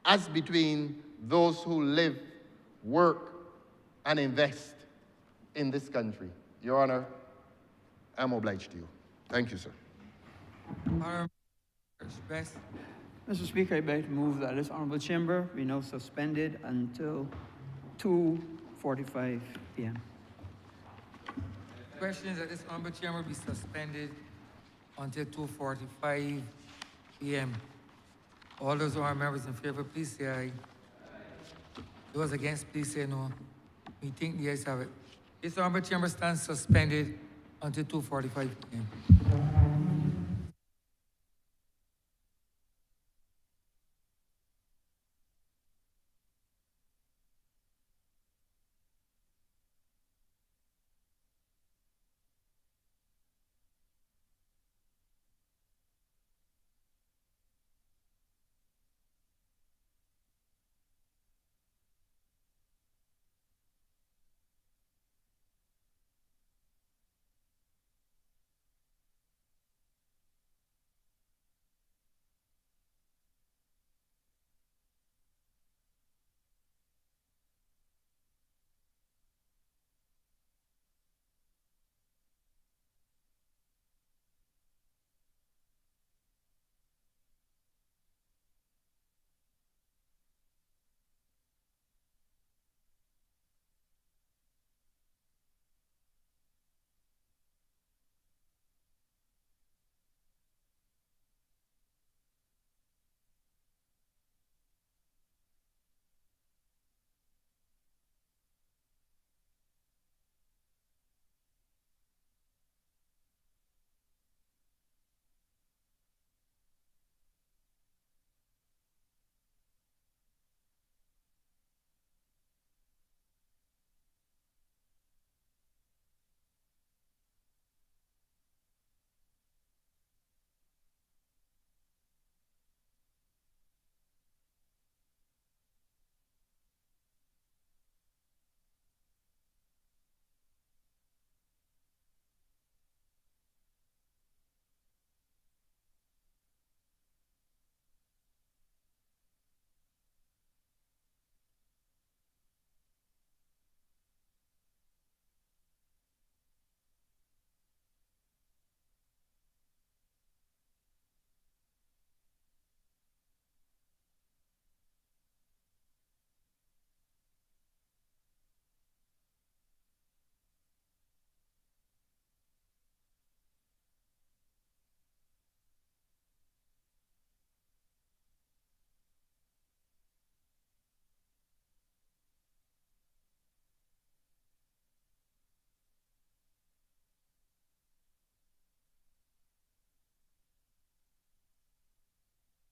[SPEAKER 4] as between those who live, work, and invest in this country. Your Honor, I'm obliged to you. Thank you, sir.
[SPEAKER 3] Best.
[SPEAKER 5] Mr. Speaker, I'd like to move that this honorable chamber be now suspended until 2:45 p.m.
[SPEAKER 3] Question is that this honorable chamber be suspended until 2:45 p.m. All those who are members in favor, please say aye. Those against, please say no. We think the ayes have it. This honorable chamber stands suspended until 2:45 p.m.